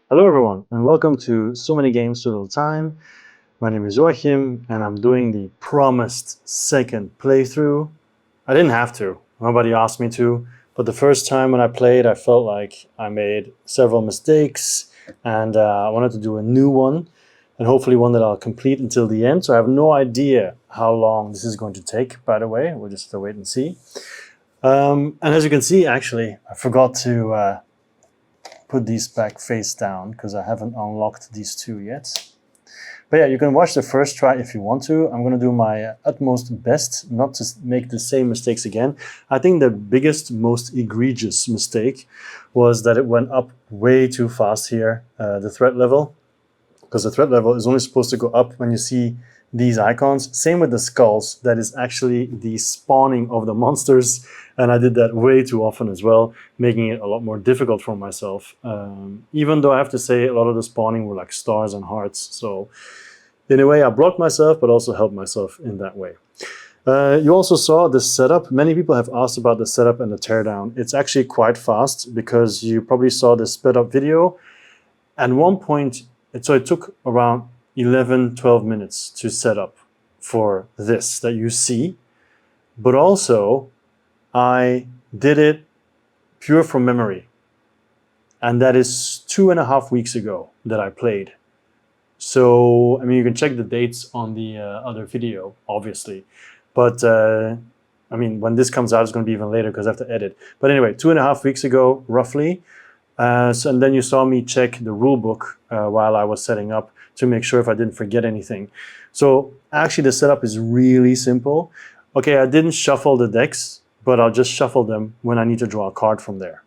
Hello everyone, and welcome to So Many Games So Little Time. My name is Joachim, and I'm doing the promised second playthrough. I didn't have to, nobody asked me to, but the first time when I played, I felt like I made several mistakes, and I wanted to do a new one, and hopefully one that I'll complete until the end. So I have no idea how long this is going to take, by the way. We'll just wait and see. And as you can see, actually, I forgot to put these back face down because I haven't unlocked these two yet. But yeah, you can watch the first try if you want to. I'm going to do my utmost best not to make the same mistakes again. I think the biggest, most egregious mistake was that it went up way too fast here, the threat level. Because the threat level is only supposed to go up when you see these icons. Same with the skulls. That is actually the spawning of the monsters. And I did that way too often as well, making it a lot more difficult for myself. Even though I have to say a lot of the spawning were like stars and hearts. So in a way I blocked myself, but also helped myself in that way. You also saw the setup. Many people have asked about the setup and the teardown. It's actually quite fast because you probably saw the sped up video. At one point, so it took around 11-12 minutes to set up for this that you see, but also I did it pure from memory, and that is 2.5 weeks ago that I played. So I mean, you can check the dates on the other video, obviously, but I mean, when this comes out, it's going to be even later because I have to edit. But anyway, 2.5 weeks ago, roughly. And then you saw me check the rule book while I was setting up to make sure if I didn't forget anything. So actually the setup is really simple. Okay, I didn't shuffle the decks, but I'll just shuffle them when I need to draw a card from there.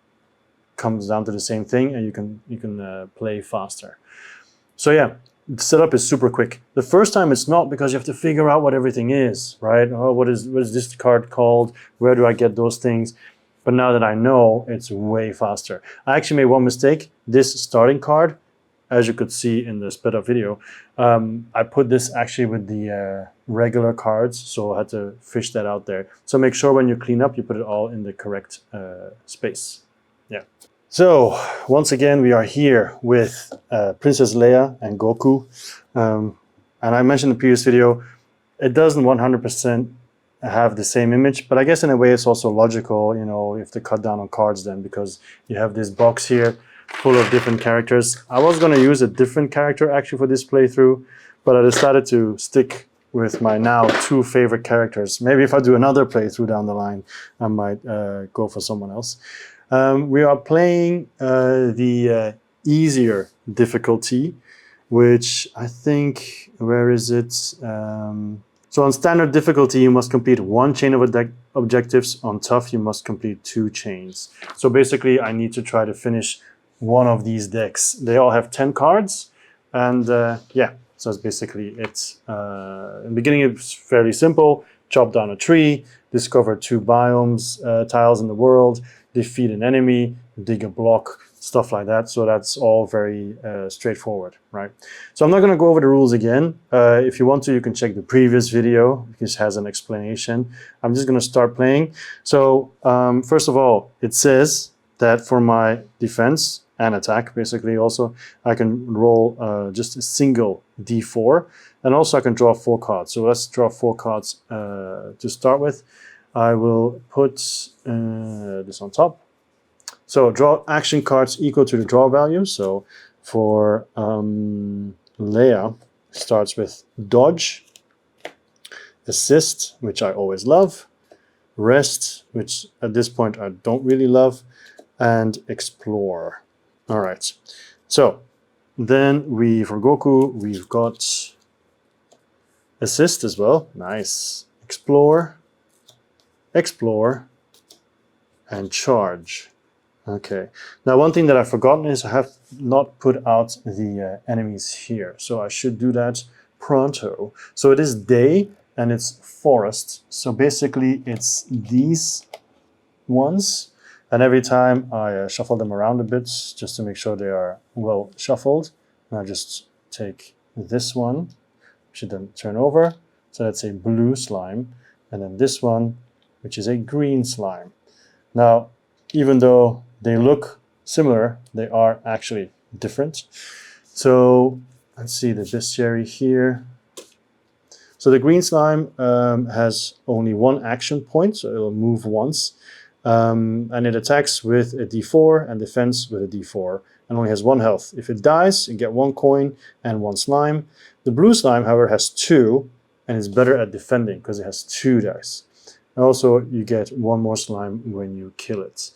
Comes down to the same thing, and you can play faster. So yeah, the setup is super quick. The first time it's not, because you have to figure out what everything is, right? Oh, what is this card called? Where do I get those things? But now that I know, it's way faster. I actually made one mistake. This starting card, as you could see in the sped up video, I put this actually with the regular cards, so I had to fish that out there. So make sure when you clean up, you put it all in the correct space. Yeah. So once again, we are here with Princess Leia and Goku. And I mentioned in the previous video, it doesn't 100% have the same image, but I guess in a way it's also logical, you know, you have to cut down on cards then, because you have this box here full of different characters. I was going to use a different character actually for this playthrough, but I decided to stick with my now 2 favorite characters. Maybe if I do another playthrough down the line, I might go for someone else. We are playing the easier difficulty, which I think, where is it? So on standard difficulty, you must complete 1 chain of objectives. On tough, you must complete 2 chains. So basically, I need to try to finish one of these decks. They all have 10 cards, and yeah, so that's basically it. In the beginning, it's fairly simple. Chop down a tree, discover 2 biomes, tiles in the world, defeat an enemy, dig a block, stuff like that. So that's all very straightforward, right? So I'm not going to go over the rules again. If you want to, you can check the previous video, which has an explanation. I'm just going to start playing. So first of all, it says that for my defense and attack, basically also, I can roll just a single d4, and also I can draw 4 cards. So let's draw 4 cards to start with. I will put this on top. So draw action cards equal to the draw value. So for Leia, starts with dodge, assist, which I always love, rest, which at this point I don't really love, and explore. All right. So then for Goku, we've got assist as well. Nice. Explore, and charge. Okay. Now, one thing that I've forgotten is I have not put out the enemies here. So I should do that pronto. So it is day and it's forest. So basically it's these ones. And every time I shuffle them around a bit just to make sure they are well shuffled. And I just take this one, should then turn over. So that's a blue slime. And then this one, which is a green slime. Now, even though they look similar, they are actually different. So let's see the bestiary here. So the green slime has only one action point, so it'll move once. And it attacks with a d4 and defends with a d4 and only has 1 health. If it dies, you get 1 coin and 1 slime. The blue slime, however, has 2 and is better at defending because it has 2 dice. And also, you get 1 more slime when you kill it.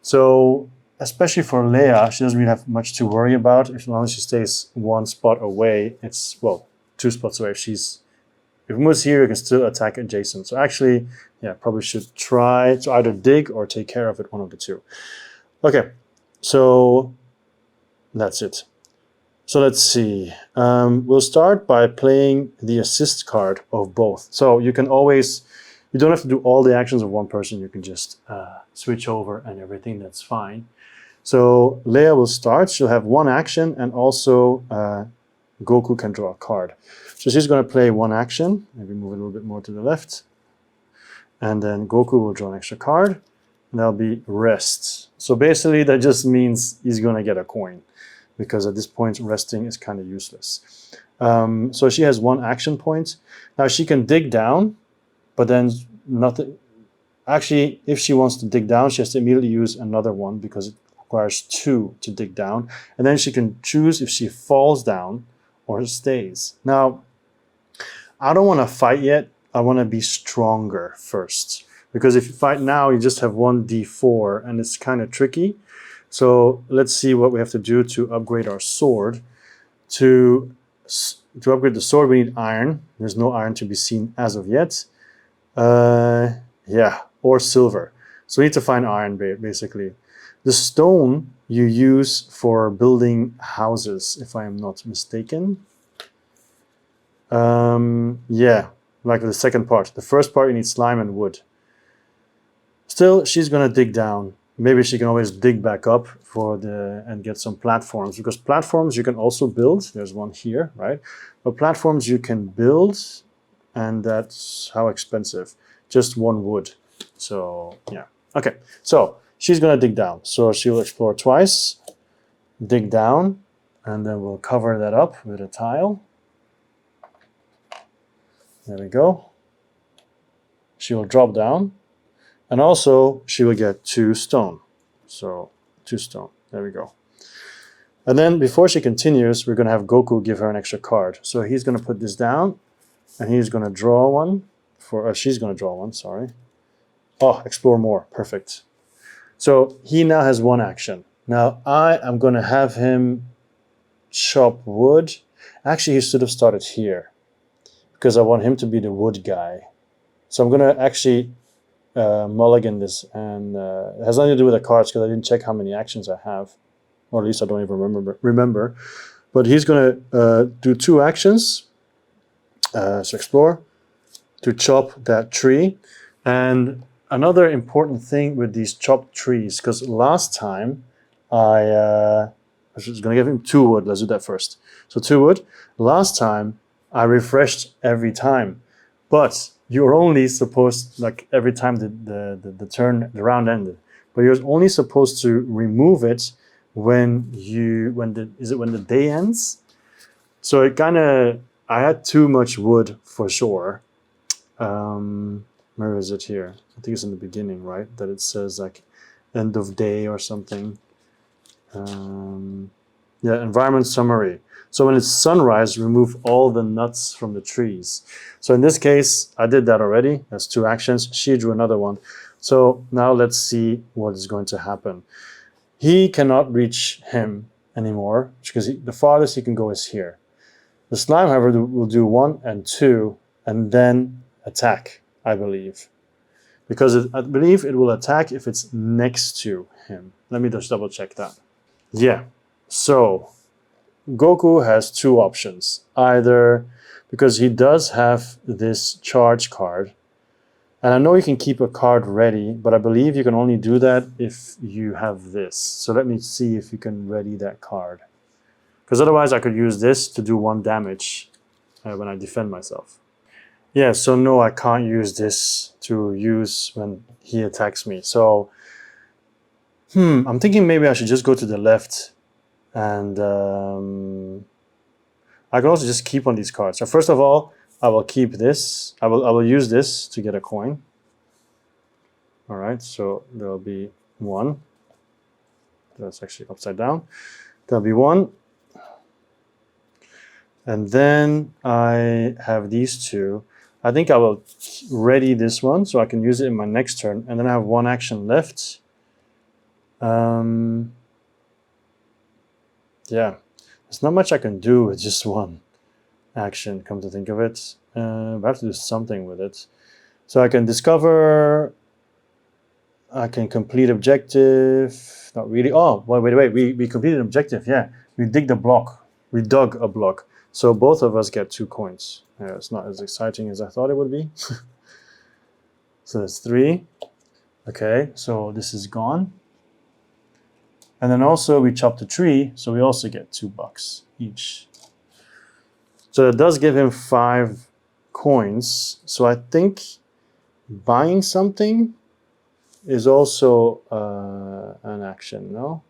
So, especially for Leia, she doesn't really have much to worry about. As long as she stays 1 spot away, it's, well, 2 spots away. If it moves here, you can still attack adjacent. So actually, yeah, probably should try to either dig or take care of it, one of the two. Okay, so that's it. So let's see. We'll start by playing the assist card of both. So you can always, you don't have to do all the actions of one person. You can just switch over and everything, that's fine. So Leia will start. She'll have 1 action and also Goku can draw a card. So she's going to play 1 action. Maybe move a little bit more to the left. And then Goku will draw an extra card. And that'll be rest. So basically that just means he's going to get a coin. Because at this point, resting is kind of useless. So she has 1 action point. Now she can dig down, but then nothing. Actually, if she wants to dig down, she has to immediately use another one because it requires 2 to dig down. And then she can choose if she falls down or stays. Now, I don't want to fight yet. I want to be stronger first. Because if you fight now, you just have 1 d4 and it's kind of tricky. So let's see what we have to do to upgrade our sword. To upgrade the sword, we need iron. There's no iron to be seen as of yet. Yeah, or silver. So we need to find iron, basically. The stone you use for building houses, if I am not mistaken. Yeah, like the second part. The first part, you need slime and wood. Still, she's going to dig down. Maybe she can always dig back up and get some platforms, because platforms you can also build. There's one here, right? But platforms you can build, and that's how expensive. Just 1 wood. So yeah. Okay. So she's gonna dig down. So she'll explore twice, dig down, and then we'll cover that up with a tile. There we go. She will drop down. And also, she will get 2 stone. So, 2 stone. There we go. And then, before she continues, we're going to have Goku give her an extra card. So, he's going to put this down. And he's going to draw one. She's going to draw one, sorry. Oh, explore more. Perfect. So, he now has 1 action. Now, I am going to have him chop wood. Actually, he should have started here. Because I want him to be the wood guy. So, I'm going to actually mulligan this, and it has nothing to do with the cards because I didn't check how many actions I have, or at least I don't even remember. But he's going to do 2 actions, so explore, to chop that tree. And another important thing with these chopped trees, because last time I was going to give him 2 wood. Let's do that first. So 2 wood. Last time I refreshed every time, but you're only supposed, like every time the round ended, but you're only supposed to remove it when the day ends. So it kind of, I had too much wood for sure. Where is it here? I think it's in the beginning, right? That it says like end of day or something. Yeah, environment summary. So when it's sunrise, remove all the nuts from the trees. So in this case, I did that already. That's 2 actions. She drew another one. So now let's see what is going to happen. He cannot reach him anymore because the farthest he can go is here. The slime, however, will do 1 and 2 and then attack, I believe. Because I believe it will attack if it's next to him. Let me just double check that. Yeah, so Goku has 2 options. Either, because he does have this charge card, and I know you can keep a card ready, but I believe you can only do that if you have this. So let me see if you can ready that card. Because otherwise I could use this to do 1 damage when I defend myself. Yeah, so no, I can't use this to use when he attacks me. So, I'm thinking maybe I should just go to the left and I can also just keep on these cards. So first of all, I will keep this. I will use this to get a coin. All right, so there'll be 1. That's actually upside down. There'll be 1. And then I have these 2. I think I will ready this one so I can use it in my next turn. And then I have 1 action left. Yeah, there's not much I can do with just 1 action, come to think of it. I have to do something with it. So I can discover, I can complete objective, not really. Oh, wait, we completed an objective, yeah. We dig the block, we dug a block. So both of us get 2 coins. It's not as exciting as I thought it would be. So that's 3. Okay, so this is gone. And then also we chop the tree, so we also get $2 each. So that does give him 5 coins. So I think buying something is also an action, no?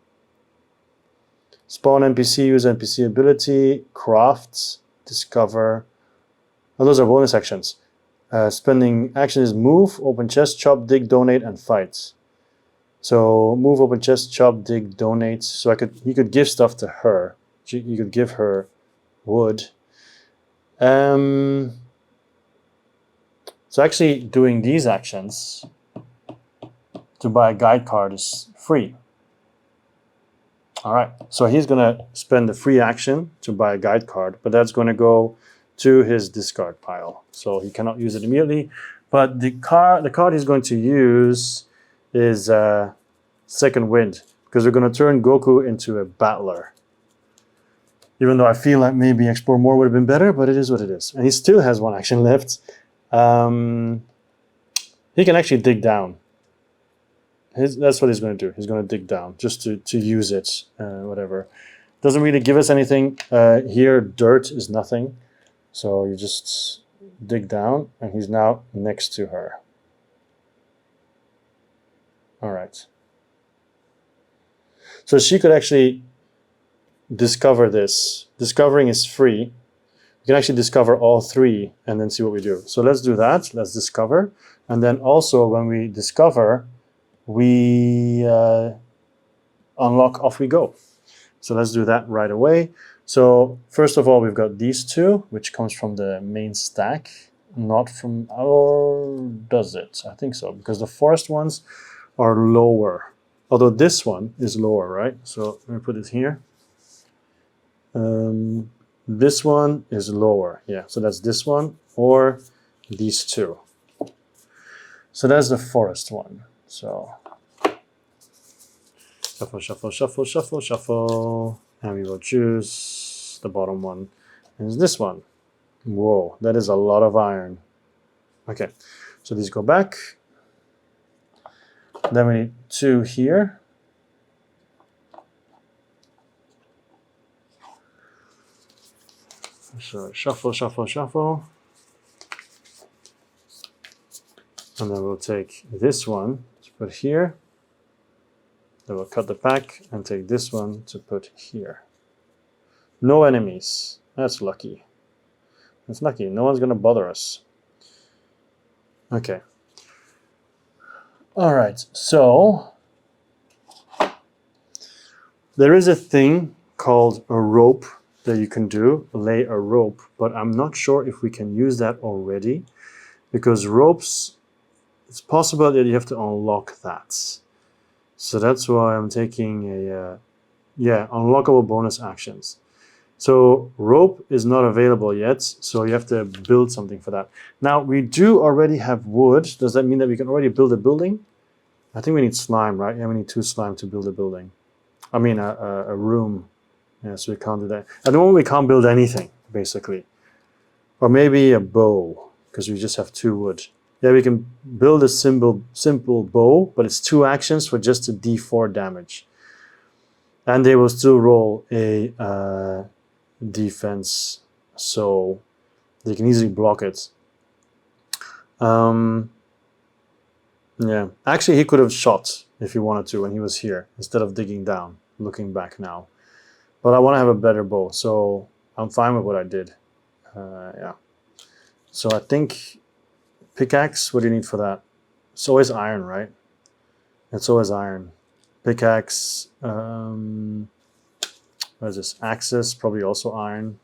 Spawn NPC, use NPC ability, craft, discover. Oh, those are bonus actions. Spending action is move, open chest, chop, dig, donate, and fight. So move, open chest, chop, dig, donate. So he could give stuff to her. He could give her wood. So actually doing these actions to buy a guide card is free. All right, so he's gonna spend the free action to buy a guide card, but that's gonna go to his discard pile. So he cannot use it immediately, but the card he's going to use is Second Wind, because we're gonna turn Goku into a battler. Even though I feel like maybe Explore More would have been better, but it is what it is. And he still has 1 action left. He can actually dig down. That's what he's going to do. He's going to dig down just to use it, whatever. Doesn't really give us anything. Here, dirt is nothing. So you just dig down, and he's now next to her. All right. So she could actually discover this. Discovering is free. You can actually discover all 3 and then see what we do. So let's do that. Let's discover. And then also when we discover, we unlock, off we go. So let's do that right away. So first of all, we've got these 2, which comes from the main stack, not from, or does it? I think so, because the forest ones are lower. Although this one is lower, right? So let me put it here. This one is lower. Yeah, so that's this one or these 2. So that's the forest one. So shuffle, shuffle, shuffle, shuffle, shuffle. And we will choose the bottom one. And it's this one. Whoa, that is a lot of iron. Okay, so these go back. Then we need 2 here. So shuffle, shuffle, shuffle. And then we'll take this one to put here. Then we'll cut the pack and take this one to put here. No enemies. That's lucky. That's lucky. No one's going to bother us. Okay. All right, so there is a thing called a rope that you can do, lay a rope, but I'm not sure if we can use that already, because ropes, it's possible that you have to unlock that. So that's why I'm taking a, yeah, unlockable bonus actions. So rope is not available yet, so you have to build something for that. Now, we do already have wood. Does that mean that we can already build a building? I think we need slime, right? Yeah, we need 2 slime to build a building. I mean, a room. Yeah, so we can't do that. At the moment, we can't build anything, basically. Or maybe a bow, because we just have 2 wood. Yeah, we can build a simple bow, but it's 2 actions for just a d4 damage. And they will still roll a defense, so they can easily block it. Yeah, actually he could have shot if he wanted to when he was here, instead of digging down, looking back now. But I want to have a better bow, so I'm fine with what I did. Yeah. So I think pickaxe, what do you need for that? It's always iron, right? It's always iron. Pickaxe, what is this? Axes, probably also iron.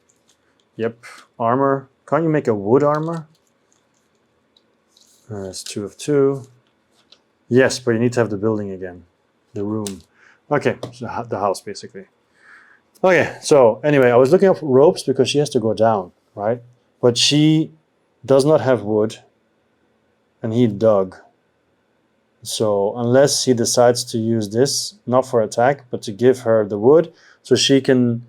Yep. Armor. Can't you make a wood armor? It's 2 of 2. Yes, but you need to have the building again. The room. Okay, so the house, basically. Okay, so anyway, I was looking up ropes because she has to go down, right? But she does not have wood, and he dug. So unless he decides to use this, not for attack, but to give her the wood, so she can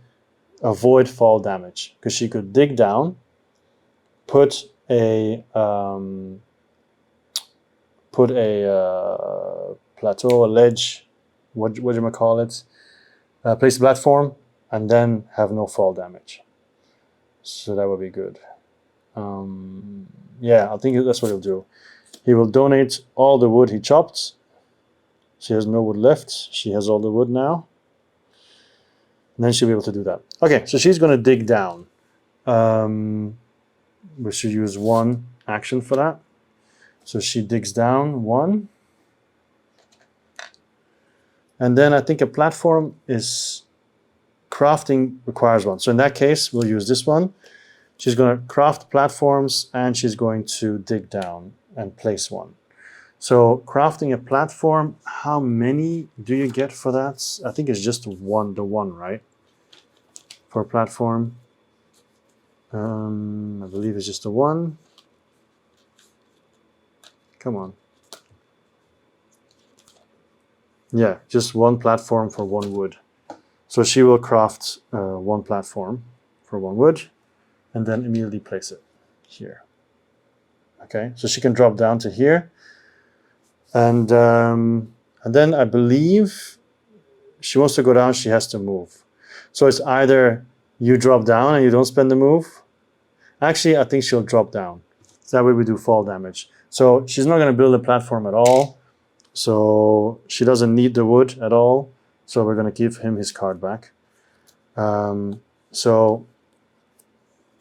avoid fall damage. Because she could dig down, put a plateau, a ledge, what do you call it? Place a platform, and then have no fall damage. So that would be good. Yeah, I think that's what he'll do. He will donate all the wood he chopped. She has no wood left. She has all the wood now. And then she'll be able to do that. Okay, so she's going to dig down. We should use 1 action for that. So she digs down 1. And then I think a platform is crafting requires 1. So in that case, we'll use this one. She's going to craft platforms, and she's going to dig down and place 1. So crafting a platform, how many do you get for that? I think it's just the one, right? For a platform. I believe it's just the 1. Come on. Yeah, just 1 platform for 1 wood. So she will craft 1 platform for 1 wood, and then immediately place it here. Okay, so she can drop down to here. And then I believe she wants to go down, she has to move. So it's either you drop down and you don't spend the move. Actually, I think she'll drop down. So that way we do fall damage. So she's not going to build a platform at all. So she doesn't need the wood at all. So we're going to give him his card back. So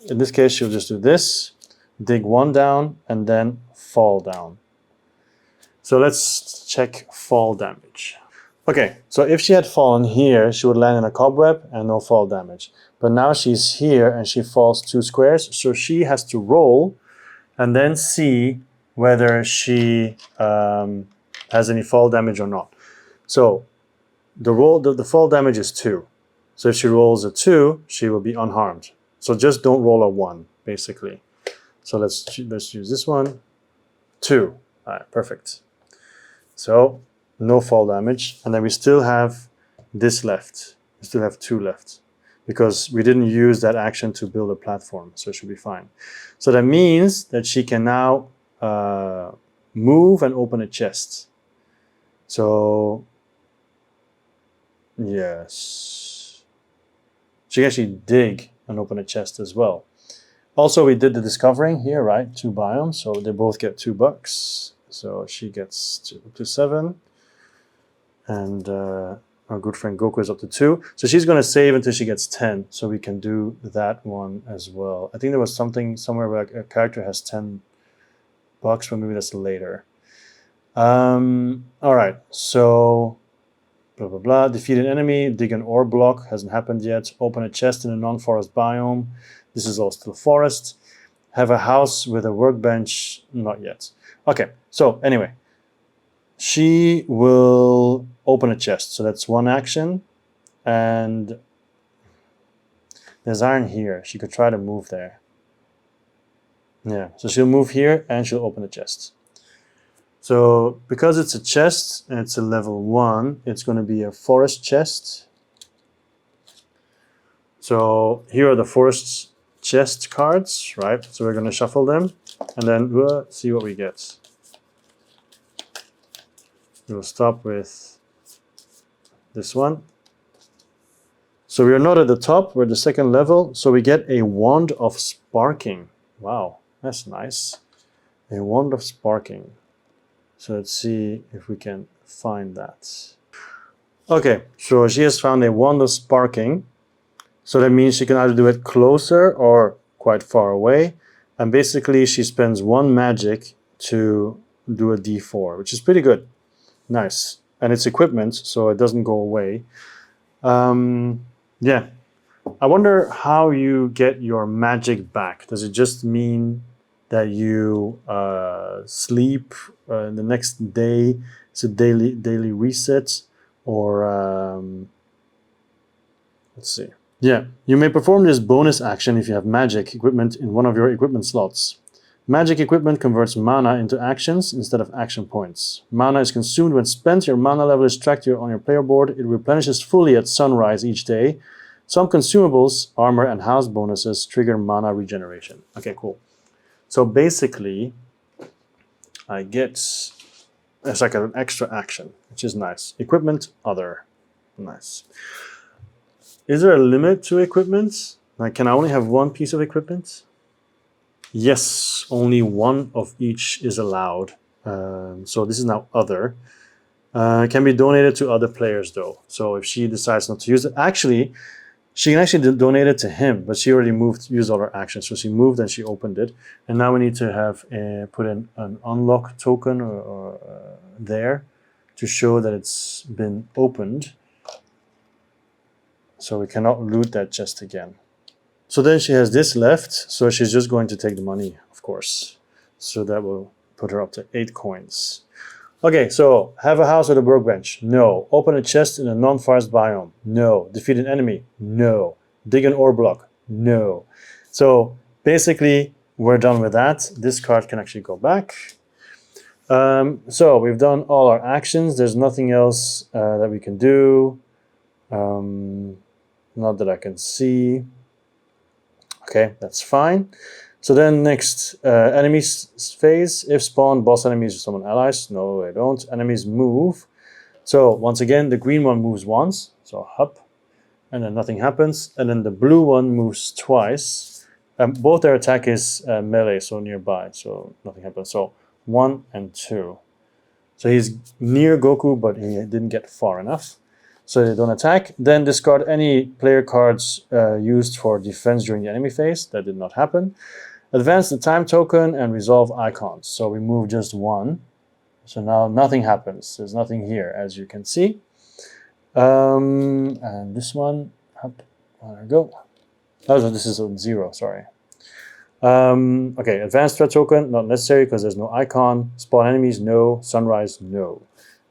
in this case, she'll just do this, dig 1 down, and then fall down. So let's check fall damage. Okay, so if she had fallen here, she would land in a cobweb and no fall damage. But now she's here and she falls 2 squares, so she has to roll and then see whether she has any fall damage or not. So the fall damage is 2. So if she rolls a 2, she will be unharmed. So just don't roll a 1, basically. So let's use this one. 2. All right, perfect. So no fall damage, and then we still have this left. We still have 2 left because we didn't use that action to build a platform, so it should be fine. So that means that she can now move and open a chest. So yes, she can actually dig and open a chest as well. Also, we did the discovering here, right? 2 biomes, so they both get $2. So she gets up to 7. And our good friend Goku is up to 2. So she's going to save until she gets 10. So we can do that one as well. I think there was something somewhere where a character has $10, but maybe that's later. All right, so blah, blah, blah. Defeat an enemy, dig an ore block, hasn't happened yet. Open a chest in a non-forest biome. This is all still forest. Have a house with a workbench, not yet. Okay, so anyway, she will open a chest. So that's one action. And there's iron here. She could try to move there. Yeah, so she'll move here and she'll open the chest. So because it's a chest and it's a level 1, it's going to be a forest chest. So here are the forest chest cards, right? So we're going to shuffle them and then see what we get. We'll stop with this one. So we are not at the top, we're at the second level. So we get a wand of sparking. Wow, that's nice. A wand of sparking. So let's see if we can find that. Okay, so she has found a wand of sparking. So that means she can either do it closer or quite far away. And basically she spends 1 magic to do a d4, which is pretty good. Nice. And it's equipment, so it doesn't go away. Yeah. I wonder how you get your magic back. Does it just mean that you sleep the next day? It's a daily reset, or let's see. Yeah, you may perform this bonus action if you have magic equipment in one of your equipment slots. Magic equipment converts mana into actions instead of action points. Mana is consumed when spent. Your mana level is tracked on your player board. It replenishes fully at sunrise each day. Some consumables, armor, and house bonuses trigger mana regeneration. Okay, cool. So basically, I get, it's like an extra action, which is nice. Equipment, other. Nice. Is there a limit to equipment? Like, can I only have 1 piece of equipment? Yes, only 1 of each is allowed. So this is now other. It can be donated to other players though. So if she decides not to use it, actually, she can actually donate it to him, but she already used all her actions. So she moved and she opened it. And now we need to have put in an unlock token or there to show that it's been opened. So we cannot loot that chest again. So then she has this left, so she's just going to take the money, of course. So that will put her up to 8 coins. Okay, so have a house with a workbench? No. Open a chest in a non-forest biome? No. Defeat an enemy? No. Dig an ore block? No. So basically, we're done with that. This card can actually go back. So we've done all our actions. There's nothing else that we can do. Not that I can see. Okay, that's fine. So then next, enemies phase. If spawn, boss enemies or summon allies. No, they don't. Enemies move. So once again, the green one moves once. So up. And then nothing happens. And then the blue one moves twice. Both their attack is melee, so nearby. So nothing happens. So 1 and 2. So he's near Goku, but he didn't get far enough. So they don't attack. Then discard any player cards used for defense during the enemy phase. That did not happen. Advance the time token and resolve icons. So we move just 1. So now nothing happens. There's nothing here, as you can see. And this one, up, there we go. Oh, so this is on 0, sorry. Okay, advanced threat token, not necessary because there's no icon. Spawn enemies, no. Sunrise, no.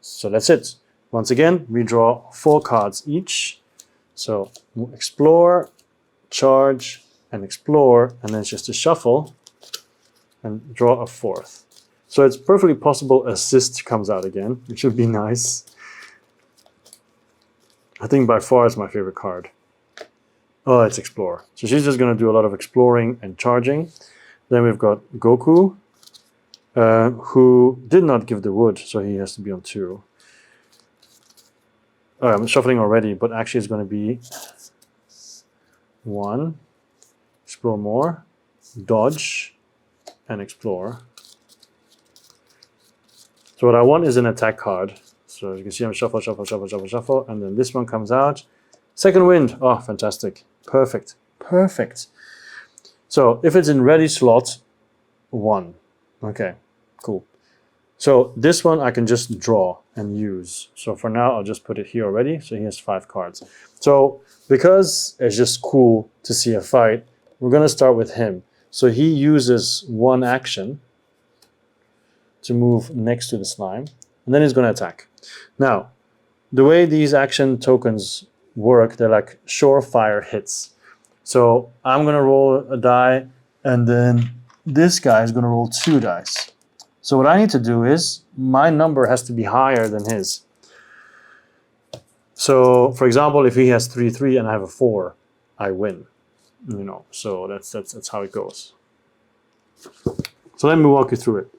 So that's it. Once again, we draw 4 cards each. So explore, charge, and explore, and then it's just a shuffle and draw a 4th. So it's perfectly possible assist comes out again, which would be nice. I think by far it's my favorite card. Oh, it's explore. So she's just going to do a lot of exploring and charging. Then we've got Goku, who did not give the wood, so he has to be on 2. Oh, I'm shuffling already, but actually it's going to be 1, explore more, dodge, and explore. So what I want is an attack card. So as you can see, I'm shuffle, shuffle, shuffle, shuffle, shuffle, and then this one comes out. Second wind. Oh, fantastic. Perfect. Perfect. So if it's in ready slot, 1. Okay, cool. So this one I can just draw and use. So for now, I'll just put it here already. So he has 5 cards. So because it's just cool to see a fight, we're going to start with him. So he uses 1 action to move next to the slime, and then he's going to attack. Now, the way these action tokens work, they're like surefire hits. So I'm going to roll a die, and then this guy is going to roll 2 dice. So what I need to do is, my number has to be higher than his. So, for example, if he has 3-3 and I have a 4, I win. You know, so that's how it goes. So let me walk you through it.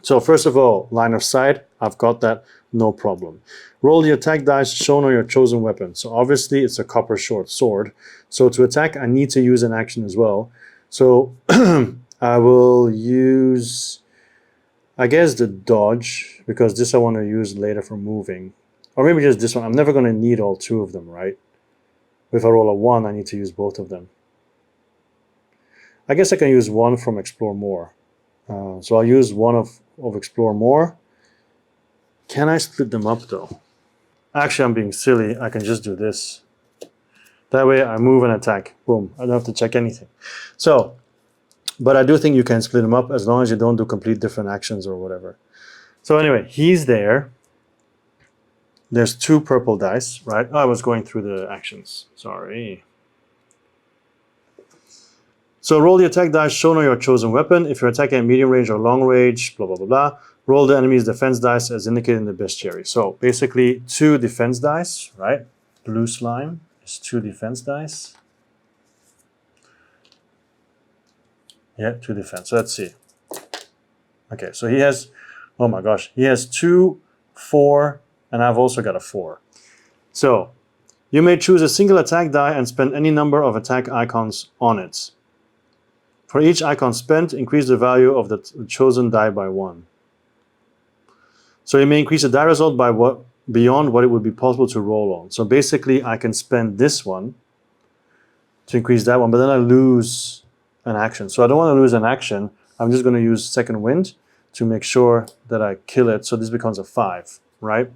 So first of all, line of sight, I've got that, no problem. Roll the attack dice shown on your chosen weapon. So obviously it's a copper short sword. So to attack, I need to use an action as well. So I will use, I guess, the dodge, because this I want to use later for moving. Or maybe just this one. I'm never going to need all 2 of them, right? If I roll a 1, I need to use both of them. I guess I can use 1 from Explore More. So I'll use 1 of Explore More. Can I split them up though? Actually, I'm being silly. I can just do this. That way I move and attack. Boom. I don't have to check anything. So, but I do think you can split them up as long as you don't do complete different actions or whatever. So anyway, he's there. There's 2 purple dice, right? Oh, I was going through the actions. Sorry. So roll the attack dice shown on your chosen weapon. If you're attacking at medium range or long range, blah, blah, blah, blah. Roll the enemy's defense dice as indicated in the bestiary. So basically 2 defense dice, right? Blue slime is 2 defense dice. Yeah, 2 defense. So let's see. Okay, so he has, oh my gosh, he has 2, 4, and I've also got a 4. So you may choose a single attack die and spend any number of attack icons on it. For each icon spent, increase the value of the chosen die by 1. So you may increase the die result by beyond what it would be possible to roll on. So basically, I can spend this one to increase that one, but then I lose an action. So I don't want to lose an action. I'm just going to use second wind to make sure that I kill it. So this becomes a 5, right?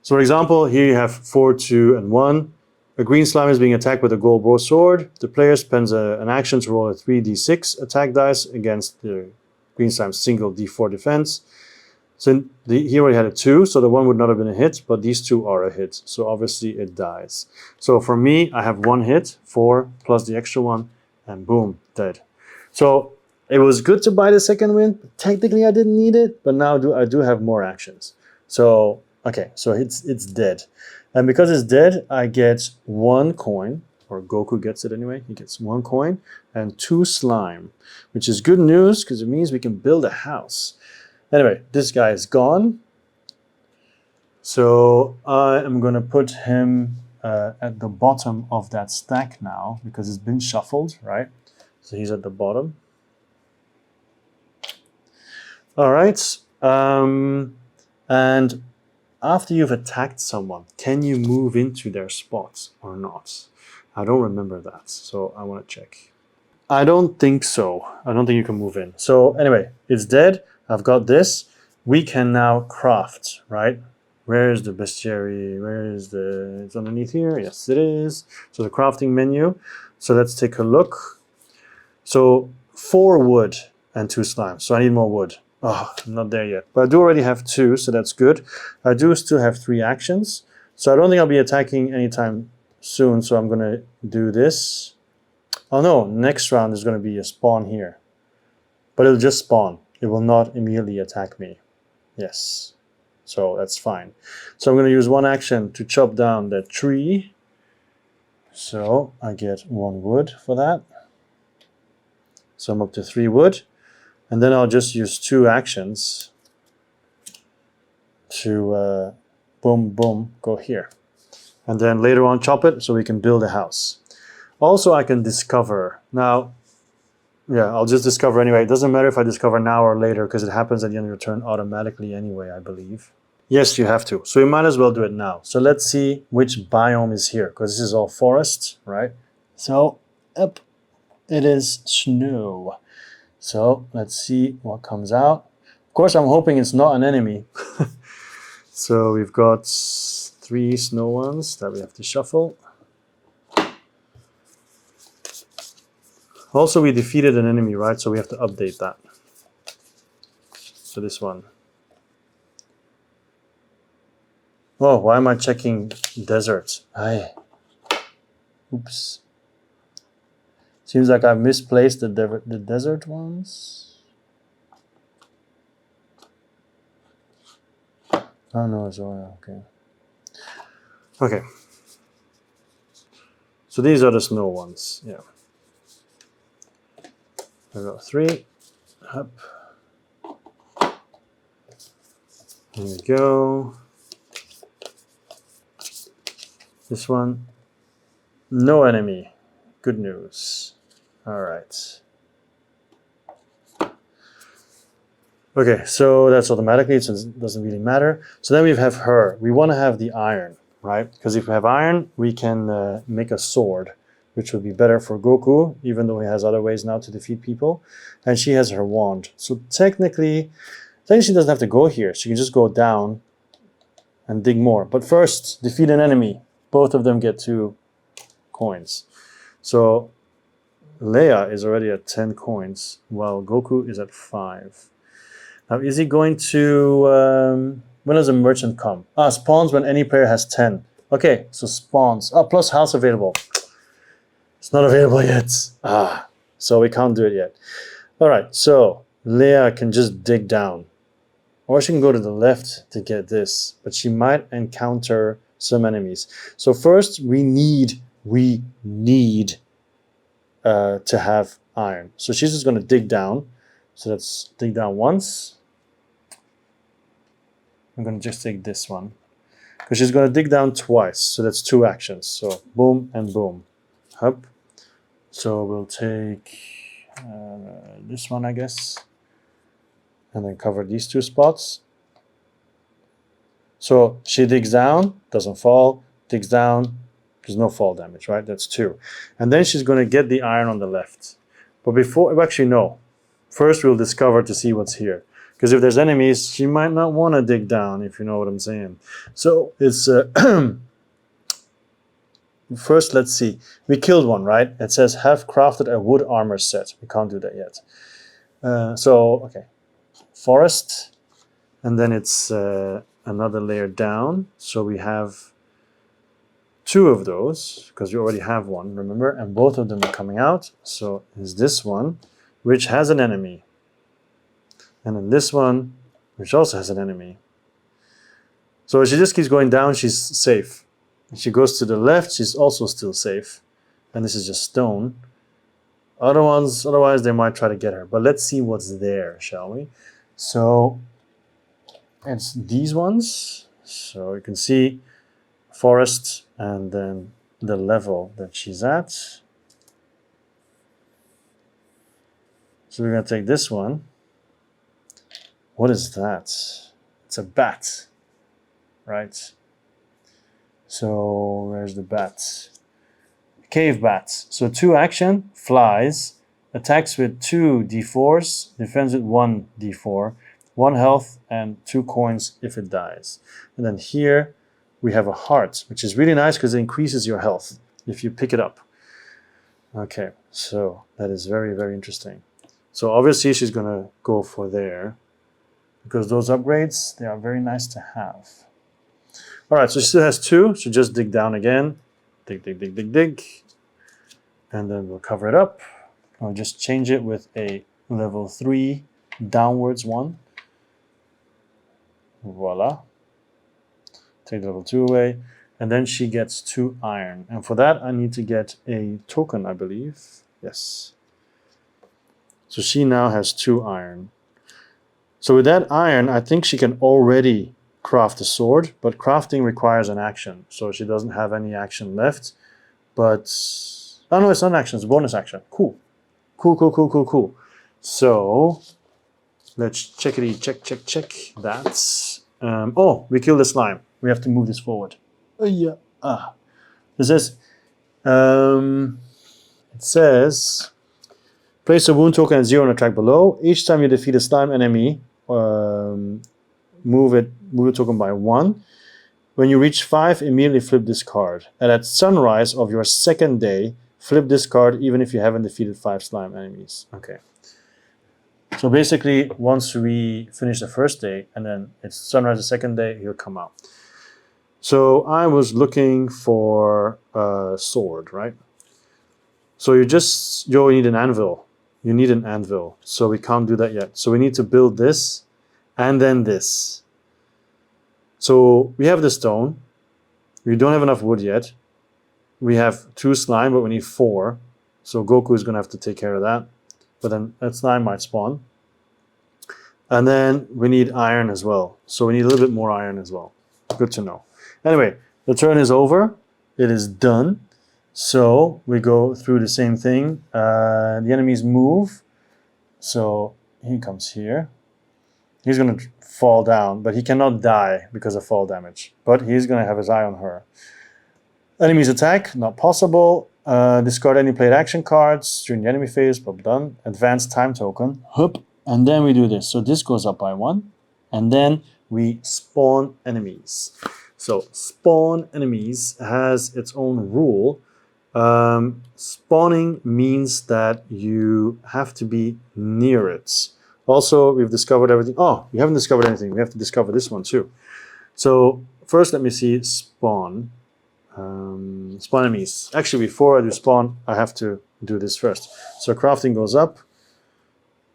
So for example, here you have 4, 2, and 1. A green slime is being attacked with a gold broadsword. The player spends an action to roll a 3d6 attack dice against the green slime's single d4 defense. So he already had a 2, so the 1 would not have been a hit, but these 2 are a hit. So obviously it dies. So for me, I have 1 hit, 4 plus the extra 1, and boom, dead. So it was good to buy the second wind. Technically, I didn't need it, but now I do have more actions. So, okay, so it's dead. And because it's dead, I get 1 coin, or Goku gets it anyway. He gets 1 coin and 2 slime, which is good news because it means we can build a house. Anyway, this guy is gone. So I am going to put him at the bottom of that stack now because it's been shuffled, right? So he's at the bottom. All right. And after you've attacked someone, can you move into their spots or not? I don't remember that, so I want to check. I don't think so. I don't think you can move in. So anyway, it's dead. I've got this. We can now craft, right? Where is the bestiary? Where is the... It's underneath here. Yes, it is. So the crafting menu. So let's take a look. So 4 wood and 2 slime. So I need more wood. Oh, I'm not there yet. But I do already have 2, so that's good. I do still have 3 actions. So I don't think I'll be attacking anytime soon. So I'm going to do this. Oh no, next round is going to be a spawn here. But it'll just spawn. It will not immediately attack me. Yes. So that's fine. So I'm going to use 1 action to chop down that tree. So I get 1 wood for that. So I'm up to 3 wood. And then I'll just use 2 actions to boom, boom, go here. And then later on chop it so we can build a house. Also, I can discover. Now, yeah, I'll just discover anyway. It doesn't matter if I discover now or later because it happens at the end of your turn automatically anyway, I believe. Yes, you have to. So you might as well do it now. So let's see which biome is here because this is all forest, right? So, up, it is snow. So let's see what comes out. Of course, I'm hoping it's not an enemy. So we've got 3 snow ones that we have to shuffle. Also, we defeated an enemy, right? So we have to update that. So this one. Oh, why am I checking desert? Aye. Oops. Seems like I've misplaced the desert ones. Oh no, it's all okay. Okay. So these are the snow ones. Yeah. I got 3. Up. Here we go. This one. No enemy. Good news. All right. Okay, so that's automatically, so it doesn't really matter. So then we have her. We want to have the iron, right? Because if we have iron, we can make a sword, which would be better for Goku, even though he has other ways now to defeat people. And she has her wand. So technically she doesn't have to go here. She can just go down and dig more. But first, defeat an enemy. Both of them get 2 coins. So Leia is already at 10 coins, while Goku is at 5. Now, is he going to... when does a merchant come? Spawns when any player has 10. Okay, so spawns. Plus house available. It's not available yet. So we can't do it yet. All right, so Leia can just dig down. Or she can go to the left to get this. But she might encounter some enemies. So first, we need to have iron. So she's just going to dig down. So let's dig down once. I'm going to just take this one. Because she's going to dig down twice. So that's 2 actions. So boom and boom. Up. So we'll take this one, I guess. And then cover these 2 spots. So she digs down, doesn't fall, digs down, there's no fall damage, right? That's 2. And then she's going to get the iron on the left. But before, actually no. First we'll discover to see what's here. Because if there's enemies, she might not want to dig down, if you know what I'm saying. So it's... first, let's see. We killed one, right? It says, have crafted a wood armor set. We can't do that yet. Okay. Forest. And then it's another layer down. So we have 2 of those, because we already have one, remember? And both of them are coming out. So is this one, which has an enemy. And then this one, which also has an enemy. So if she just keeps going down, she's safe. If she goes to the left, she's also still safe. And this is just stone. Otherwise, they might try to get her. But let's see what's there, shall we? So it's these ones. So you can see forest and then the level that she's at. So we're going to take this one. What is that? It's a bat, right? So where's the bat? Cave bats. So 2 action, flies, attacks with 2 d4s, defends with 1 d4, 1 health, and 2 coins if it dies. And then here we have a heart, which is really nice because it increases your health if you pick it up. Okay, so that is very, very interesting. So obviously she's going to go for there because those upgrades, they are very nice to have. All right, so she still has 2, so just dig down again. Dig, dig, dig, dig, dig. And then we'll cover it up. I'll just change it with a level 3 downwards one. Voila. Take the level 2 away. And then she gets 2 iron. And for that, I need to get a token, I believe. Yes. So she now has 2 iron. So with that iron, I think she can already craft a sword, but crafting requires an action. So she doesn't have any action left. But, oh no, it's not an action, it's a bonus action. Cool. Cool, cool, cool, cool, cool. So, let's check that. Oh, we killed the slime. We have to move this forward. Yeah. This is, it says, place a wound token at 0 on the track below. Each time you defeat a slime enemy move the token by 1. When you reach 5, immediately flip this card. And at sunrise of your second day, flip this card even if you haven't defeated 5 slime enemies. Okay. So basically, once we finish the first day and then it's sunrise the second day, he'll come out. So I was looking for a sword, right? So you need an anvil. You need an anvil. So we can't do that yet. So we need to build this and then this. So we have the stone. We don't have enough wood yet. We have 2 slime, but we need 4. So Goku is going to have to take care of that. But then that slime might spawn. And then we need iron as well. So we need a little bit more iron as well. Good to know. Anyway, the turn is over. It is done. So we go through the same thing. The enemies move. So he comes here. He's going to fall down, but he cannot die because of fall damage. But he's going to have his eye on her. Enemies attack, not possible. Discard any played action cards during the enemy phase, but done. Advanced time token. Hup. And then we do this. So this goes up by 1. And then we spawn enemies. So spawn enemies has its own rule. Spawning means that you have to be near it. Also, we've discovered everything. Oh, we haven't discovered anything. We have to discover this one too. So first, let me see spawn. Spawn enemies. Actually, before I do spawn, I have to do this first. So crafting goes up.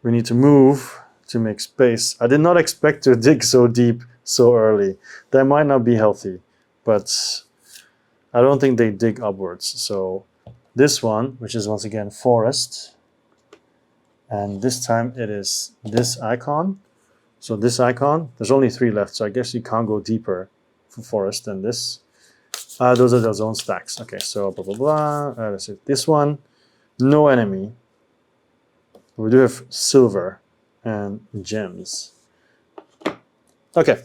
We need to move to make space. I did not expect to dig so deep so early. That might not be healthy, but I don't think they dig upwards. So this one, which is once again forest, and this time it is this icon. So this icon, there's only 3 left, so I guess you can't go deeper for forest than this. Those are their zone stacks. Okay, so blah, blah, blah. Let's see. This one, no enemy. We do have silver and gems. Okay,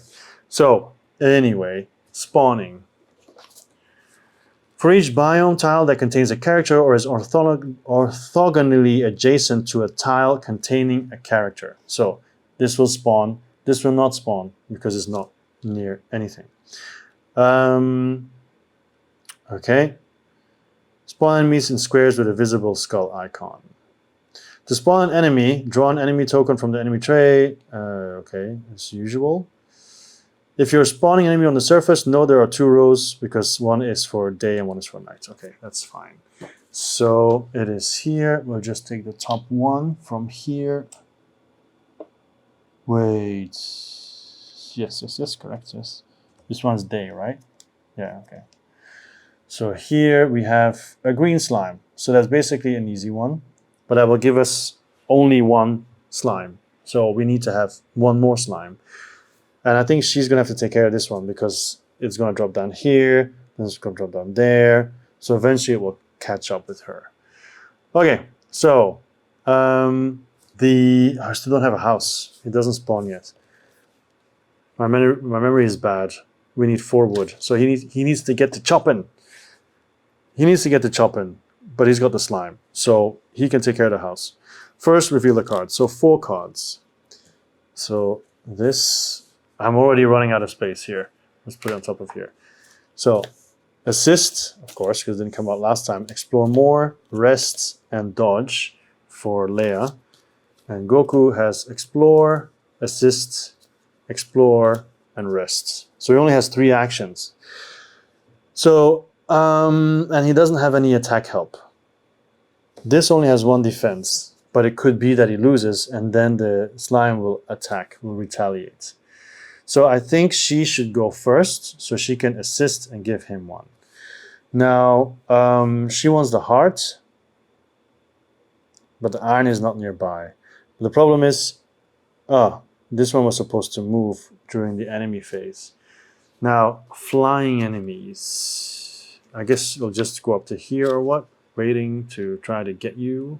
so anyway, spawning. For each biome tile that contains a character or is orthogonally adjacent to a tile containing a character. So this will spawn, this will not spawn because it's not near anything. Okay. Spawn enemies in squares with a visible skull icon. To spawn an enemy, draw an enemy token from the enemy tray. Okay, as usual. If you're spawning an enemy on the surface, know there are 2 rows because one is for day and one is for night. Okay, that's fine. So it is here. We'll just take the top one from here. Wait. Yes, correct. Yes. This one's day, right? Yeah, okay. So here we have a green slime. So that's basically an easy one. But that will give us only 1 slime. So we need to have 1 more slime. And I think she's going to have to take care of this one because it's going to drop down here. Then it's going to drop down there. So eventually it will catch up with her. Okay, so I still don't have a house. It doesn't spawn yet. My memory is bad. We need 4 wood. So he needs to get to chopping. He needs to get to chopping. But he's got the slime, so he can take care of the house. First, reveal the cards. So 4 cards. So this, I'm already running out of space here. Let's put it on top of here. So assist, of course, because it didn't come out last time. Explore more, rest, and dodge for Leia. And Goku has explore, assist, explore, and rest. So he only has 3 actions. So and he doesn't have any attack help. This only has 1 defense, but it could be that he loses and then the slime will attack, will retaliate. So I think she should go first so she can assist and give him 1. Now, she wants the heart, but the iron is not nearby. The problem is, this one was supposed to move during the enemy phase. Now, flying enemies. I guess we'll just go up to here or what? Waiting to try to get you.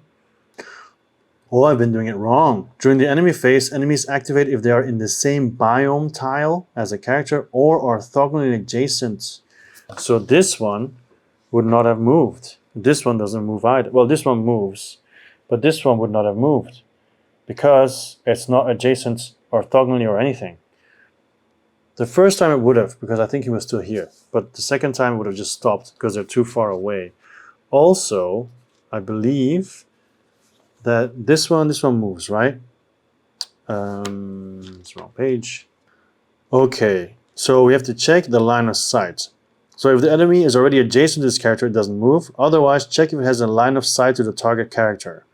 Oh, I've been doing it wrong. During the enemy phase, enemies activate if they are in the same biome tile as a character or orthogonally adjacent. So this one would not have moved. This one doesn't move either. Well, this one moves, but this one would not have moved because it's not adjacent orthogonally or anything. The first time it would have, because I think he was still here. But the second time it would have just stopped because they're too far away. Also, I believe that this one moves, right? It's the wrong page. Okay, so we have to check the line of sight. So if the enemy is already adjacent to this character, it doesn't move. Otherwise, check if it has a line of sight to the target character.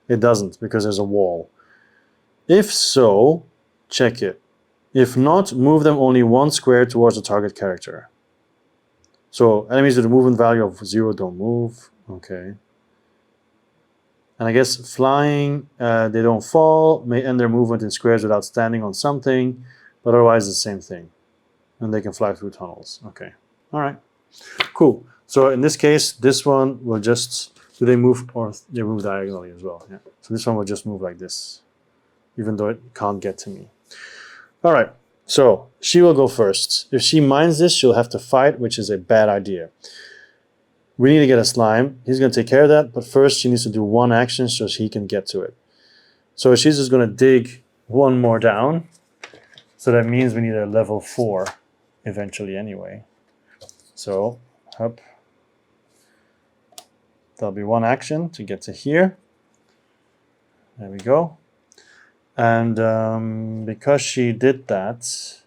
It doesn't, because there's a wall. If so, check it. If not, move them only 1 square towards the target character. So enemies with a movement value of 0 don't move. Okay. And I guess flying, they don't fall, may end their movement in squares without standing on something, but otherwise it's the same thing. And they can fly through tunnels. Okay. All right. Cool. So in this case, this one will just, do they move, or they move diagonally as well? Yeah. So this one will just move like this, even though it can't get to me. All right. So she will go first. If she mines this, she'll have to fight, which is a bad idea. We need to get a slime. He's going to take care of that, but first she needs to do 1 action so he can get to it. So she's just going to dig 1 more down. So that means we need a level 4 eventually anyway. So, up. That'll be 1 action to get to here. There we go. And because she did that,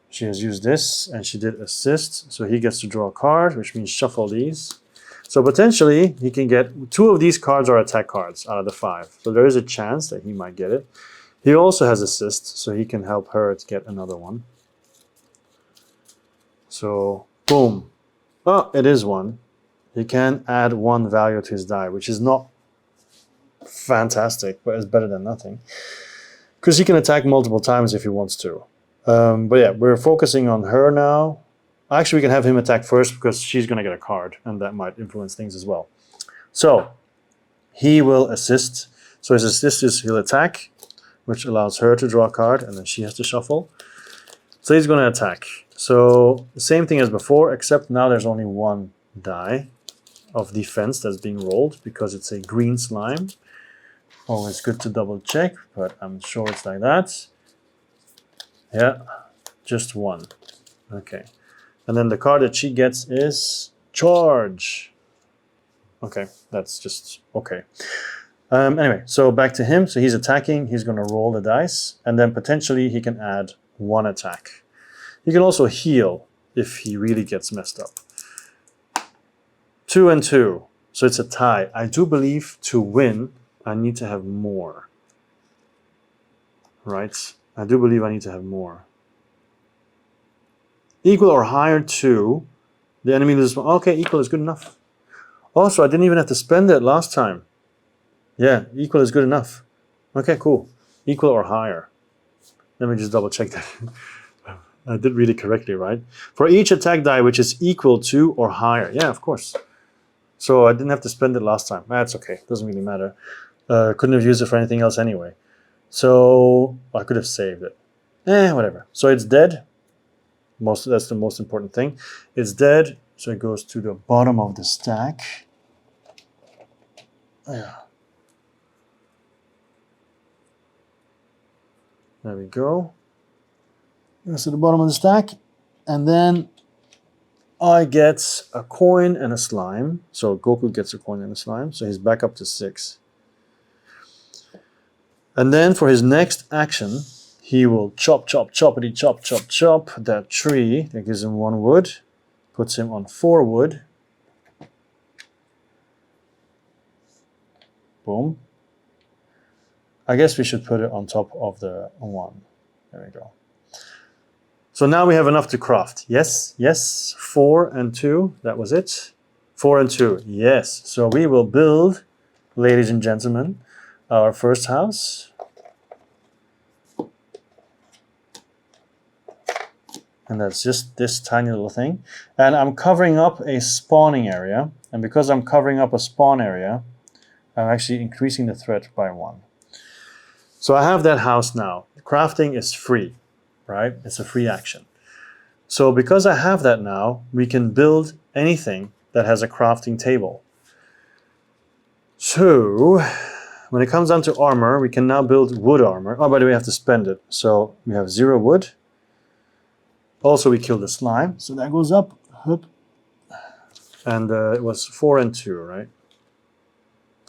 she has used this, and she did assist, so he gets to draw a card, which means shuffle these. So potentially, he can get 2 of these cards are attack cards out of the 5. So there is a chance that he might get it. He also has assist, so he can help her to get another one. So, boom. Oh, it is 1. He can add 1 value to his die, which is not fantastic, but it's better than nothing. Because he can attack multiple times if he wants to. But yeah, we're focusing on her now. Actually, we can have him attack first because she's going to get a card, and that might influence things as well. So, he will assist. So his assist is he'll attack, which allows her to draw a card, and then she has to shuffle. So he's going to attack. So the same thing as before, except now there's only 1 die of defense that's being rolled because it's a green slime. Always good to double check, but I'm sure it's like that. Yeah, just 1. Okay. And then the card that she gets is Charge. Okay, that's just okay. Anyway, so back to him. So he's attacking. He's going to roll the dice. And then potentially he can add 1 attack. He can also heal if he really gets messed up. 2 and 2. So it's a tie. I do believe to win, I need to have more. Right? I do believe I need to have more. Equal or higher to the enemy loses 1. Okay, equal is good enough. Also, I didn't even have to spend it last time. Yeah, equal is good enough. Okay, cool. Equal or higher. Let me just double check that. I did read it correctly, right? For each attack die which is equal to or higher. Yeah, of course. So I didn't have to spend it last time. That's okay. Doesn't really matter. Couldn't have used it for anything else anyway. So I could have saved it. Whatever. So it's dead. That's the most important thing. It's dead. So it goes to the bottom of the stack. Yeah. There we go. Goes to the bottom of the stack. And then I get a coin and a slime. So Goku gets a coin and a slime. So he's back up to 6. And then for his next action, he will chop, choppity, chop that tree. That gives him 1 wood. Puts him on 4 wood. Boom. I guess we should put it on top of the 1. There we go. So now we have enough to craft. Yes, yes. 4 and 2. That was it. 4 and 2. Yes. So we will build, ladies and gentlemen, our first house. And that's just this tiny little thing. And I'm covering up a spawning area. And because I'm covering up a spawn area, I'm actually increasing the threat by 1. So I have that house now. Crafting is free, right? It's a free action. So because I have that now, we can build anything that has a crafting table. So when it comes down to armor, we can now build wood armor. Oh, by the way, we have to spend it. So we have 0 wood. Also, we killed the slime, so that goes up. And it was 4 and 2, right?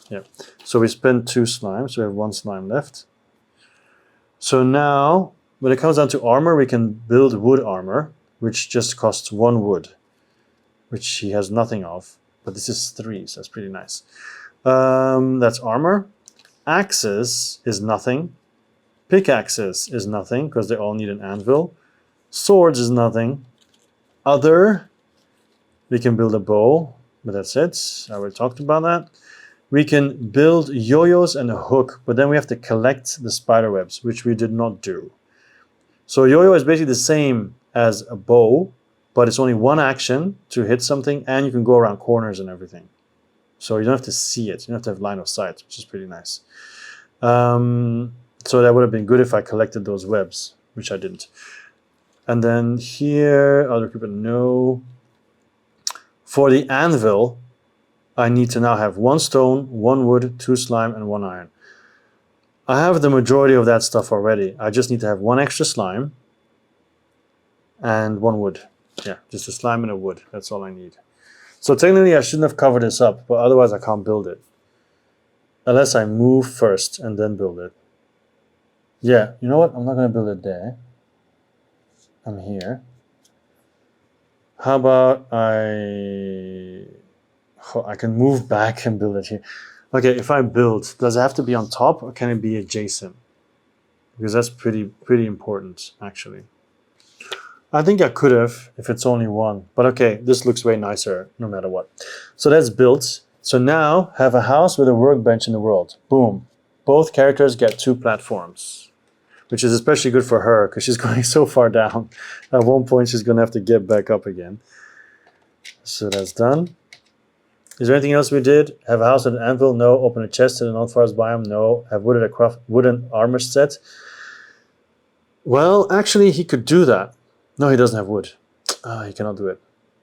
Yeah. So we spent 2 slimes, so we have 1 slime left. So now, when it comes down to armor, we can build wood armor, which just costs 1 wood, which he has nothing of. But this is 3, so that's pretty nice. That's armor. Axes is nothing. Pickaxes is nothing, because they all need an anvil. Swords is nothing. Other, we can build a bow, but that's it. I already talked about that. We can build yo-yos and a hook, but then we have to collect the spider webs, which we did not do. So yo-yo is basically the same as a bow, but it's only 1 action to hit something, and you can go around corners and everything. So you don't have to see it. You don't have to have line of sight, which is pretty nice. So that would have been good if I collected those webs, which I didn't. And then here, other people know. For the anvil, I need to now have 1 stone, 1 wood, 2 slime, and 1 iron. I have the majority of that stuff already. I just need to have 1 extra slime and 1 wood. Yeah, just a slime and a wood. That's all I need. So technically, I shouldn't have covered this up, but otherwise I can't build it. Unless I move first and then build it. Yeah, you know what? I'm not going to build it there. I'm here. How about I can move back and build it here. Okay, if I build, does it have to be on top or can it be adjacent? Because that's pretty important, actually. I think I could have if it's only 1. But okay, this looks way nicer no matter what. So that's built. So now have a house with a workbench in the world. Boom. Both characters get 2 platforms, which is especially good for her because she's going so far down. At one point, she's going to have to get back up again. So that's done. Is there anything else we did? Have a house with an anvil? No. Open a chest in a non-forest biome? No. Have wooden armor set? Well, actually, he could do that. No, he doesn't have wood. He cannot do it.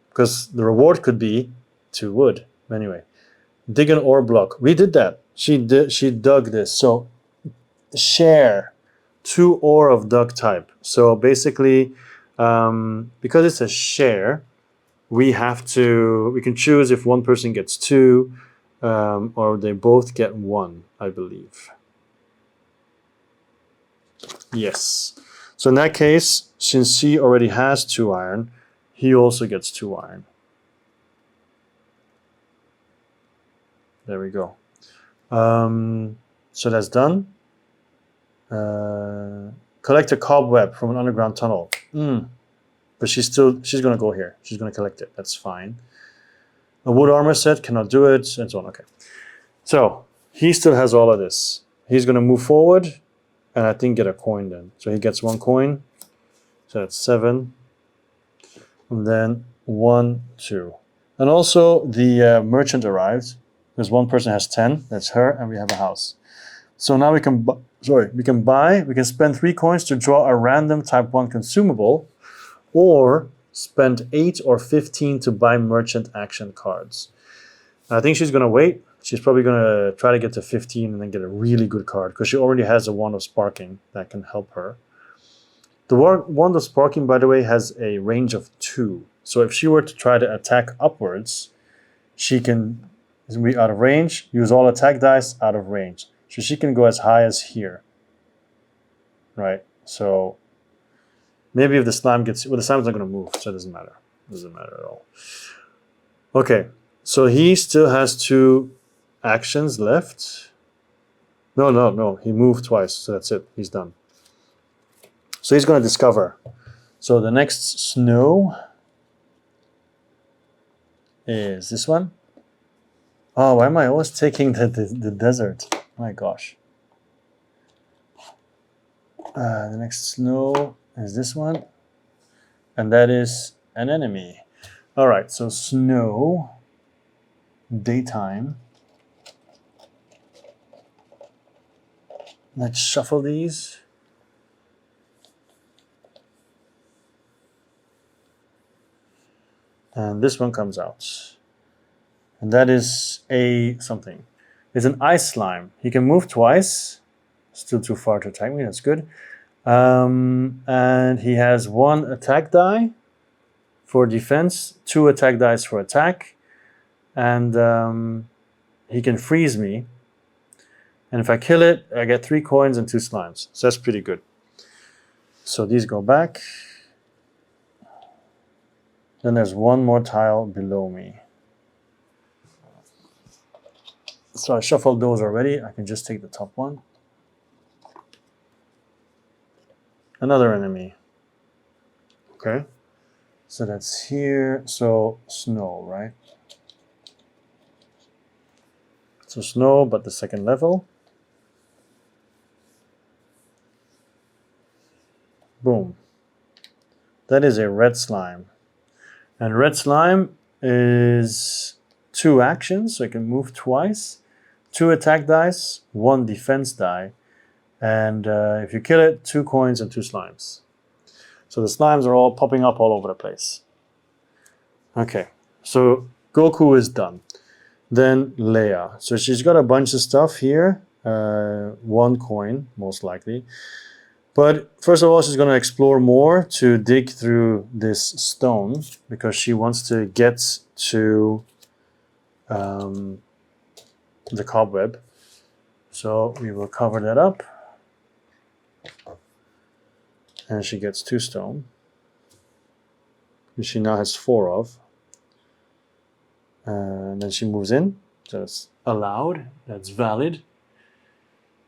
Because the reward could be 2 wood. Anyway, dig an ore block. We did that. She dug this. So share 2 ore of dug type. So basically, because it's a share, we can choose if one person gets 2 or they both get 1, I believe. Yes. So in that case, since she already has 2 iron, he also gets 2 iron. There we go. So that's done. Collect a cobweb from an underground tunnel. But she's going to go here. She's going to collect it. That's fine. A wood armor set, cannot do it, and so on. Okay. So he still has all of this. He's going to move forward and I think get a coin then. So he gets 1 coin. So that's 7. And then 1, 2. And also the merchant arrived. Because 1 person has 10. That's her, and we have a house. So now we can spend 3 coins to draw a random type 1 consumable, or spend 8 or 15 to buy merchant action cards. I think she's going to wait. She's probably going to try to get to 15 and then get a really good card, because she already has a Wand of Sparking that can help her. The Wand of Sparking, by the way, has a range of 2. So if she were to try to attack upwards, she can be out of range, use all attack dice, out of range. So she can go as high as here. Right? So maybe if the slime gets... Well, the slime's not going to move, so it doesn't matter. It doesn't matter at all. Okay. So he still has 2 actions left. No. He moved twice, so that's it. He's done. So he's going to discover. So the next snow is this one. Oh, why am I always taking the desert? My gosh. The next snow is this one. And that is an enemy. All right, so snow, daytime. Let's shuffle these. And this one comes out. And that is a something. is an ice slime. He can move twice. Still too far to attack me, that's good. And he has 1 attack die for defense, 2 attack dice for attack, and he can freeze me. And if I kill it, I get 3 coins and 2 slimes. So that's pretty good. So these go back. Then there's 1 more tile below me. So I shuffled those already. I can just take the top one. Another enemy. Okay. So that's here. So snow, right? So snow, but the second level. Boom. That is a red slime. And red slime is 2 actions, so I can move twice. 2 attack dice, 1 defense die. And if you kill it, 2 coins and 2 slimes. So the slimes are all popping up all over the place. Okay, so Goku is done. Then Leia. So she's got a bunch of stuff here. 1 coin, most likely. But first of all, she's going to explore more to dig through this stone because she wants to get to the cobweb. So we will cover that up. And she gets 2 stone, which she now has 4 of. And then she moves in. So that's allowed. That's valid.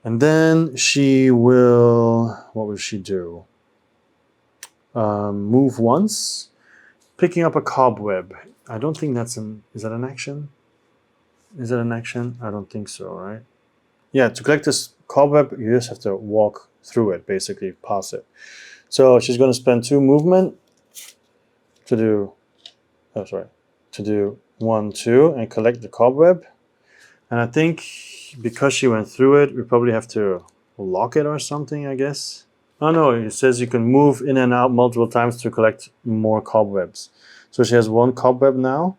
And then she will, what will she do? Move once, picking up a cobweb. I don't think that's is that an action? Is that an action? I don't think so, right? Yeah, to collect this cobweb, you just have to walk through it, basically, pass it. So she's going to spend 2 movement to do, to do 1, 2, and collect the cobweb. And I think because she went through it, we probably have to lock it or something, I guess. Oh no, it says you can move in and out multiple times to collect more cobwebs. So she has 1 cobweb now.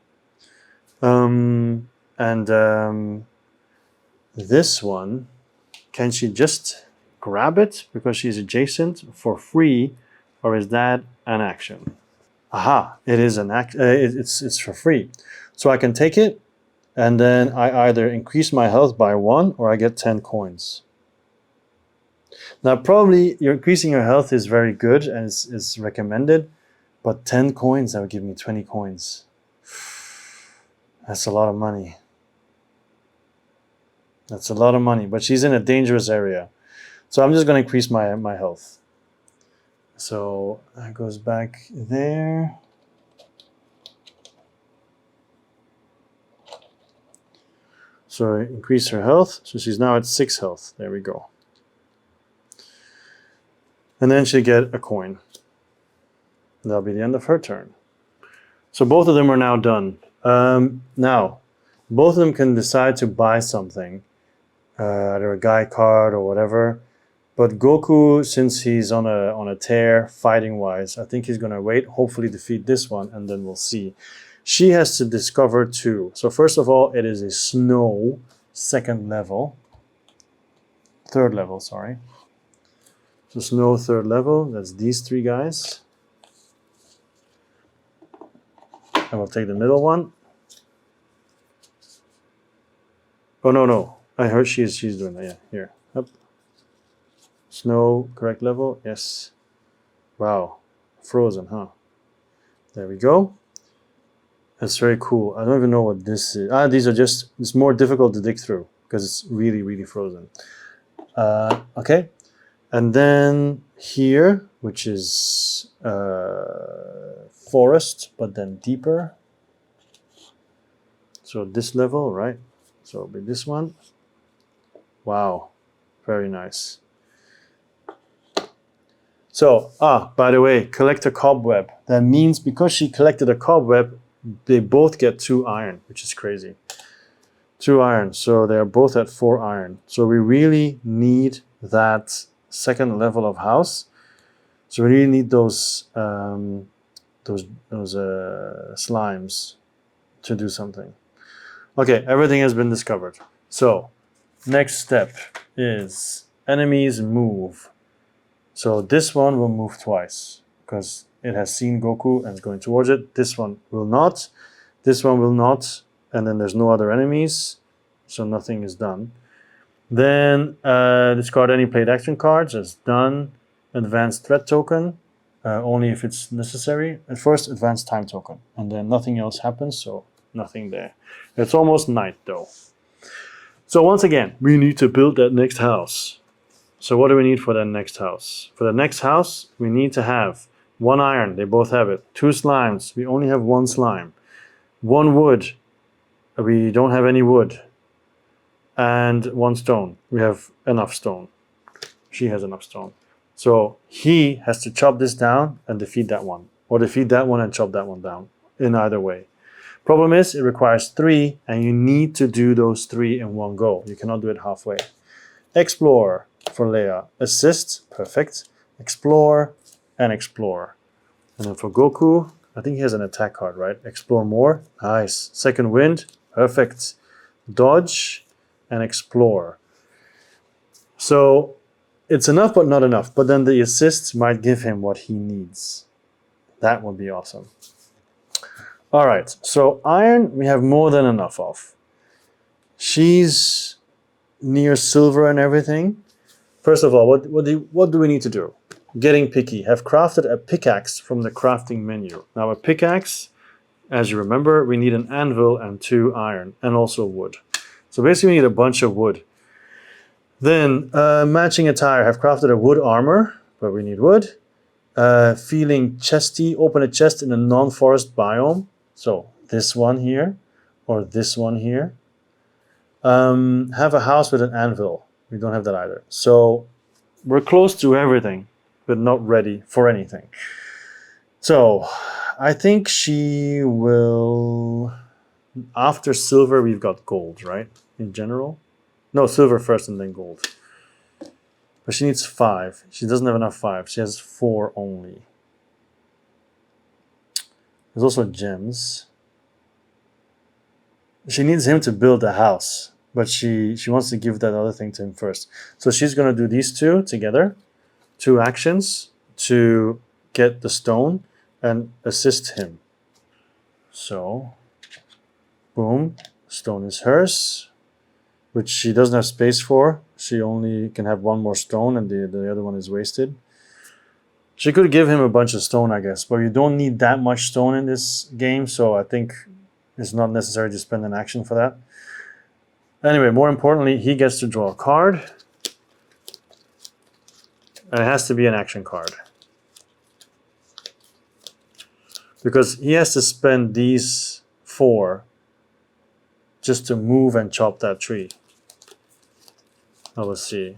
This one, can she just grab it because she's adjacent for free, or is that an action? Aha, it is an action. It's for free. So I can take it, and then I either increase my health by 1 or I get 10 coins. Now probably you're increasing your health is very good and is recommended, but 10 coins, that would give me 20 coins. That's a lot of money. That's a lot of money, but she's in a dangerous area. So I'm just going to increase my health. So that goes back there. So increase her health. So she's now at 6 health. There we go. And then she'll get a coin. That'll be the end of her turn. So both of them are now done. Now, both of them can decide to buy something. Either a guy card or whatever. But Goku, since he's on a tear fighting-wise, I think he's going to wait, hopefully defeat this one, and then we'll see. She has to discover 2. So first of all, it is a snow 2nd level. 3rd level, sorry. So snow 3rd level, that's these 3 guys. I will take the middle one. Oh, no. I heard she's doing that, yeah, here. Up. Snow, correct level, yes. Wow, frozen, huh? There we go. That's very cool. I don't even know what this is. These are just, it's more difficult to dig through because it's really, really frozen. Okay. And then here, which is forest, but then deeper. So this level, right? So it'll be this one. Wow, very nice. So, by the way, collect a cobweb. That means because she collected a cobweb, they both get 2 iron, which is crazy. 2 iron, so they're both at 4 iron. So we really need that 2nd level of house. So we really need those slimes to do something. Okay, everything has been discovered. So next step is enemies move. So this one will move twice because it has seen Goku and is going towards it. This one will not. This one will not. And then there's no other enemies. So nothing is done. Then discard any played action cards. That's done. Advanced threat token. Only if it's necessary. At first, advanced time token. And then nothing else happens. So nothing there. It's almost night though. So once again, we need to build that next house. So what do we need for that next house? For the next house, we need to have 1 iron. They both have it. 2 slimes. We only have 1 slime. 1 wood. We don't have any wood. And 1 stone. We have enough stone. She has enough stone. So he has to chop this down and defeat that one. Or defeat that one and chop that one down. In either way. Problem is, it requires 3, and you need to do those 3 in one go. You cannot do it halfway. Explore for Leia. Assist, perfect. Explore and explore. And then for Goku, I think he has an attack card, right? Explore more, nice. Second wind, perfect. Dodge and explore. So it's enough but not enough. But then the assists might give him what he needs. That would be awesome. All right, so iron we have more than enough of. She's near silver and everything. First of all, what do we need to do? Getting picky. Have crafted a pickaxe from the crafting menu. Now a pickaxe, as you remember, we need an anvil and 2 iron and also wood. So basically we need a bunch of wood. Then matching attire. Have crafted a wood armor, but we need wood. Feeling chesty. Open a chest in a non-forest biome. So this one here or this one here. Have a house with an anvil. We don't have that either. So we're close to everything, but not ready for anything. So I think she will... After silver, we've got gold, right? In general. No, silver first and then gold. But she needs 5. She doesn't have enough 5. She has 4 only. There's also gems. She needs him to build a house. But she wants to give that other thing to him first. So she's going to do these 2 together. 2 actions to get the stone and assist him. So, boom. Stone is hers. Which she doesn't have space for. She only can have 1 more stone and the other one is wasted. She could give him a bunch of stone, I guess. But you don't need that much stone in this game. So I think it's not necessary to spend an action for that. Anyway, more importantly, he gets to draw a card. And it has to be an action card. Because he has to spend these 4 just to move and chop that tree. Now let's see.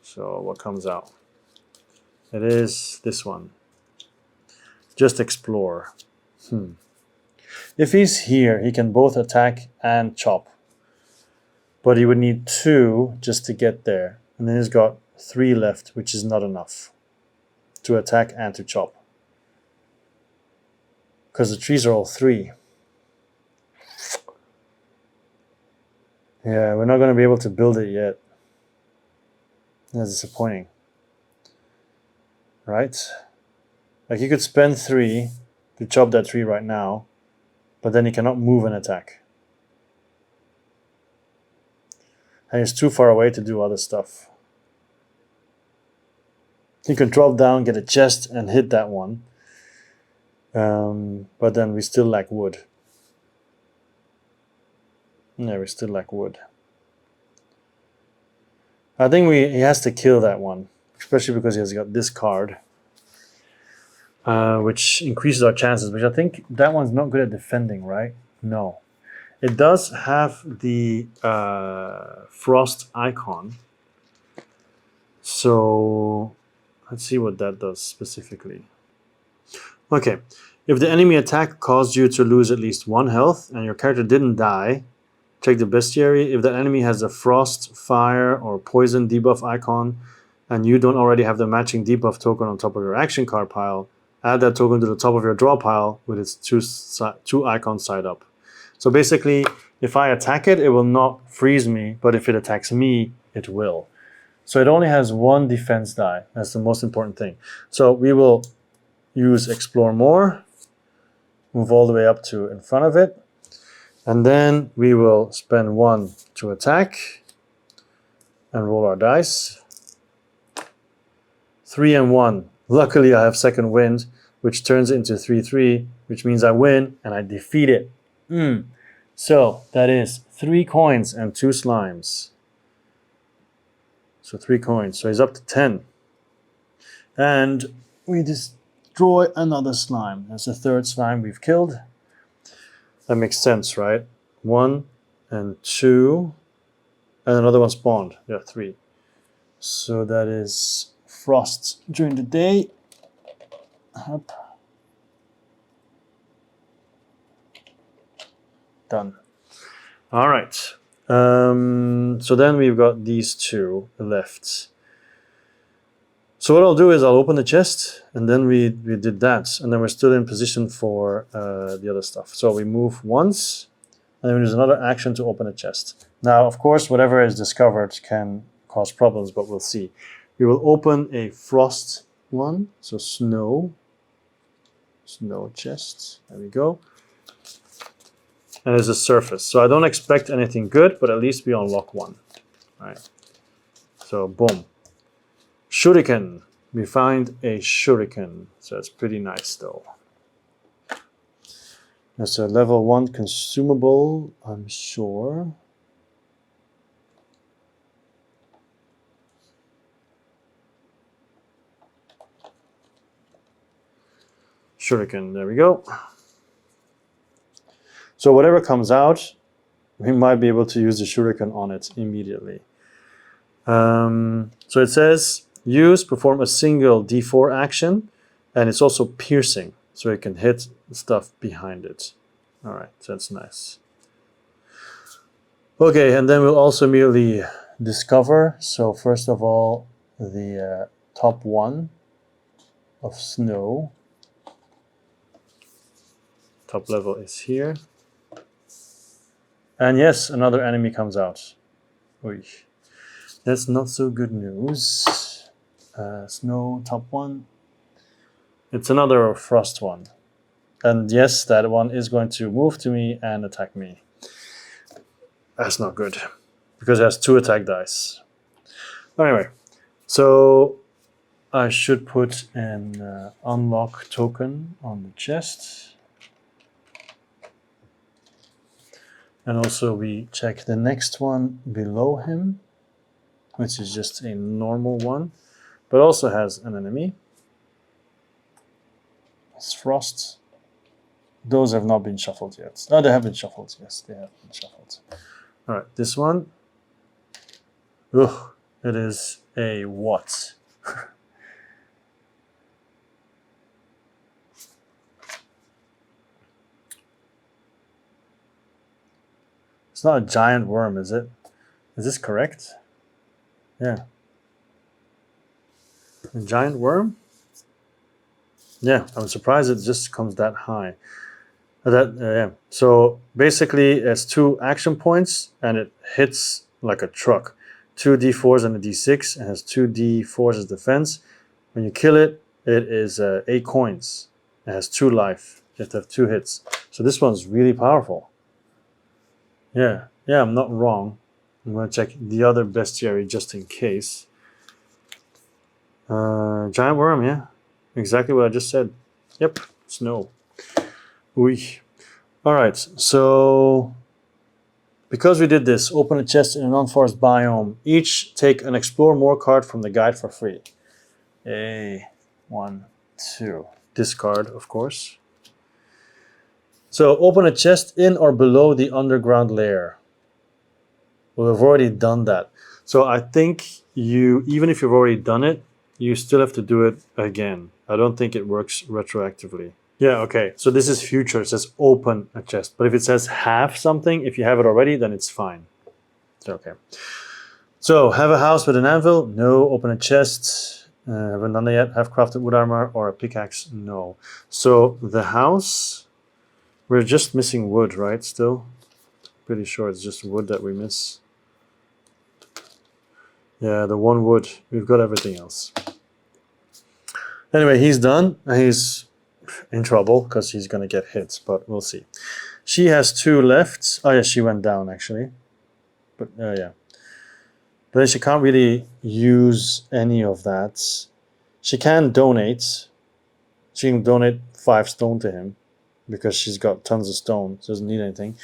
So what comes out? It is this one. Just explore. If he's here, he can both attack and chop. But he would need 2 just to get there. And then he's got 3 left, which is not enough to attack and to chop. Because the trees are all 3. Yeah, we're not going to be able to build it yet. That's disappointing. Right? Like you could spend 3 to chop that tree right now, but then he cannot move and attack. And he's too far away to do other stuff. He can drop down, get a chest, and hit that one. But then we still lack wood. Yeah, we still lack wood. I think he has to kill that one. Especially because he has got this card. Which increases our chances. Which I think that one's not good at defending, right? No. It does have the frost icon. So let's see what that does specifically. Okay. If the enemy attack caused you to lose at least 1 health and your character didn't die, check the bestiary. If the enemy has a frost, fire, or poison debuff icon and you don't already have the matching debuff token on top of your action card pile, add that token to the top of your draw pile with its two icons side up. So basically, If I attack it, it will not freeze me, but if it attacks me, it will. So it only has one defense die. That's the most important thing. So we will use explore more, move all the way up to in front of it, and then we will spend 1 to attack and roll our dice. 3 and 1. Luckily I have second wind, which turns into 3-3, which means I win and I defeat it. So that is 3 coins and 2 slimes. So 3 coins. So he's up to 10. And we destroy another slime. That's the third slime we've killed. That makes sense, right? 1 and 2. And another one spawned. Yeah, 3. So that is frost during the day. Up. Done. All right. So then we've got these 2 left. So what I'll do is I'll open the chest, and then we did that, and then we're still in position for the other stuff. So we move once, and then there's another action to open a chest. Now, of course, whatever is discovered can cause problems, but we'll see. We will open a frost one, so snow chest. There we go. And there's a surface. So I don't expect anything good, but at least we unlock one. All right. So boom. Shuriken. We find a shuriken. So it's pretty nice though. That's a level 1 consumable, I'm sure. Shuriken, there we go. So whatever comes out, we might be able to use the shuriken on it immediately. So it says, perform a single D4 action, and it's also piercing, so it can hit stuff behind it. All right, so that's nice. Okay, and then we'll also immediately discover. So first of all, the top 1 of snow. Top level is here. And yes, another enemy comes out. Oy. That's not so good news. Snow, top 1. It's another frost one. And yes, that one is going to move to me and attack me. That's not good, because it has 2 attack dice. Anyway, so I should put an unlock token on the chest. And also we check the next one below him, which is just a normal one, but also has an enemy. It's frost. Those have not been shuffled yet. Oh, they have been shuffled. Yes, they have been shuffled. All right, this one. Ugh, it is a what? It's not a giant worm, is it? Is this correct? Yeah. A giant worm? Yeah, I'm surprised it just comes that high. Yeah. So basically, it has 2 action points, and it hits like a truck. 2 D4s and a D6, and has 2 D4s as defense. When you kill it, it is 8 coins. It has 2 life. You have to have 2 hits. So this one's really powerful. Yeah, I'm not wrong. I'm going to check the other bestiary just in case. Giant worm, yeah. Exactly what I just said. Yep, snow. Oy. Alright, so because we did this, open a chest in a non-forest biome. Each take an explore more card from the guide for free. 1, 2. Discard, of course. So open a chest in or below the underground lair. Well, we've already done that. So I think even if you've already done it, you still have to do it again. I don't think it works retroactively. Yeah, okay. So this is future. It says open a chest. But if it says have something, if you have it already, then it's fine. Okay. So have a house with an anvil? No. Open a chest? Haven't done that yet. Have crafted wood armor or a pickaxe? No. So the house, we're just missing wood, right? Still? Pretty sure it's just wood that we miss. Yeah, the one wood. We've got everything else. Anyway, he's done. He's in trouble because he's going to get hit, but we'll see. She has 2 left. Oh, yeah, she went down, actually. But, yeah. But then she can't really use any of that. She can donate. She can donate 5 stone to him because she's got tons of stone. She doesn't need anything.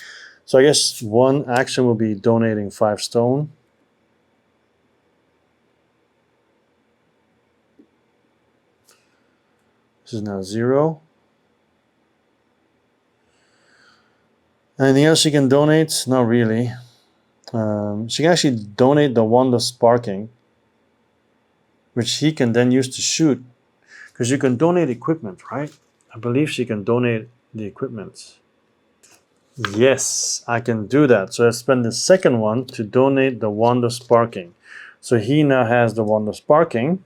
So I guess one action will be donating 5 stone. This is now 0. Anything else she can donate? Not really. She can actually donate the wand of sparking, which he can then use to shoot. Because you can donate equipment, right? I believe she can donate the equipment. Yes, I can do that. So I spend the second one to donate the wand of sparking. So he now has the wand of sparking,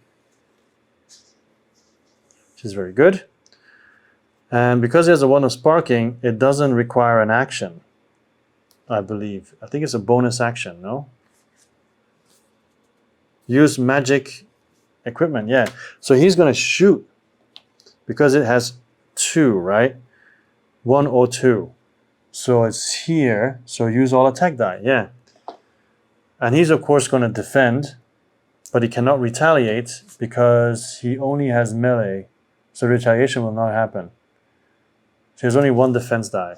which is very good. And because he has a wand of sparking, it doesn't require an action, I believe. I think it's a bonus action, no? Use magic equipment, yeah. So he's going to shoot because it has 2, right? 1 or 2. So it's here. So use all attack die, yeah. And he's, of course, going to defend, but he cannot retaliate because he only has melee. So retaliation will not happen. So there's only 1 defense die.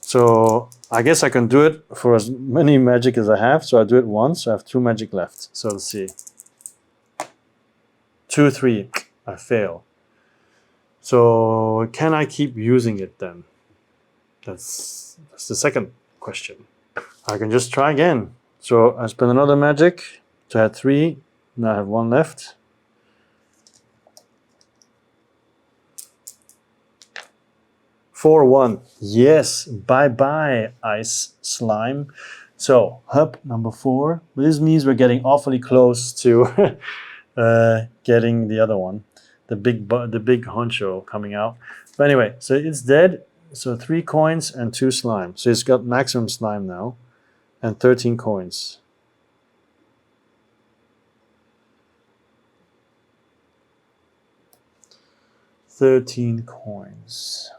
So I guess I can do it for as many magic as I have. So I do it once. So I have 2 magic left. So let's see. 2, 3. I fail. So can I keep using it then? That's the second question. I can just try again. So I spend another magic. So I had 3. Now I have 1 left. For 1. Yes. Bye-bye, ice slime. So, hub number 4. This means we're getting awfully close to getting the other one. The big honcho coming out. But anyway, so it's dead. So 3 coins and 2 slime. So it's got maximum slime now. And 13 coins. $13 coins.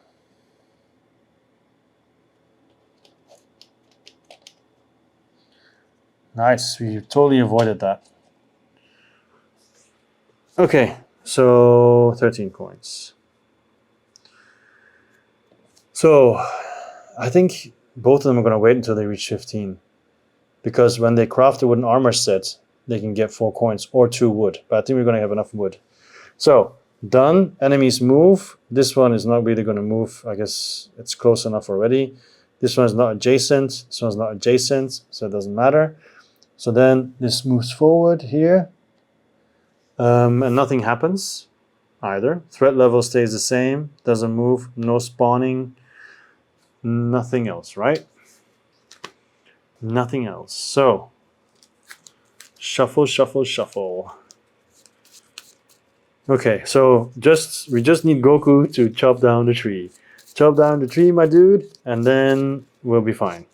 Nice, we totally avoided that. Okay, so 13 coins. So I think both of them are going to wait until they reach 15. Because when they craft a wooden armor set, they can get 4 coins or 2 wood. But I think we're going to have enough wood. So, done. Enemies move. This one is not really going to move. I guess it's close enough already. This one is not adjacent. This one's not adjacent, so it doesn't matter. So then this moves forward here. And nothing happens either. Threat level stays the same. Doesn't move. No spawning. Nothing else, right? Nothing else. So, shuffle, shuffle, shuffle. Okay, so we just need Goku to chop down the tree. Chop down the tree, my dude, and then we'll be fine.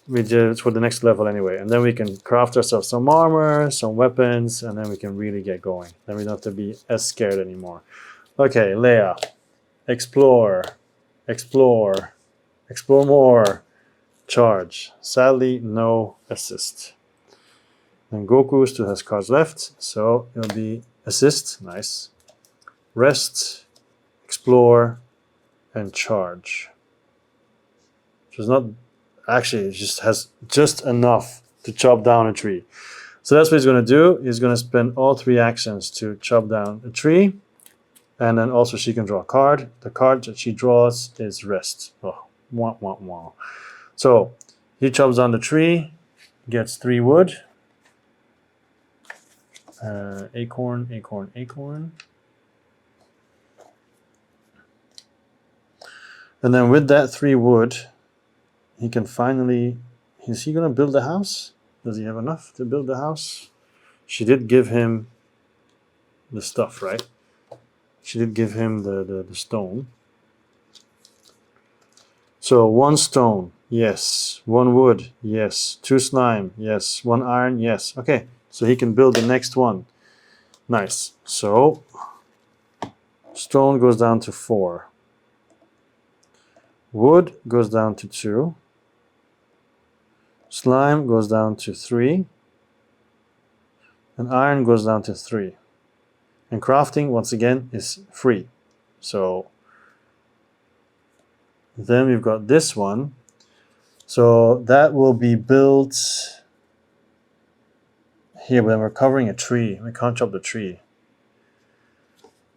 We just for the next level anyway, and then we can craft ourselves some armor, some weapons, and then we can really get going. Then we don't have to be as scared anymore. Okay, Leia, explore, explore, explore more, charge. Sadly, no assist. And Goku still has cards left, so it'll be assist, nice. Rest, explore, and charge. So it's not. Actually, it just has just enough to chop down a tree. So that's what he's going to do. He's going to spend all 3 actions to chop down a tree. And then also she can draw a card. The card that she draws is rest. Oh, wah, wah, wah. So he chops down the tree, gets 3 wood. Acorn, acorn, acorn. And then with that 3 wood, he can finally... Is he going to build a house? Does he have enough to build the house? She did give him the stuff, right? She did give him the stone. So 1 stone. Yes. 1 wood. Yes. 2 slime. Yes. 1 iron. Yes. Okay. So he can build the next one. Nice. So stone goes down to 4. Wood goes down to 2. Slime goes down to 3. And iron goes down to 3. And crafting, once again, is free. So then we've got this one. So that will be built here, but then we're covering a tree. We can't chop the tree.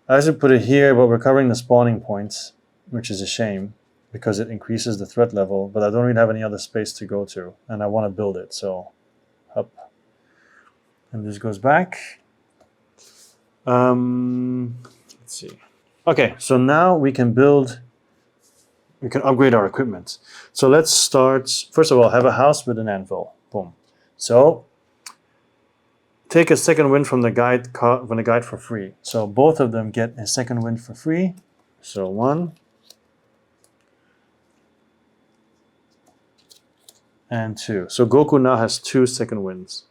I should put it here, but we're covering the spawning points, which is a shame because it increases the threat level, but I don't really have any other space to go to, and I want to build it, so up. And this goes back. Let's see. Okay, so now we can build, we can upgrade our equipment. So let's start, first of all, have a house with an anvil. Boom. So take a second wind from the guide for free. So both of them get a second wind for free. So 1 and 2. So Goku now has 2 second winds.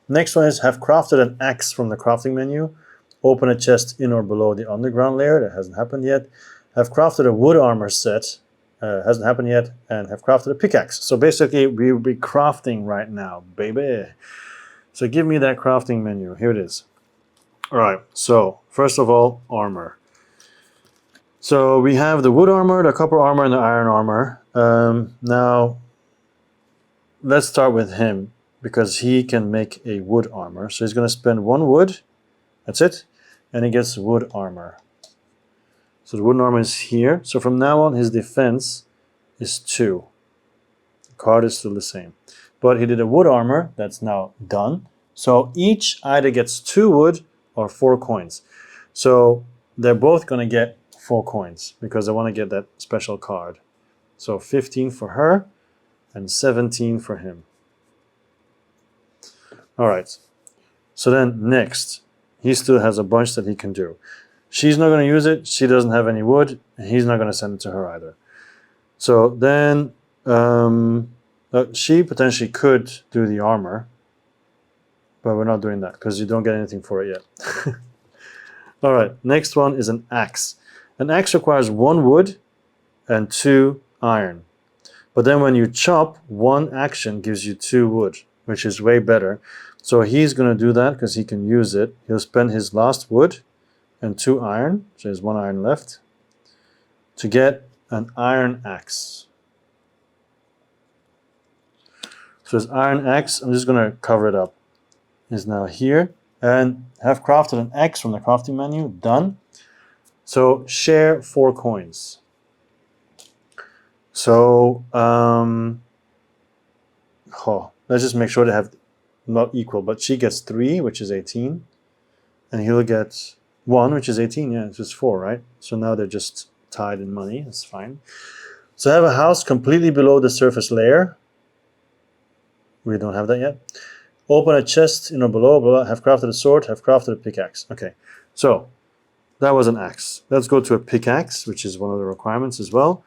Next one is have crafted an axe from the crafting menu. Open a chest in or below the underground layer. That hasn't happened yet. Have crafted a wood armor set. Hasn't happened yet. And have crafted a pickaxe. So basically we'll be crafting right now, baby. So give me that crafting menu. Here it is. All right. So first of all, armor. So we have the wood armor, the copper armor, and the iron armor. Now let's start with him because he can make a wood armor. So he's going to spend 1 wood. That's it. And he gets wood armor. So the wooden armor is here. So from now on, his defense is 2. The card is still the same. But he did a wood armor. That's now done. So each either gets 2 wood or 4 coins. So they're both going to get 4 coins because I want to get that special card. So 15 for her and 17 for him. All right. So then next, he still has a bunch that he can do. She's not going to use it. She doesn't have any wood. And he's not going to send it to her either. So then she potentially could do the armor. But we're not doing that because you don't get anything for it yet. All right. Next one is an axe. An axe requires 1 wood and 2 iron. But then when you chop, 1 action gives you 2 wood, which is way better. So he's going to do that because he can use it. He'll spend his last wood and 2 iron, so there's 1 iron left, to get an iron axe. So his iron axe, I'm just going to cover it up, is now here. And have crafted an axe from the crafting menu, done. So share 4 coins. So let's just make sure they have not equal, but she gets 3, which is 18, and he'll get 1, which is 18. Yeah, it's just 4, right? So now they're just tied in money. That's fine. So have a house completely below the surface layer. We don't have that yet. Open a chest in or below, blah, have crafted a sword, have crafted a pickaxe. Okay, so that was an axe. Let's go to a pickaxe, which is one of the requirements as well.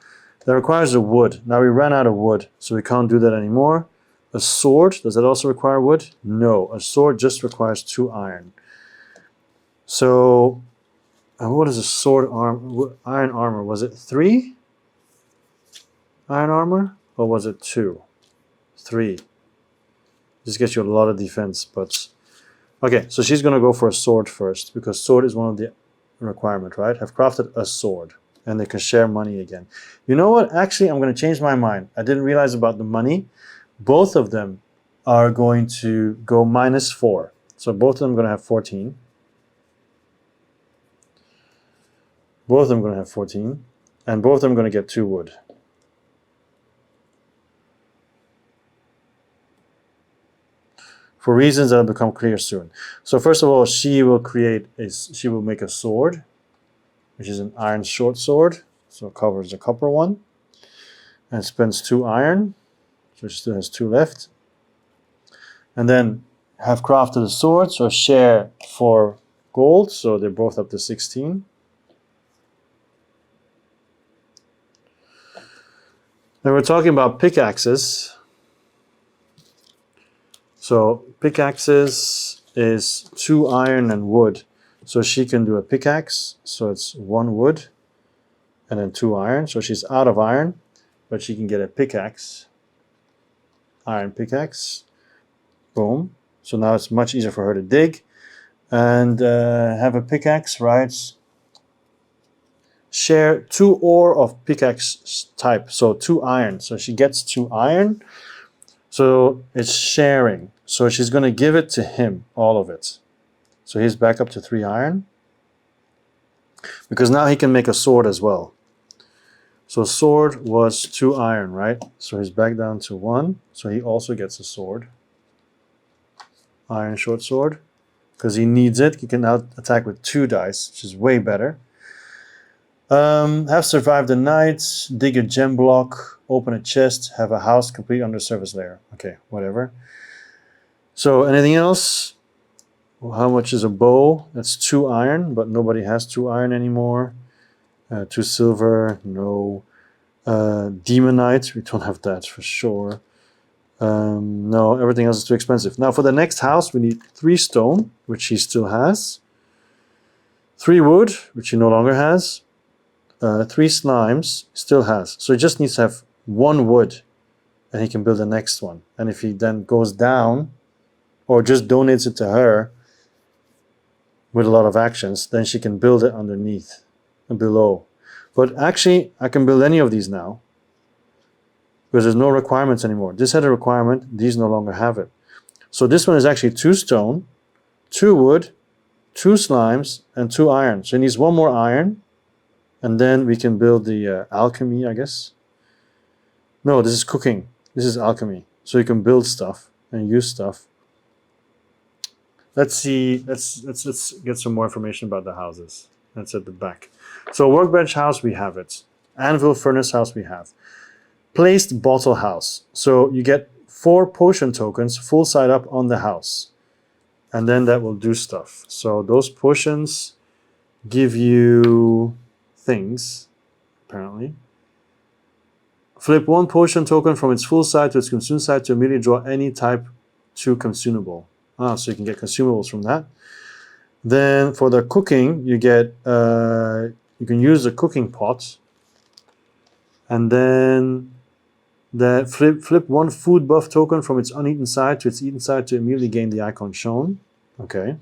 That requires a wood. Now we ran out of wood, so we can't do that anymore. A sword, does that also require wood? No, a sword just requires 2 iron. So, what is a sword iron armor? Was it 3 iron armor? Or was it 2? 3. This gets you a lot of defense, but... Okay, so she's going to go for a sword first, because sword is one of the requirements, right? Have crafted a sword, and they can share money again. You know what? Actually, I'm going to change my mind. I didn't realize about the money. Both of them are going to go -4. So both of them are going to have 14. Both of them are going to have 14. And both of them are going to get 2 wood. For reasons that will become clear soon. So first of all, she will make a sword, which is an iron short sword. So it covers the copper one. And spends 2 iron. So she still has 2 left. And then have crafted a sword, so share 4 gold, so they're both up to 16. And we're talking about pickaxes. So pickaxes is 2 iron and wood. So she can do a pickaxe. So it's 1 wood and then 2 iron. So she's out of iron, but she can get a pickaxe. Iron pickaxe. Boom. So now it's much easier for her to dig and have a pickaxe, right? Share 2 ore of pickaxe type. So 2 iron. So she gets 2 iron. So it's sharing. So she's going to give it to him, all of it. So he's back up to 3 iron. Because now he can make a sword as well. So sword was 2 iron, right? So he's back down to 1. So he also gets a sword. Iron short sword. Because he needs it. He can now attack with 2 dice, which is way better. Have survived the night. Dig a gem block. Open a chest. Have a house complete under surface layer. Okay, whatever. So anything else? Well, how much is a bow? That's 2 iron, but nobody has 2 iron anymore. 2 silver, no. Demonite, we don't have that for sure. No, everything else is too expensive. Now for the next house, we need 3 stone, which he still has. 3 wood, which he no longer has. 3 slimes, still has. So he just needs to have 1 wood, and he can build the next one. And if he then goes down, or just donates it to her, with a lot of actions, then she can build it underneath and below. But actually, I can build any of these now because there's no requirements anymore. This had a requirement, these no longer have it. So this one is actually 2 stone, 2 wood, 2 slimes, and 2 iron. So it needs 1 more iron, and then we can build the alchemy, I guess. No, this is cooking. This is alchemy. So you can build stuff and use stuff. Let's see, let's get some more information about the houses. That's at the back. So workbench house, we have it. Anvil furnace house, we have. Placed bottle house. So you get 4 potion tokens full side up on the house. And then that will do stuff. So those potions give you things, apparently. Flip 1 potion token from its full side to its consumed side to immediately draw any type 2 consumable. So you can get consumables from that. Then for the cooking, you get you can use the cooking pot, and then the flip 1 food buff token from its uneaten side to its eaten side to immediately gain the icon shown. Okay.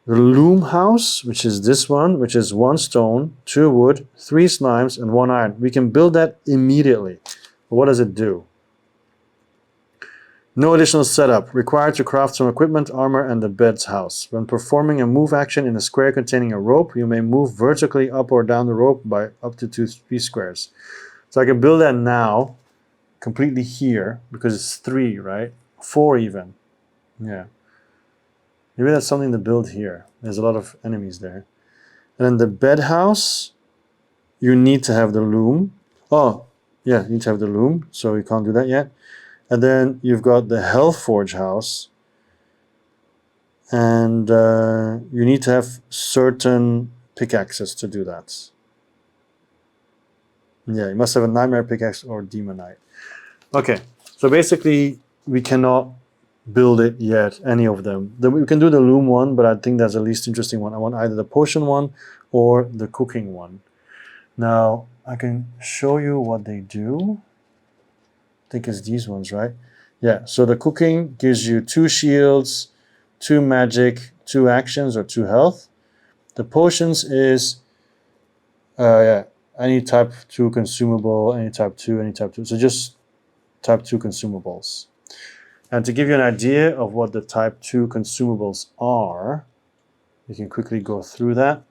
The loom house, which is this one, which is 1 stone, 2 wood, 3 slimes, and 1 iron. We can build that immediately. But what does it do? No additional setup. Required to craft some equipment, armor, and the bed's house. When performing a move action in a square containing a rope, you may move vertically up or down the rope by up to 3 squares. So I can build that now, completely here, because it's 3, right? 4 even. Yeah. Maybe that's something to build here. There's a lot of enemies there. And then the bed house, you need to have the loom. Oh, yeah, you need to have the loom, so you can't do that yet. And then you've got the Hellforge house. And you need to have certain pickaxes to do that. Yeah, you must have a Nightmare pickaxe or Demonite. Okay, so basically we cannot build it yet, any of them. We can do the loom one, but I think that's the least interesting one. I want either the potion one or the cooking one. Now, I can show you what they do. I think it's these ones, right? Yeah, so the cooking gives you 2 shields, 2 magic, 2 actions, or 2 health. The potions is any type 2 consumable, any type 2, any type 2. So just type 2 consumables. And to give you an idea of what the type 2 consumables are, you can quickly go through that.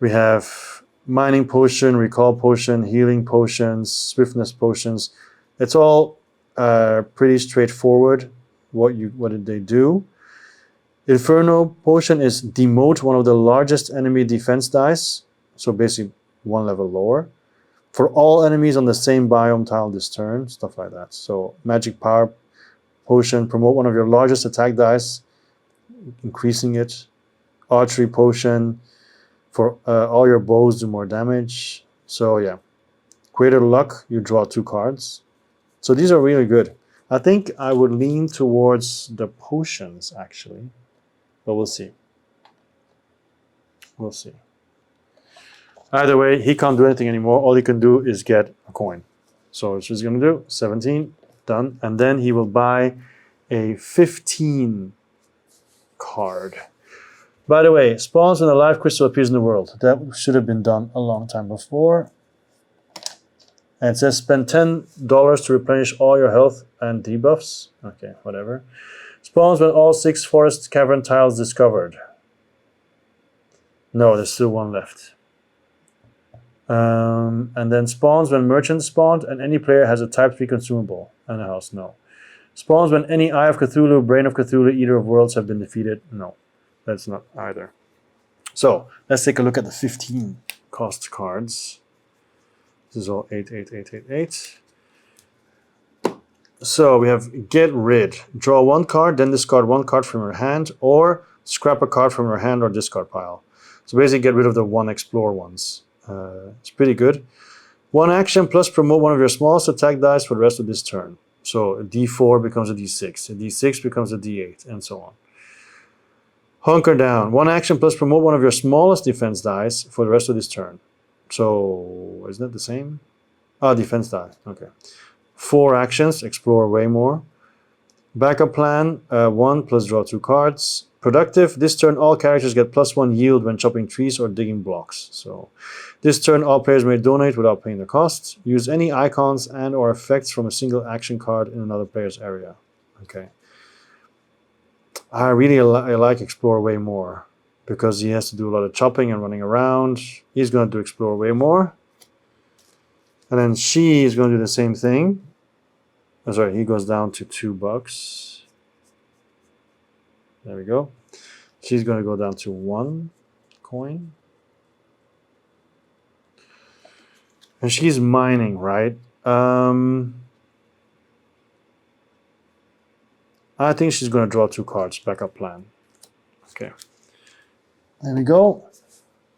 We have mining potion, recall potion, healing potions, swiftness potions. It's all pretty straightforward. What did they do? Inferno potion is demote one of the largest enemy defense dice, so basically 1 level lower, for all enemies on the same biome tile this turn, stuff like that. So magic power potion, promote one of your largest attack dice, increasing it. Archery potion, for all your bows do more damage. So yeah, Greater luck, you draw 2 cards. So these are really good. I think I would lean towards the potions, actually. But we'll see. We'll see. Either way, he can't do anything anymore. All he can do is get a coin. So that's what he's going to do. 17, done. And then he will buy a 15 card. By the way, spawns when a live crystal appears in the world. That should have been done a long time before. And it says spend $10 to replenish all your health and debuffs. Okay, whatever. Spawns when all 6 forest cavern tiles discovered. No, there's still 1 left. And then spawns when merchants spawned and any player has a type 3 consumable and a house. No. Spawns when any Eye of Cthulhu, Brain of Cthulhu, Eater of Worlds have been defeated. No, that's not either. So let's take a look at the 15 cost cards. This is all 8, 8, 8, 8, 8. So we have Get Rid. Draw 1 card, then discard 1 card from your hand, or scrap a card from your hand or discard pile. So basically get rid of the 1 explore ones. It's pretty good. 1 action plus promote 1 of your smallest attack dice for the rest of this turn. So a D4 becomes a D6, a D6 becomes a D8, and so on. Hunker down. 1 action plus promote 1 of your smallest defense dice for the rest of this turn. So isn't it the same? Ah, defense die. Okay. 4 actions, explore way more. Backup plan, 1 plus draw 2 cards. Productive, this turn all characters get +1 yield when chopping trees or digging blocks. So this turn all players may donate without paying the cost. Use any icons and or effects from a single action card in another player's area. Okay. I really like explore way more because he has to do a lot of chopping and running around. He's going to do explore way more. And then she is going to do the same thing. Oh, sorry, he goes down to $2. There we go. She's going to go down to 1 coin. And she's mining, right? I think she's going to draw 2 cards. Backup plan. Okay. There we go.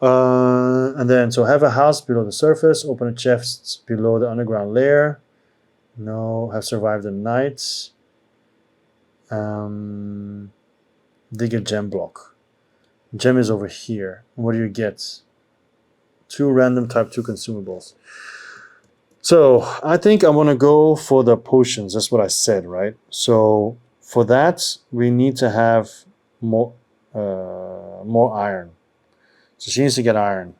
And then, so have a house below the surface. Open a chest below the underground lair. No. Have survived the night. Dig a gem block. Gem is over here. What do you get? 2 random type 2 consumables. So I think I want to go for the potions. That's what I said, right? So for that, we need to have more iron. So she needs to get iron.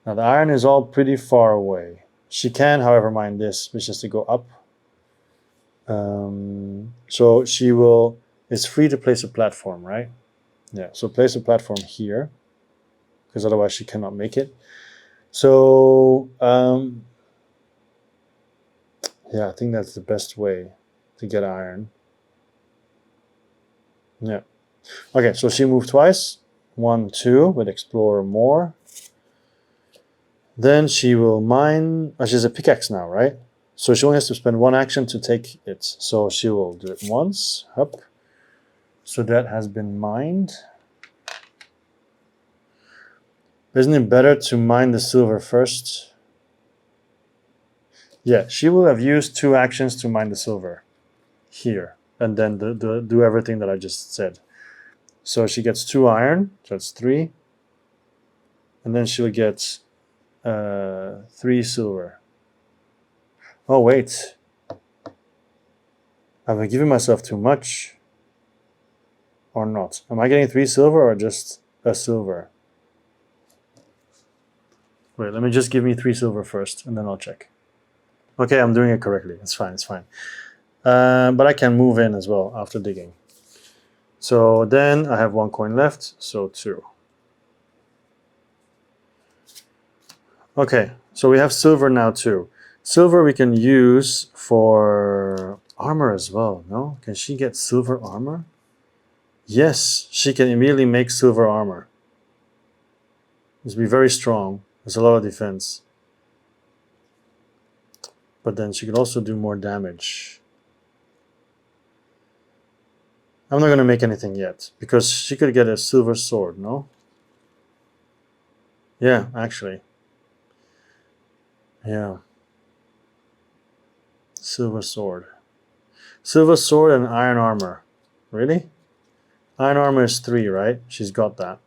Now the iron is all pretty far away. She can, however, mine this, which is to go up. So she will... It's free to place a platform, right? Yeah, so place a platform here, because otherwise she cannot make it. So, yeah, I think that's the best way to get iron. Yeah. Okay, so she moved twice. 1, 2, with explore more. Then she will mine... Oh, she has a pickaxe now, right? So she only has to spend 1 action to take it. So she will do it once. Up. So that has been mined. Isn't it better to mine the silver first? Yeah, she will have used 2 actions to mine the silver here. And then do everything that I just said. So she gets 2 iron, so that's 3. And then she'll get 3 silver. Oh, wait. Have I given myself too much? Or not? Am I getting 3 silver or just a silver? Wait, let me just give me 3 silver first, and then I'll check. Okay, I'm doing it correctly. It's fine, it's fine. But I can move in as well after digging. So then I have 1 coin left, so 2. Okay, so we have silver now too. Silver we can use for armor as well, no? Can she get silver armor? Yes, she can immediately make silver armor. This will be very strong. There's a lot of defense. But then she could also do more damage. I'm not going to make anything yet, because she could get a silver sword, no? Yeah, actually. Yeah. Silver sword. Silver sword and iron armor. Really? Iron armor is 3, right? She's got that.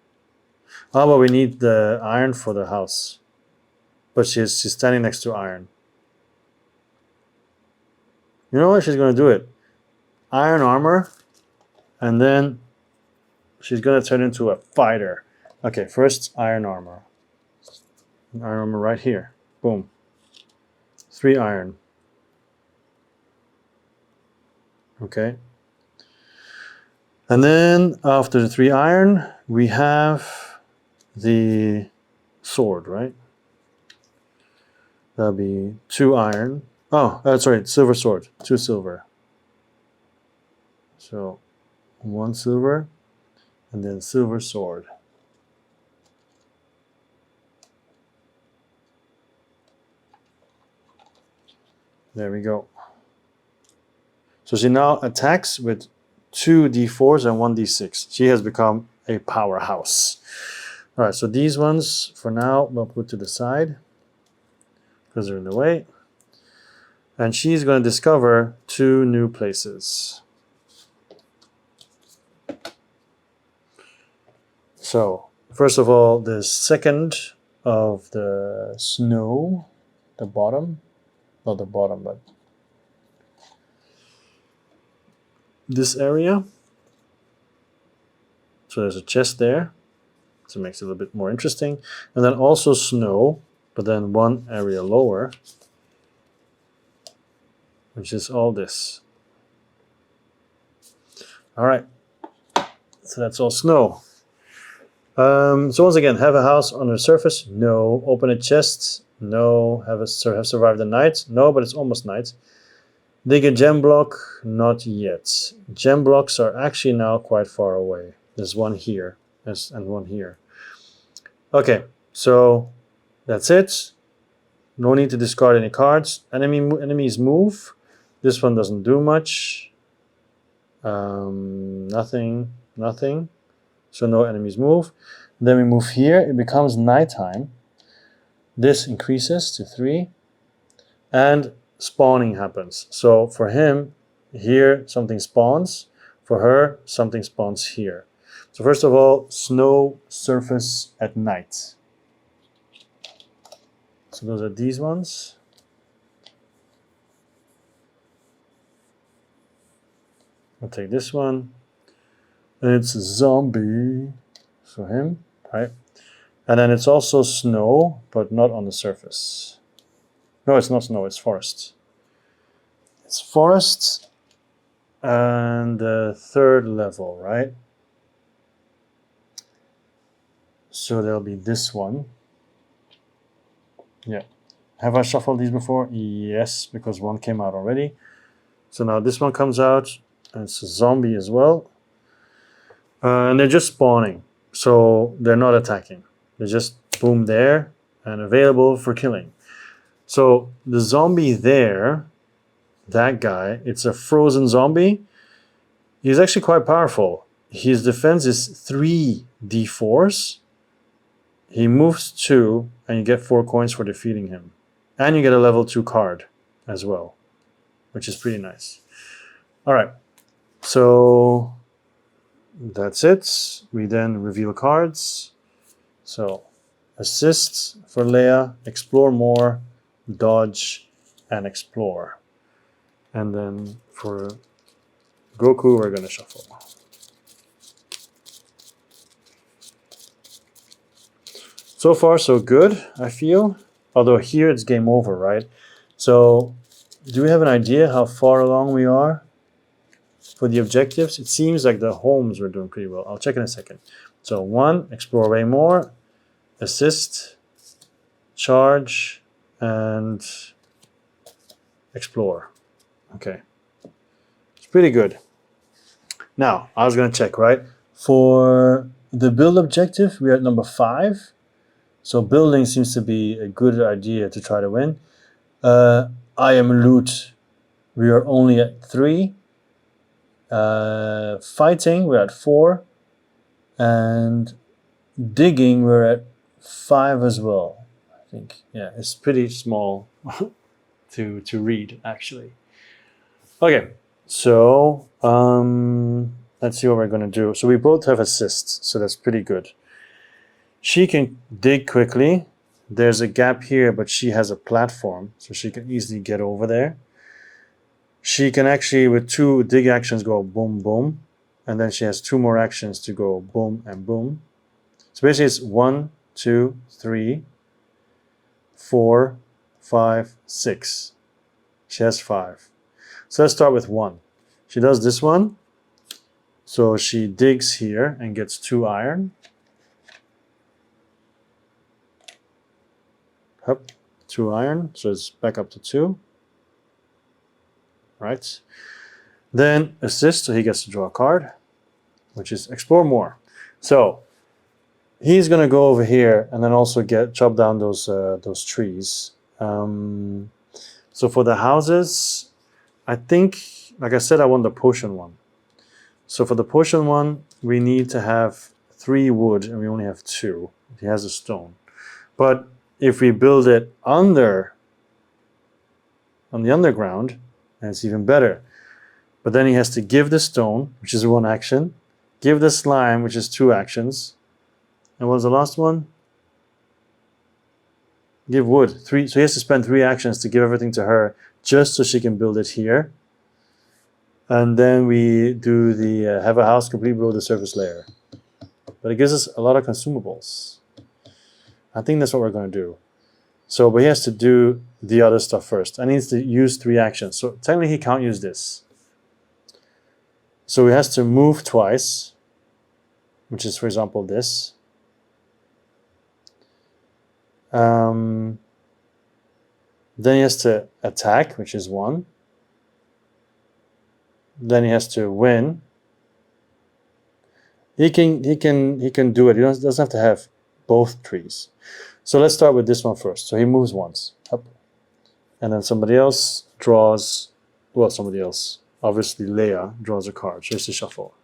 Oh, but we need the iron for the house. But she's standing next to iron. You know what? She's going to do it. Iron armor. And then she's going to turn into a fighter. Okay, first iron armor. Iron armor right here. Boom. 3 iron. Okay. And then after the 3 iron, we have the sword, right? That'll be 2 iron. Oh, sorry, silver sword. 2 silver. So 1 silver and then silver sword. There we go. So she now attacks with 2 d4s and 1 d6. She has become a powerhouse. All right, so these ones for now we'll put to the side because they're in the way. And she's going to discover 2 new places. So first of all, the second of the snow, the bottom, not the bottom, but this area. So there's a chest there, so it makes it a little bit more interesting. And then also snow, but then 1 area lower, which is all this. All right, so that's all snow. So once again, have a house on the surface? No. Open a chest? No. Have survived the night? No, but it's almost night. Dig a gem block? Not yet. Gem blocks are actually now quite far away. There's 1 here and 1 here. Okay, so that's it. No need to discard any cards. Enemies move. This one doesn't do much. Nothing. So no enemies move. Then we move here. It becomes nighttime. This increases to 3. And spawning happens. So for him, here something spawns. For her, something spawns here. So first of all, snow surface at night. So those are these ones. I'll take this one. And it's a zombie for him, right? And then it's also snow, but not on the surface. No, it's not snow, it's forest. It's forest and the 3rd level, right? So there'll be this one. Yeah. Have I shuffled these before? Yes, because 1 came out already. So now this one comes out, and it's a zombie as well. And they're just spawning, so they're not attacking. They're just boom there and available for killing. So the zombie there, that guy, it's a frozen zombie. He's actually quite powerful. His defense is 3 d4s. He moves 2, and you get 4 coins for defeating him. And you get a level 2 card as well, which is pretty nice. All right, so that's it. We then reveal cards. So assist for Leia, explore more, dodge, and explore. And then for Goku, we're going to shuffle. So far, so good, I feel. Although here it's game over, right? So do we have an idea how far along we are for the objectives? It seems like the homes we're doing pretty well. I'll check in a second. So 1, explore way more, assist, charge, and explore. Okay. It's pretty good. Now, I was going to check, right? For the build objective, we're at number 5. So building seems to be a good idea to try to win. I am loot. We are only at 3. Fighting, we're at 4. And digging, we're at 5 as well. I think, yeah, it's pretty small to read, actually. Okay, so let's see what we're going to do. So we both have assists, so that's pretty good. She can dig quickly. There's a gap here, but she has a platform, so she can easily get over there. She can actually, with 2 dig actions, go boom, boom. And then she has 2 more actions to go boom and boom. So basically it's 1, 2, 3, 4, 5, 6. She has 5. So let's start with 1. She does this one. So she digs here and gets 2 iron. Up, 2 iron. So it's back up to 2. Right. Then assist, so he gets to draw a card, which is explore more. So he's going to go over here and then also chop down those trees. So for the houses, I think, like I said, I want the potion one. So for the potion one, we need to have 3 wood, and we only have 2. He has a stone. But if we build it on the underground, then it's even better. But then he has to give the stone, which is 1 action, give the slime, which is 2 actions. And what was the last one? Give wood, 3. So he has to spend 3 actions to give everything to her, just so she can build it here. And then we do the have a house complete below the surface layer. But it gives us a lot of consumables. I think that's what we're going to do. So, but he has to do the other stuff first. And he needs to use 3 actions. So technically he can't use this. So he has to move twice, which is, for example, this. Then he has to attack, which is 1. Then he has to win. He can do it. He doesn't have to have both trees. So let's start with this one first. So he moves once, up, and then somebody else draws. Well, somebody else, obviously Leia, draws a card. So he has to shuffle.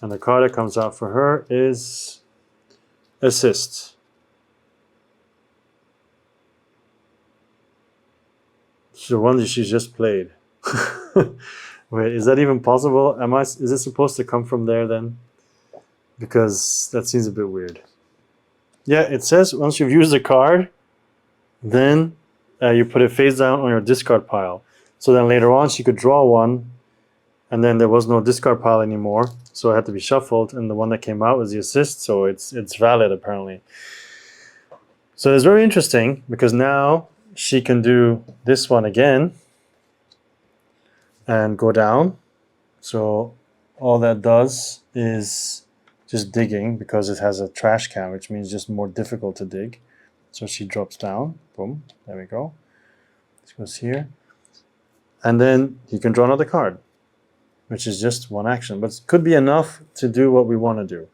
And the card that comes out for her is assist. The one that she just played. Wait, is that even possible? Is it supposed to come from there then? Because that seems a bit weird. Yeah, it says once you've used a card, then you put it face down on your discard pile. So then later on she could draw one, and then there was no discard pile anymore, so it had to be shuffled, and the one that came out was the assist, so it's valid apparently. So it's very interesting because now she can do this one again and go down. So all that does is just digging, because it has a trash can, which means just more difficult to dig. So she drops down. Boom. There we go. This goes here. And then you can draw another card, which is just 1 action, but it could be enough to do what we want to do.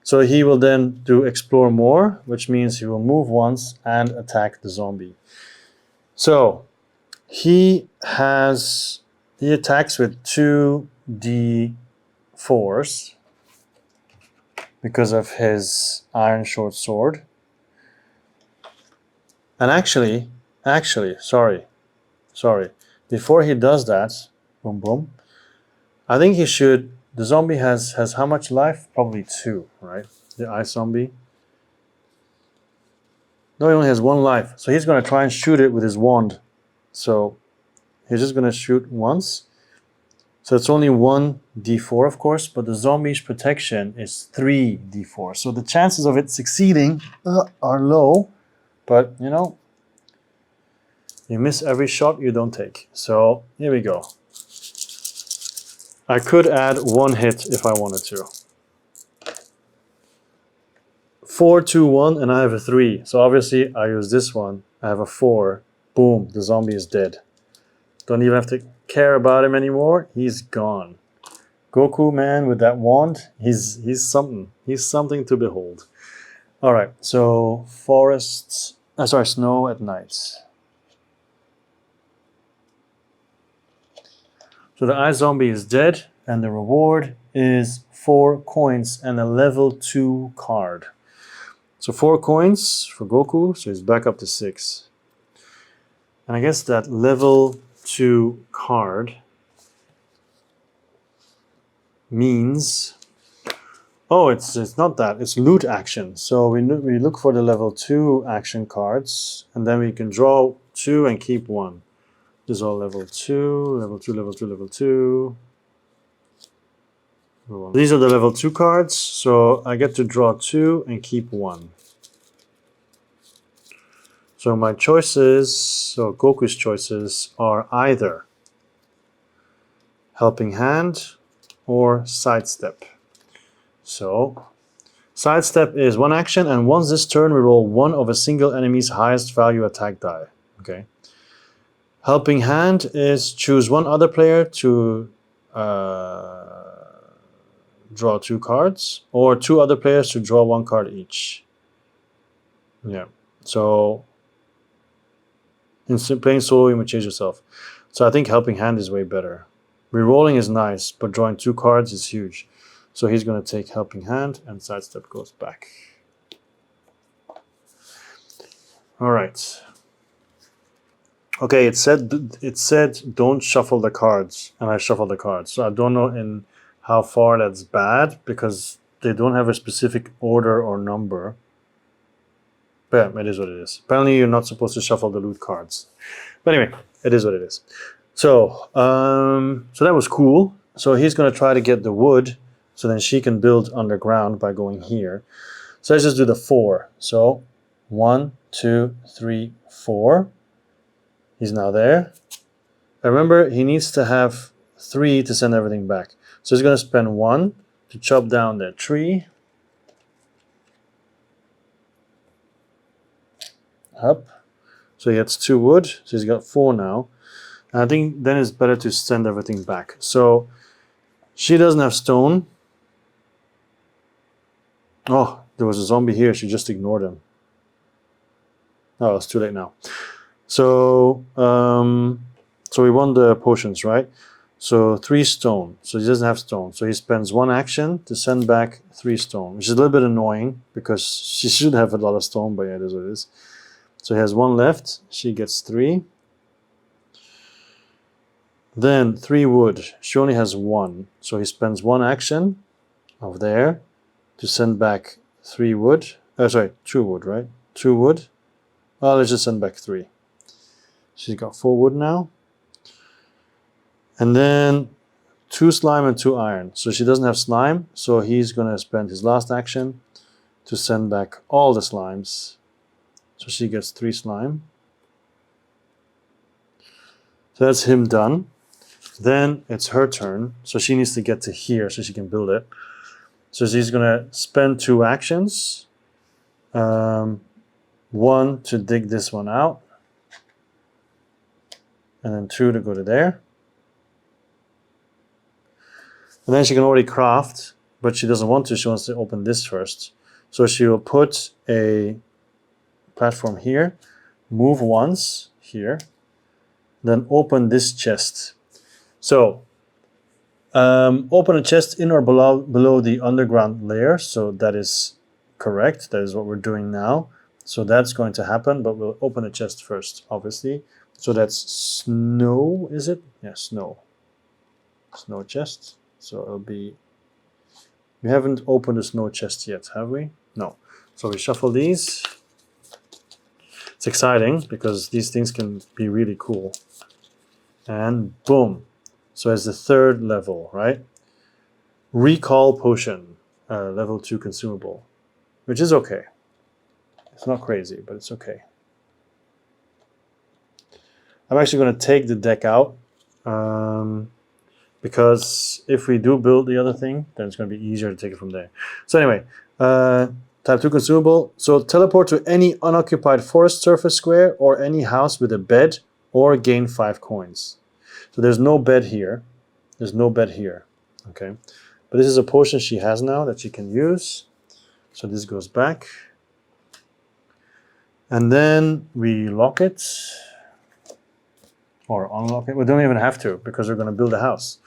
So he will then do explore more, which means he will move once and attack the zombie. So he attacks with 2d4s because of his iron short sword. And actually, sorry. Before he does that, boom, boom, I think he should. The zombie has how much life? Probably 2, right? The ice zombie. No, he only has 1 life. So he's going to try and shoot it with his wand. So he's just going to shoot once. So it's only 1d4, of course, but the zombie's protection is 3d4. So the chances of it succeeding are low, but you know, you miss every shot you don't take. So here we go. I could add 1 hit if I wanted to. 4, 2, 1, and I have a 3. So obviously I use this one. I have a 4. Boom, the zombie is dead. Don't even have to care about him anymore. He's gone. Goku, man, with that wand, he's something. He's something to behold. All right, so snow at night. So the ice zombie is dead, and the reward is 4 coins and a level 2 card. So 4 coins for Goku, so he's back up to 6. And I guess that level 2 card means, oh, it's not that, it's loot action. So we look for the level 2 action cards, and then we can draw 2 and keep 1. This is all level 2, level 2, level 2, level 2. These are the level 2 cards, so I get to draw 2 and keep 1. So my choices, so Goku's choices, are either Helping Hand or Sidestep. So Sidestep is 1 action, and once this turn we roll 1 of a single enemy's highest value attack die. Okay. Helping Hand is choose 1 other player to draw 2 cards, or 2 other players to draw 1 card each. Yeah. So in playing solo, you may change yourself. So I think Helping Hand is way better. Rerolling is nice, but drawing 2 cards is huge. So he's going to take Helping Hand, and Sidestep goes back. All right. Okay, it said don't shuffle the cards, and I shuffled the cards. So I don't know in how far that's bad, because they don't have a specific order or number. But yeah, it is what it is. Apparently you're not supposed to shuffle the loot cards. But anyway, it is what it is. So, so that was cool. So he's going to try to get the wood, so then she can build underground by going here. So let's just do the 4. So 1, 2, 3, 4. He's now there. And remember, he needs to have 3 to send everything back. So he's going to spend 1 to chop down that tree. Up. So he gets 2 wood. So he's got 4 now. And I think then it's better to send everything back. So she doesn't have stone. Oh, there was a zombie here. She just ignored him. Oh, it's too late now. So, so we won the potions, right? So 3 stone. So he doesn't have stone. So he spends 1 action to send back 3 stone, which is a little bit annoying because she should have a lot of stone, but yeah, it is what it is. So he has 1 left. She gets 3. Then 3 wood. She only has 1. So he spends 1 action of there to send back 3 wood. Sorry, 2 wood, right? 2 wood. Oh, let's just send back 3. She's got 4 wood now. And then 2 slime and 2 iron. So she doesn't have slime. So he's going to spend his last action to send back all the slimes. So she gets 3 slime. So that's him done. Then it's her turn. So she needs to get to here so she can build it. So she's going to spend 2 actions. 1 to dig this one out. And then 2 to go to there. And then she can already craft, but she doesn't want to. She wants to open this first. So she will put a platform here, move once here, then open this chest. So open a chest in or below the underground layer. So that is correct. That is what we're doing now. So that's going to happen, but we'll open a chest first, obviously. So that's snow, is it? Yeah, snow. Snow chest. So it'll be... We haven't opened a snow chest yet, have we? No. So we shuffle these. It's exciting because these things can be really cool. And boom. So it's the 3rd level, right? Recall potion, level 2 consumable, which is okay. It's not crazy, but it's okay. I'm actually going to take the deck out because if we do build the other thing, then it's going to be easier to take it from there. So anyway, type 2 consumable. So teleport to any unoccupied forest surface square or any house with a bed or gain 5 coins. So there's no bed here. There's no bed here. Okay. But this is a potion she has now that she can use. So this goes back. And then we lock it. Or unlock it. We don't even have to because we're going to build a house.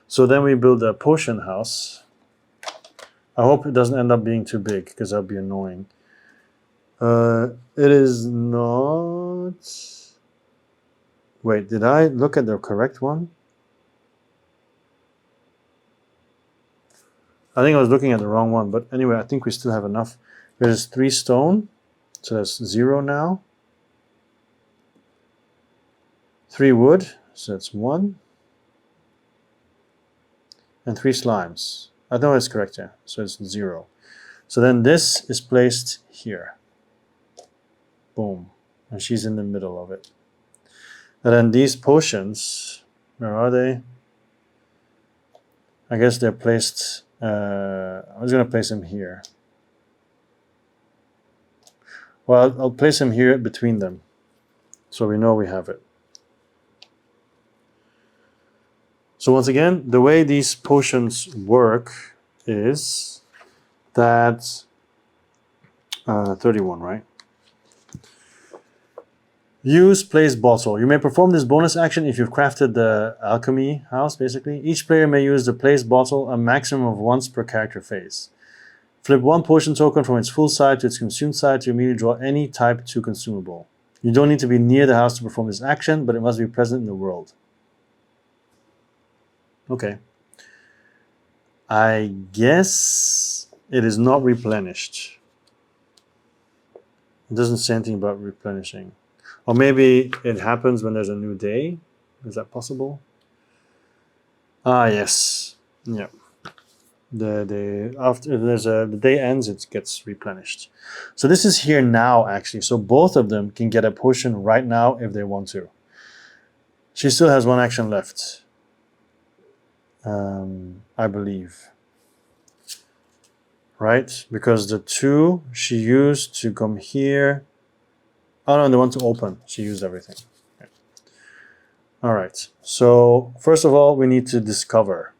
So then we build a potion house. I hope it doesn't end up being too big because that would be annoying. It is not. Wait, did I look at the correct one? I think I was looking at the wrong one, but anyway, I think we still have enough. There's 3 stone, so that's 0 now. 3 wood, so that's 1. And 3 slimes. I know it's correct here, so it's 0. So then this is placed here. Boom. And she's in the middle of it. And then these potions, where are they? I guess they're placed, I was going to place them here. Well, I'll place them here between them, so we know we have it. So once again, the way these potions work is that 31, right? Use place bottle. You may perform this bonus action if you've crafted the alchemy house, basically. Each player may use the place bottle a maximum of once per character phase. Flip 1 potion token from its full side to its consumed side to immediately draw any type 2 consumable. You don't need to be near the house to perform this action, but it must be present in the world. Okay. I guess it is not replenished. It doesn't say anything about replenishing. Or maybe it happens when there's a new day. Is that possible? Ah, yes. Yeah. After the day ends, it gets replenished. So this is here now, actually. So both of them can get a potion right now if they want to. She still has 1 action left. I believe. Right? Because the 2 she used to come here. Oh no, the one to open. She used everything. Okay. All right. So first of all, we need to discover.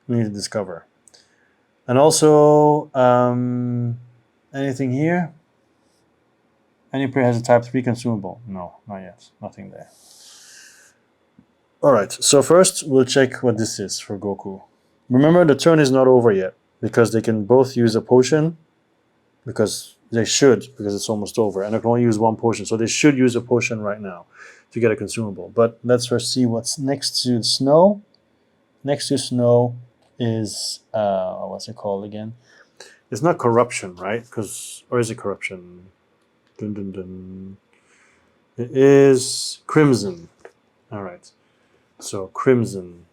And also, anything here? Any player has a type 3 consumable? No, not yet. Nothing there. All right. So first, we'll check what this is for Goku. Remember, the turn is not over yet because they can both use a potion. Because they should, because it's almost over, and they can only use 1 potion. So they should use a potion right now to get a consumable. But let's first see what's next to snow. Next to snow is what's it called again? It's not corruption, right? Or is it corruption? Dun, dun, dun. It is crimson. All right. So crimson.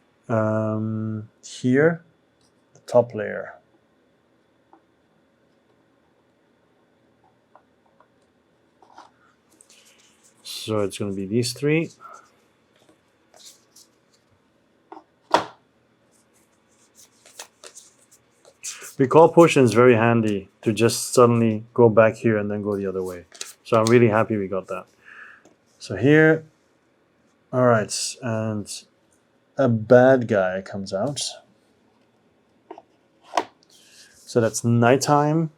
Here, the top layer. So it's going to be these 3. Recall potion is very handy to just suddenly go back here and then go the other way. So I'm really happy we got that. So here, all right, and a bad guy comes out. So that's nighttime,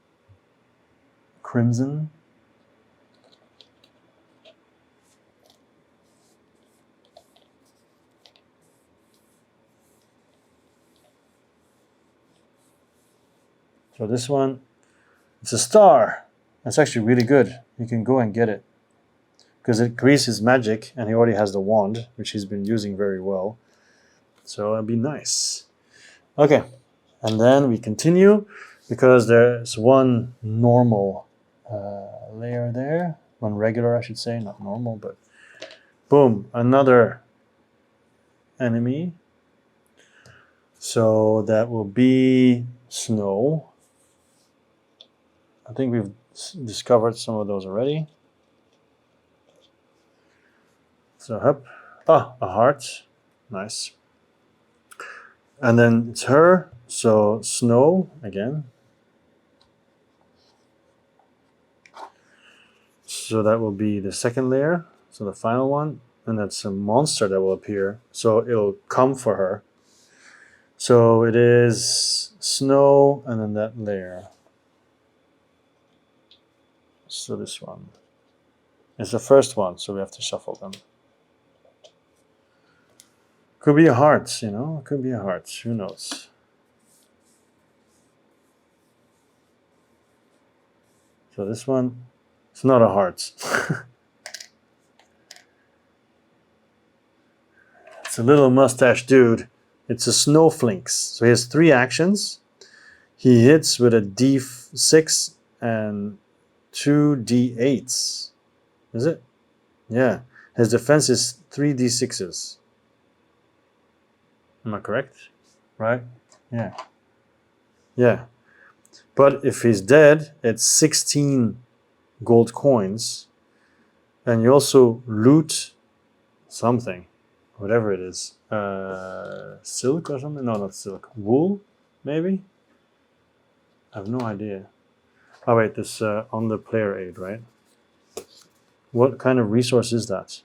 crimson. So this one, it's a star. That's actually really good. You can go and get it. Because it increases magic, and he already has the wand, which he's been using very well. So it'll be nice. Okay, and then we continue, because there's 1 normal layer there. 1 regular, I should say, not normal, but boom, another enemy. So that will be snow. I think we've discovered some of those already. So up. Ah, a heart. Nice. And then it's her. So snow again. So that will be the second layer. So the final one. And that's a monster that will appear. So it'll come for her. So it is snow and then that layer. So this one. It's the first one, so we have to shuffle them. Could be a heart, you know? Could be a heart. Who knows? So this one, it's not a heart. It's a little mustache dude. It's a snowflinks. So he has 3 actions. He hits with a D6 and 2 D8s. Is it? Yeah. His defense is 3 D6s. Am I correct? Right? Yeah. Yeah. But if he's dead, it's 16 gold coins. And you also loot something. Whatever it is. Silk or something? No, not silk. Wool, maybe? I have no idea. Oh wait, this on the player aid, right? What kind of resource is that?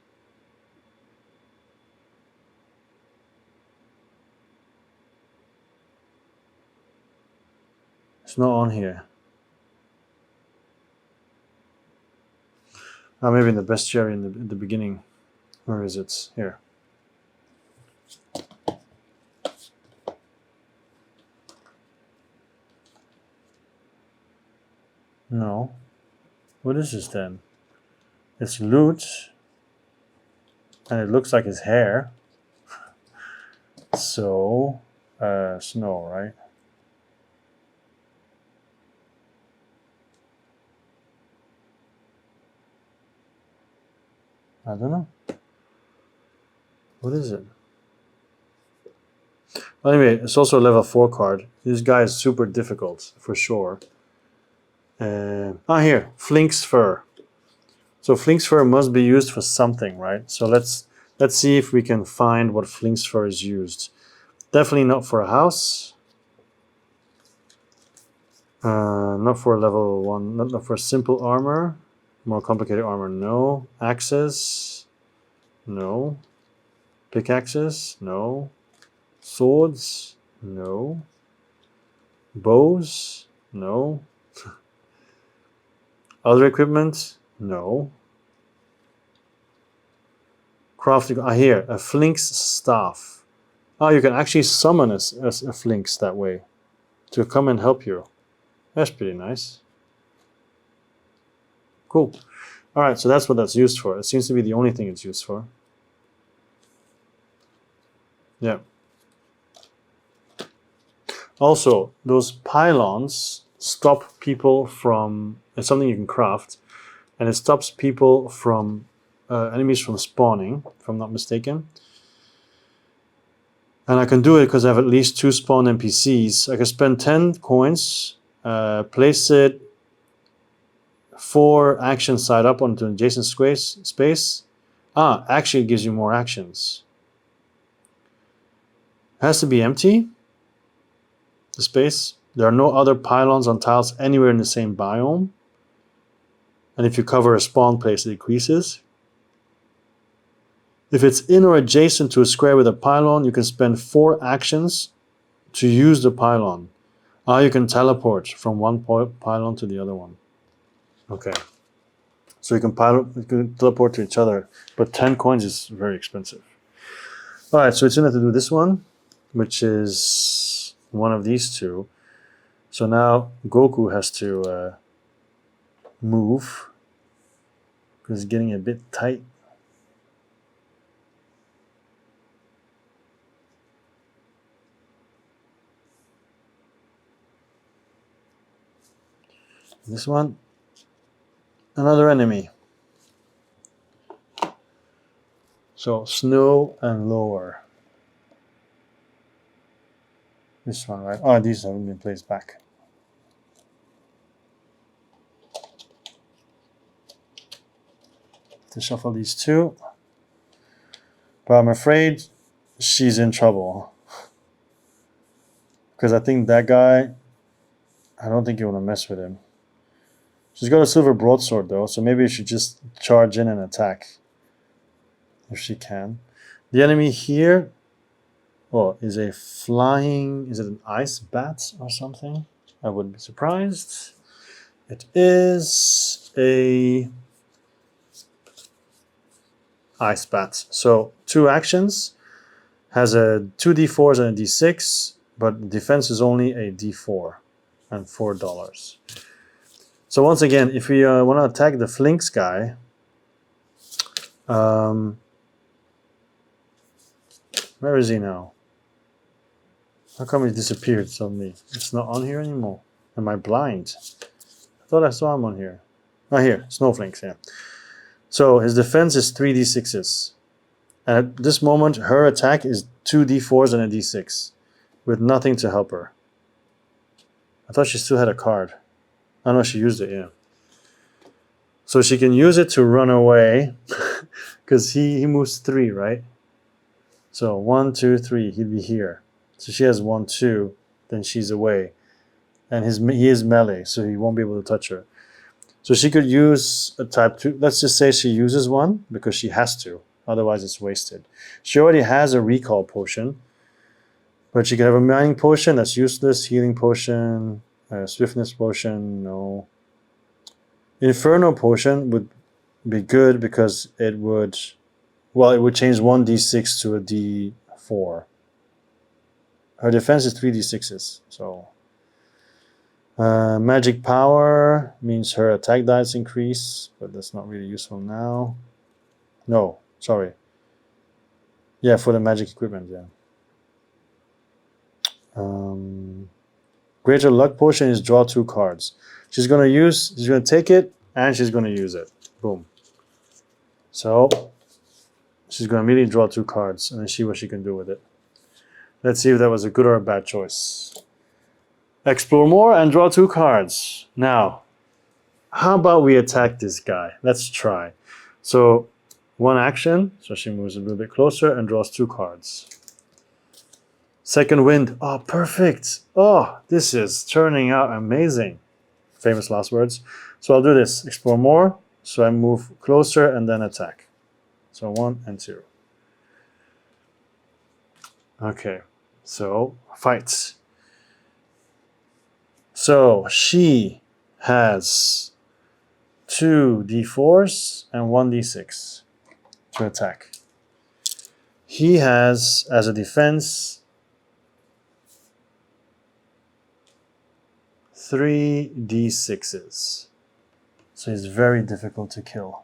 It's not on here. Oh, maybe in the bestiary in the beginning. Where is it? Here. No. What is this then? It's loot. And it looks like his hair. So, snow, right? I don't know. What is it? Well, anyway, it's also a level 4 card. This guy is super difficult, for sure. Here, Flink's Fur. So Flink's Fur must be used for something, right? So let's see if we can find what Flink's Fur is used. Definitely not for a house. Not for level 1, not for simple armor. More complicated armor, no. Axes, no. Pickaxes, no. Swords, no. Bows, no. Other equipment, no. Crafting, here, a Flink's staff. Oh, you can actually summon a Flinks that way to come and help you. That's pretty nice. Cool. All right, so that's what that's used for. It seems to be the only thing it's used for. Yeah. Also, those pylons stop people from, it's something you can craft, and it stops people from, enemies from spawning, if I'm not mistaken. And I can do it because I have at least 2 spawn NPCs. I can spend 10 coins, place it 4 actions side up onto an adjacent space. Actually it gives you more actions. It has to be empty, the space. There are no other pylons on tiles anywhere in the same biome. And if you cover a spawn place, it decreases. If it's in or adjacent to a square with a pylon, you can spend 4 actions to use the pylon. You can teleport from one pylon to the other one. Okay. So you can teleport to each other, but 10 coins is very expensive. All right, so it's going to do this one, which is one of these 2. So now Goku has to move because it's getting a bit tight. This one, another enemy. So snow and lower. This one, right? Oh, these haven't been placed back. To shuffle these 2. But I'm afraid she's in trouble. Because I think that guy, I don't think you want to mess with him. She's got a silver broadsword though, so maybe you should just charge in and attack. If she can. The enemy here, is a flying, is it an ice bat or something? I wouldn't be surprised. It is a ice bat. So 2 actions, has a 2 D4s and a D6, but defense is only a D4 and $4. So once again, if we want to attack the flinks guy, where is he now? How come he disappeared suddenly? It's not on here anymore. Am I blind? I thought I saw him on here. Oh, here, snowflakes, yeah. So his defense is 3d6s. And at this moment, her attack is 2d4s and a d6, with nothing to help her. I thought she still had a card. I know she used it, yeah. So she can use it to run away, because he moves 3, right? So 1, 2, 3, he'd be here. So she has 1, 2, then she's away. And he is melee, so he won't be able to touch her. So she could use a type 2. Let's just say she uses one, because she has to. Otherwise, it's wasted. She already has a recall potion. But she could have a mining potion, that's useless. Healing potion, swiftness potion, no. Inferno potion would be good because it would change 1d6 to a d4. Her defense is 3d6s, so. Magic power means her attack dice increase, but that's not really useful now. No, sorry. Yeah, for the magic equipment, yeah. Greater luck potion is draw 2 cards. She's gonna take it and she's gonna use it. Boom. So she's gonna immediately draw 2 cards and then see what she can do with it. Let's see if that was a good or a bad choice. Explore more and draw 2 cards. Now, how about we attack this guy? Let's try. So 1 action, so she moves a little bit closer and draws 2 cards. Second wind. Oh, perfect. Oh, this is turning out amazing. Famous last words. So I'll do this. Explore more. So I move closer and then attack. So 1 and 2. Okay. So fights. So she has 2 d4s and 1 d6 to attack. He has, as a defense, 3 d6s. So he's very difficult to kill.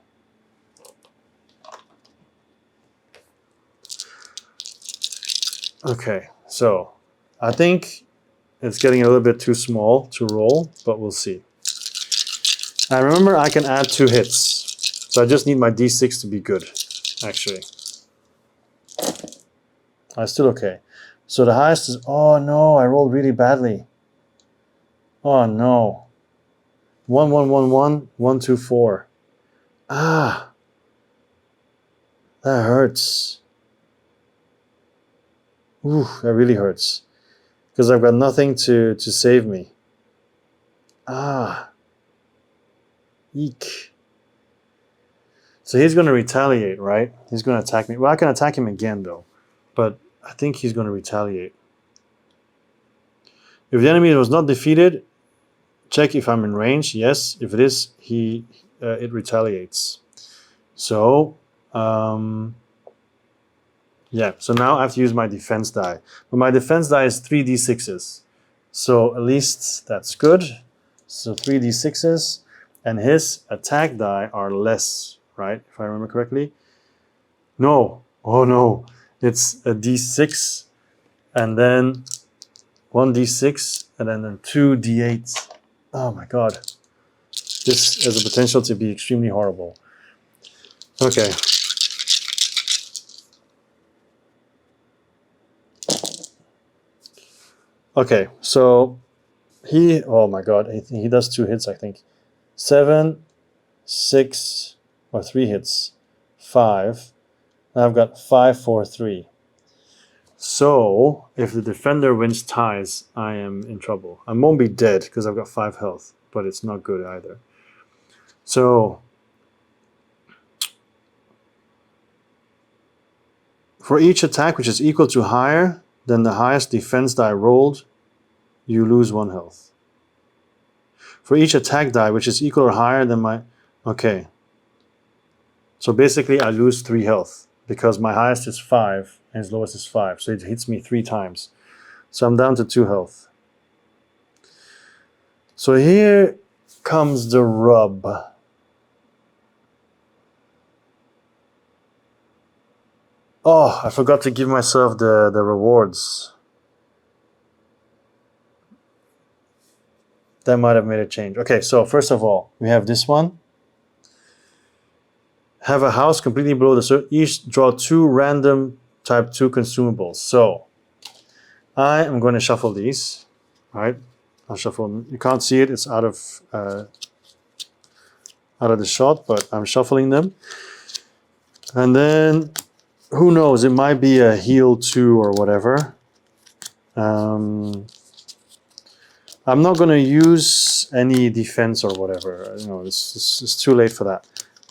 Okay, so I think it's getting a little bit too small to roll, but we'll see. And remember, I can add 2 hits. So I just need my d6 to be good, actually. I'm still okay. So the highest is, oh no, I rolled really badly. Oh no. 1, 1, 1, 1, 1, 2, 4. Ah. That hurts. Ooh, that really hurts. Because I've got nothing to save me. Ah. Eek. So he's going to retaliate, right? He's going to attack me. Well, I can attack him again, though. But I think he's going to retaliate. If the enemy was not defeated, check if I'm in range. Yes. If it is, it retaliates. So, yeah. So now I have to use my defense die. But my defense die is 3 d6s. So at least that's good. So 3 d6s. And his attack die are less, right? If I remember correctly. No. Oh no. It's a d6 and then 1 d6 and then 2 d8s. Oh my god. This has the potential to be extremely horrible. Okay. Okay, so oh my god, he does 2 hits, I think. 7, 6, or 3 hits. 5. Now I've got 5, 4, 3. So, if the defender wins ties, I am in trouble. I won't be dead because I've got 5 health, but it's not good either. So, for each attack which is equal to higher than the highest defense die rolled, you lose 1 health. For each attack die which is equal or higher than my... Okay. So basically I lose 3 health because my highest is 5 and his lowest is 5. So it hits me 3 times. So I'm down to 2 health. So here comes the rub. Oh, I forgot to give myself the rewards. That might have made a change. Okay, so first of all, we have this one. Have a house completely below the surface. Each draw 2 random type 2 consumables. So I am going to shuffle these. All right, I'll shuffle them. You can't see it; it's out of the shot, but I'm shuffling them. And then, who knows? It might be a heal 2 or whatever. I'm not going to use any defense or whatever. You know, it's too late for that.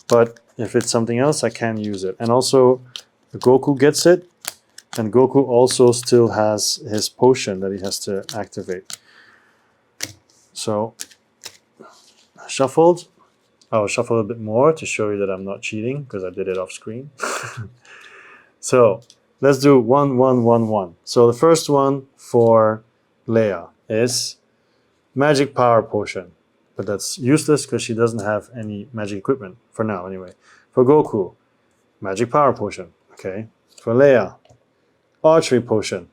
But if it's something else, I can use it. And also, Goku gets it. And Goku also still has his potion that he has to activate. So, shuffled. I'll shuffle a bit more to show you that I'm not cheating because I did it off screen. So, let's do 1, 1, 1, 1. So, the first one for Leia is Magic Power Potion, but that's useless because she doesn't have any magic equipment for now anyway. For Goku, Magic Power Potion, okay. For Leia, Archery Potion,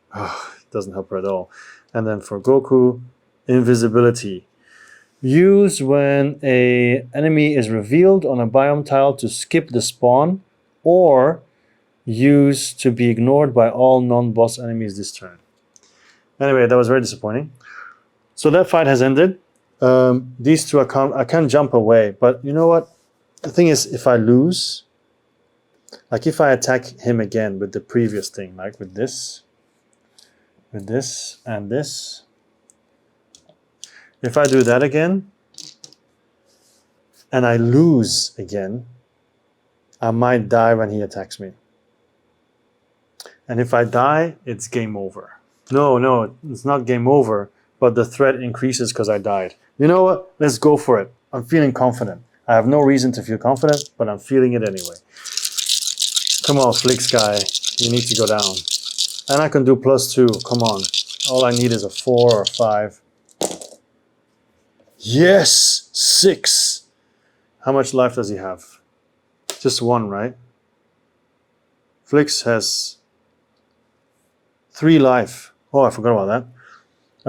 doesn't help her at all. And then for Goku, Invisibility. Used when a enemy is revealed on a biome tile to skip the spawn, or used to be ignored by all non-boss enemies this turn. Anyway, that was very disappointing. So that fight has ended. These two I can't jump away, but you know what? The thing is, if I lose, like if I attack him again with the previous thing, like with this, and this, if I do that again, and I lose again, I might die when he attacks me. And if I die, it's game over. No, it's not game over, but the threat increases because I died. You know what? Let's go for it. I'm feeling confident. I have no reason to feel confident, but I'm feeling it anyway. Come on, Flix guy. You need to go down. And I can do +2. Come on. All I need is a 4 or 5. Yes! 6! How much life does he have? Just 1, right? Flix has 3 life. Oh, I forgot about that.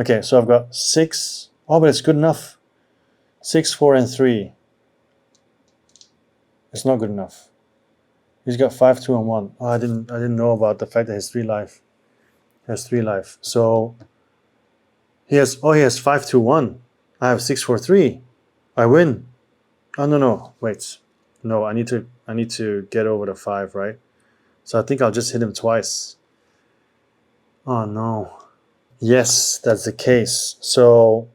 Okay, so I've got 6. Oh, but it's good enough. 6, 4, and 3. It's not good enough. He's got 5, 2, and 1. Oh, I didn't know about the fact that he has 3 life. He has 3 life. So he has 5, 2, 1. I have 6, 4, 3. I win. Oh no. Wait. No, I need to get over the 5, right? So I think I'll just hit him twice. Oh no. Yes, that's the case. So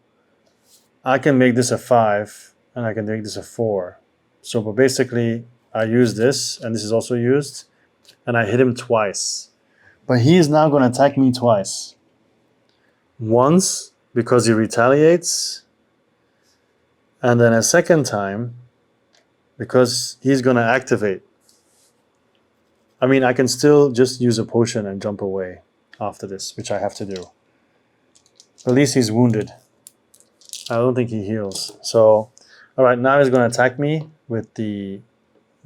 I can make this a 5 and I can make this a 4. So but basically I use this and this is also used and I hit him twice. But he is now going to attack me twice. Once because he retaliates, and then a second time because he's going to activate. I mean, I can still just use a potion and jump away after this, which I have to do. At least he's wounded. I don't think he heals. So, all right, now he's going to attack me with the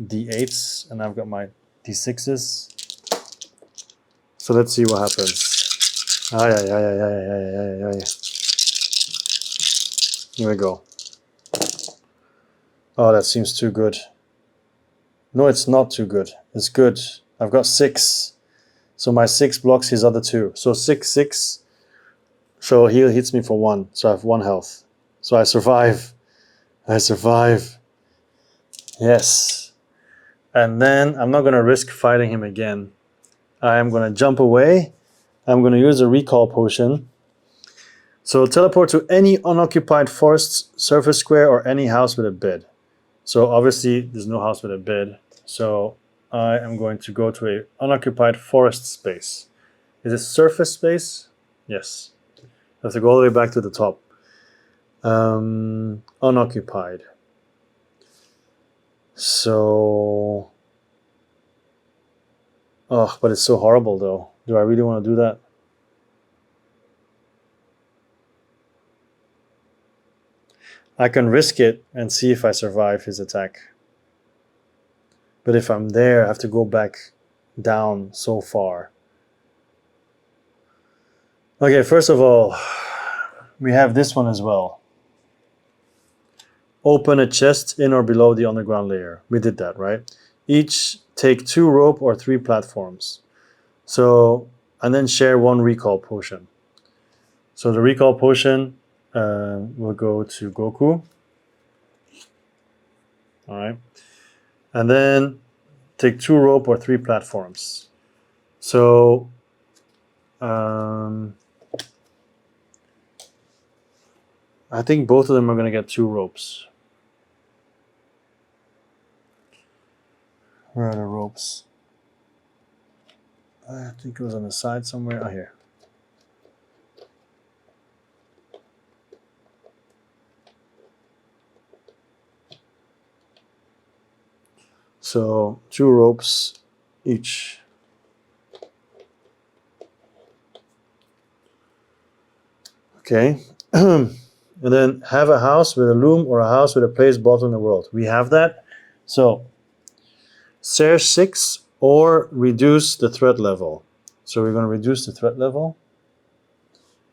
D8s, and I've got my D6s. So let's see what happens. Here we go. Oh, that seems too good. No, it's not too good. It's good. I've got 6. So my 6 blocks his other 2. So 6, 6. So he hits me for 1. So I have 1 health. So I survive. Yes. And then I'm not going to risk fighting him again. I am going to jump away. I'm going to use a recall potion. So teleport to any unoccupied forest, surface square, or any house with a bed. So obviously there's no house with a bed. So I am going to go to a unoccupied forest space. Is it surface space? Yes. I have to go all the way back to the top. Unoccupied. So... Oh, but it's so horrible though. Do I really want to do that? I can risk it and see if I survive his attack. But if I'm there, I have to go back down so far. Okay, first of all, we have this one as well. Open a chest in or below the underground layer. We did that, right? Each take 2 rope or 3 platforms. So, and then share 1 recall potion. So the recall potion will go to Goku. All right. And then take 2 rope or 3 platforms. So I think both of them are going to get 2 ropes. Where are the ropes? I think it was on the side somewhere. Oh, here. So 2 ropes each. Okay. And then have a house with a loom or a house with a place bottom in the world. We have that. So Ser 6 or reduce the threat level. So we're going to reduce the threat level.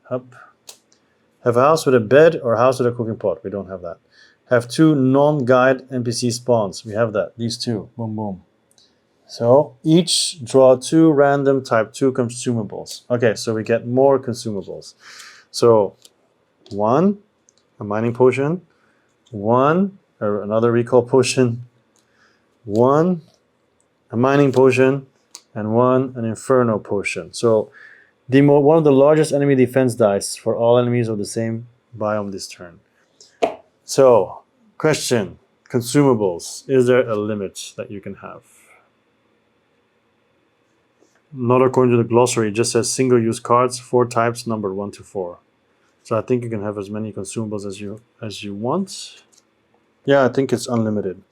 Up. Have a house with a bed or a house with a cooking pot. We don't have that. Have 2 non-guide NPC spawns. We have that. These 2. Boom, boom. So each draw 2 random type 2 consumables. Okay, so we get more consumables. So 1, a mining potion. 1, or another recall potion. 1, a mining potion, and 1, an inferno potion. So one of the largest enemy defense dice for all enemies of the same biome this turn. So, question, consumables. Is there a limit that you can have? Not according to the glossary. It just says single-use cards, 4 types, numbered 1 to 4. So I think you can have as many consumables as you want. Yeah, I think it's unlimited.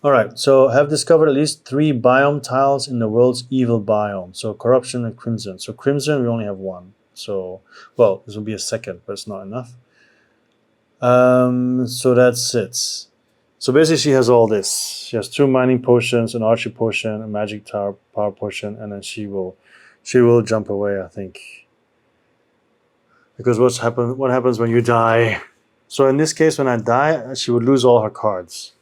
All right, so have discovered at least 3 biome tiles in the world's evil biome. So corruption and crimson. So crimson, we only have 1. So, well, this will be a second, but it's not enough. So that's it. So basically she has all this. She has 2 mining potions, an archery potion, a magic tower power potion, and then she will jump away, I think. Because what happens when you die? So in this case, when I die, she would lose all her cards.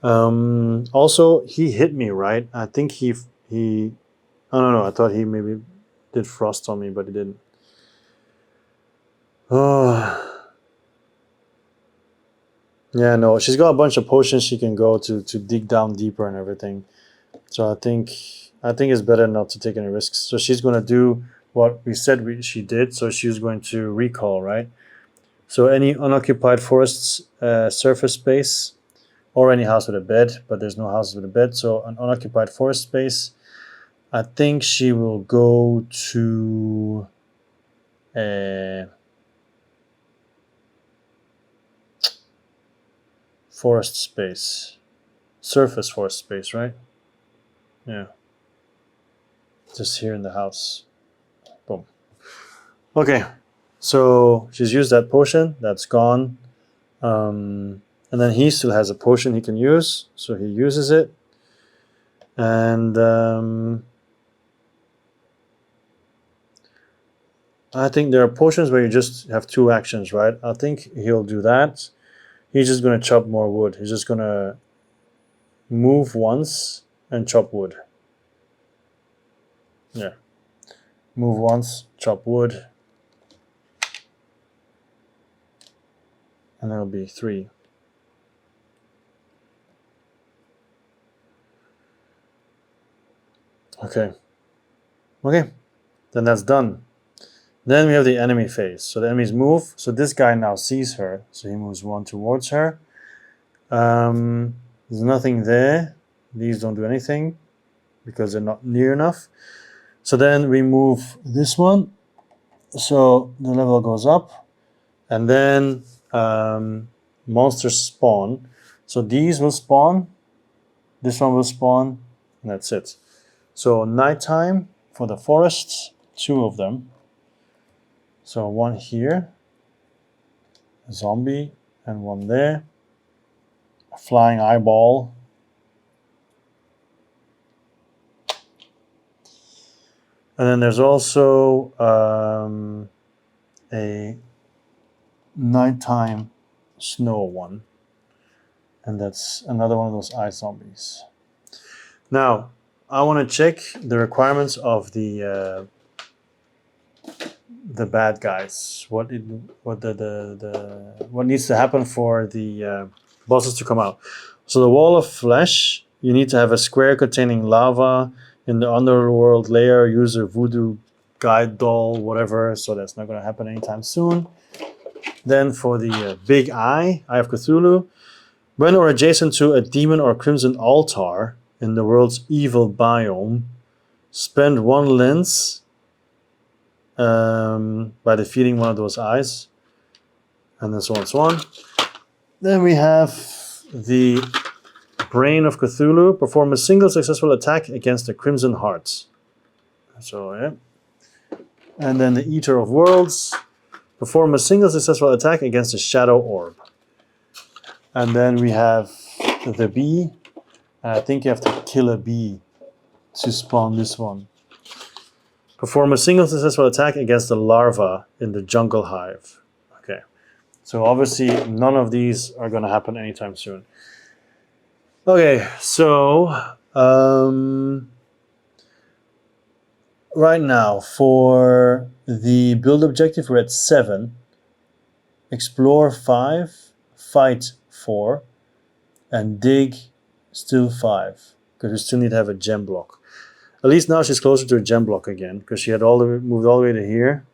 Also, he hit me, right? I think he I don't know. I thought he maybe did frost on me, but he didn't. Oh. Yeah, no, she's got a bunch of potions she can go to dig down deeper and everything. So I think it's better not to take any risks. So she's going to do what we said she did. So she's going to recall, right? So any unoccupied forests surface space, or any house with a bed, but there's no houses with a bed. So an unoccupied forest space, I think she will go to forest space, surface forest space, right? Yeah. Just here in the house. Boom. Okay. So she's used that potion. That's gone. And then he still has a potion he can use. So he uses it. And I think there are potions where you just have 2 actions, right? I think he'll do that. He's just going to chop more wood. He's just going to move once and chop wood. Yeah. Move once, chop wood. And that'll be 3. Okay. Okay. Then that's done. Then we have the enemy phase. So the enemies move. So this guy now sees her. So he moves 1 towards her. There's nothing there. These don't do anything because they're not near enough. So then we move this one. So the level goes up. And then monsters spawn. So these will spawn. This one will spawn. And that's it. So nighttime for the forests, 2 of them. So 1 here, a zombie, and one there. A flying eyeball. And then there's also a nighttime snow one. And that's another one of those ice zombies. Now, I want to check the requirements of the bad guys. What needs to happen for the bosses to come out. So the wall of flesh, you need to have a square containing lava in the underworld layer. Use a voodoo guide doll, whatever. So that's not going to happen anytime soon. Then for the big eye of Cthulhu, when or adjacent to a demon or crimson altar in the world's evil biome, spend one lens by defeating one of those eyes, and then so on and so on. Then we have the brain of Cthulhu. Perform a single successful attack against the Crimson Heart. So, yeah. And then the Eater of Worlds. Perform a single successful attack against the Shadow Orb. And then we have the bee. I think you have to kill a bee to spawn this one. Perform a single successful attack against the larva in the jungle hive. Okay. So obviously none of these are going to happen anytime soon. Okay, so right now for the build objective we're at 7, explore 5, fight 4, and dig still 5, because we still need to have a gem block. At least now she's closer to a gem block again, because she had moved all the way to here.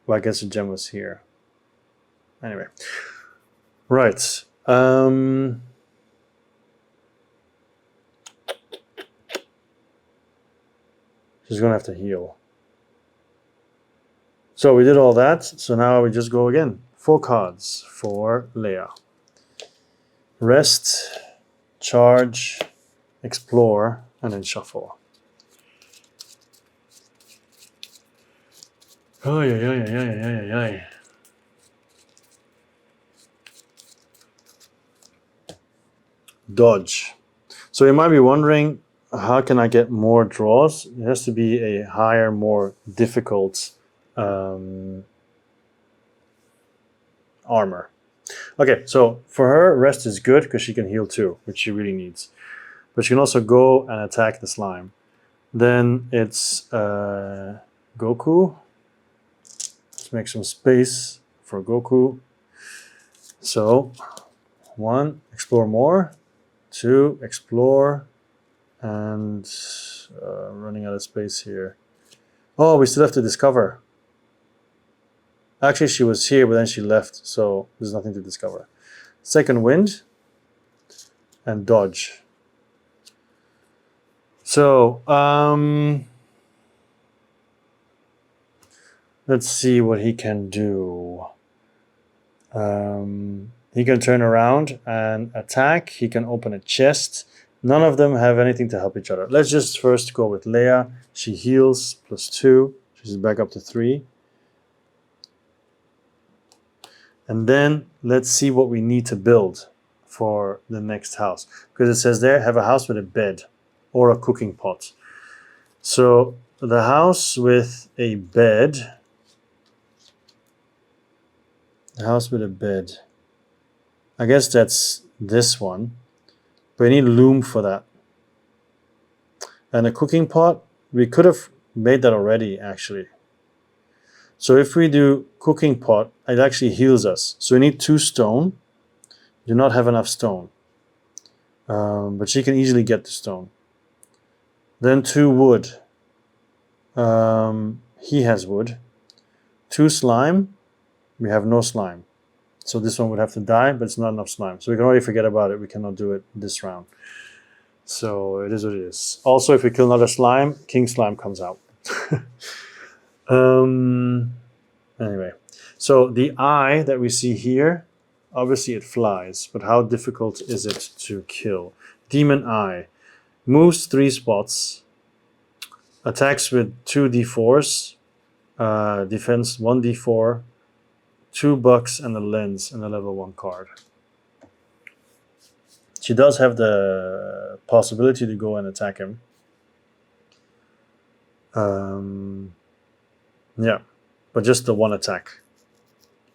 Well, I guess the gem was here. Anyway, right. She's gonna have to heal. So we did all that. So now we just go again. 4 cards for Leia. Rest, charge, explore, and then shuffle. Oh yeah. Dodge. So you might be wondering, how can I get more draws? It has to be a higher, more difficult armor. Okay, so for her, rest is good because she can heal too, which she really needs. But she can also go and attack the slime. Then it's Goku. Let's make some space for Goku. So 1, explore more. 2, explore. And running out of space here. Oh, we still have to discover. Actually, she was here, but then she left, so there's nothing to discover. Second wind. And dodge. So, let's see what he can do. He can turn around and attack. He can open a chest. None of them have anything to help each other. Let's just first go with Leia. She heals +2. She's back up to 3. And then let's see what we need to build for the next house. Because it says there, have a house with a bed or a cooking pot. So the house with a bed. The house with a bed. I guess that's this one. But we need loom for that. And a cooking pot, we could have made that already, actually. So if we do cooking pot, it actually heals us. So we need 2 stone. Do not have enough stone. But she can easily get the stone. Then 2 wood. He has wood. 2 slime. We have no slime. So this one would have to die, but it's not enough slime. So we can already forget about it. We cannot do it this round. So it is what it is. Also, if we kill another slime, King Slime comes out. Anyway, so the eye that we see here, obviously it flies, but how difficult is it to kill? Demon Eye. Moves 3 spots. Attacks with 2d4s. Defense 1d4. $2 and a lens and a level 1 card. She does have the possibility to go and attack him. Yeah, but just the one attack.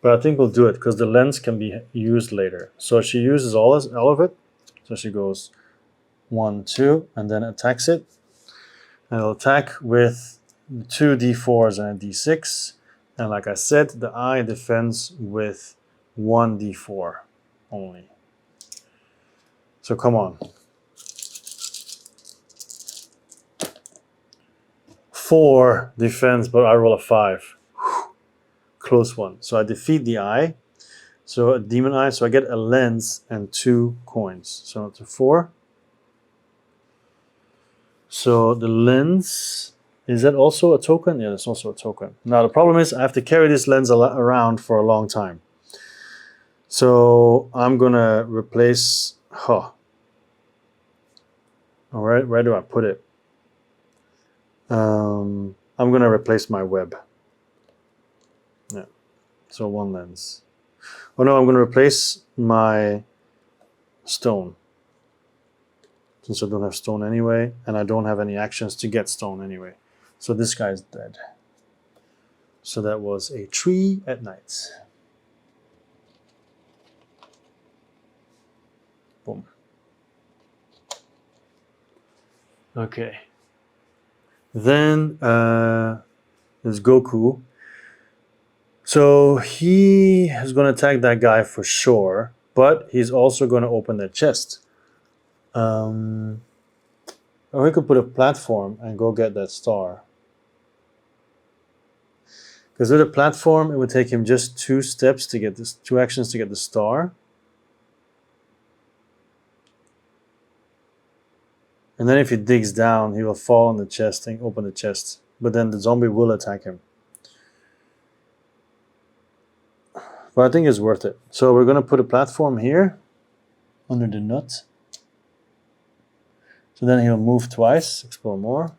But I think we'll do it because the lens can be used later. So she uses all of it. So she goes 1, 2, and then attacks it. And it'll attack with 2 d4s and a d6. And like I said, the eye defends with 1 d4 only. So come on. 4 defense, but I roll a 5. Whew. Close one. So I defeat the eye. So a demon eye. So I get a lens and 2 coins. So it's a 4. So the lens, is that also a token? Yeah, it's also a token. Now the problem is I have to carry this lens around for a long time. So I'm gonna replace. All right, where do I put it? I'm gonna replace my web. Yeah, so 1 lens. Oh no, I'm gonna replace my stone. Since I don't have stone anyway, and I don't have any actions to get stone anyway. So this guy's dead. So that was a tree at night. Boom. Okay. Then there's Goku. So he is going to attack that guy for sure, but he's also going to open that chest. Or he could put a platform and go get that star. Because with a platform, it would take him just 2 steps to get this, 2 actions to get the star. And then if he digs down, he will fall on the chest and open the chest. But then the zombie will attack him. But I think it's worth it. So we're going to put a platform here under the nut. So then he'll move twice, explore more.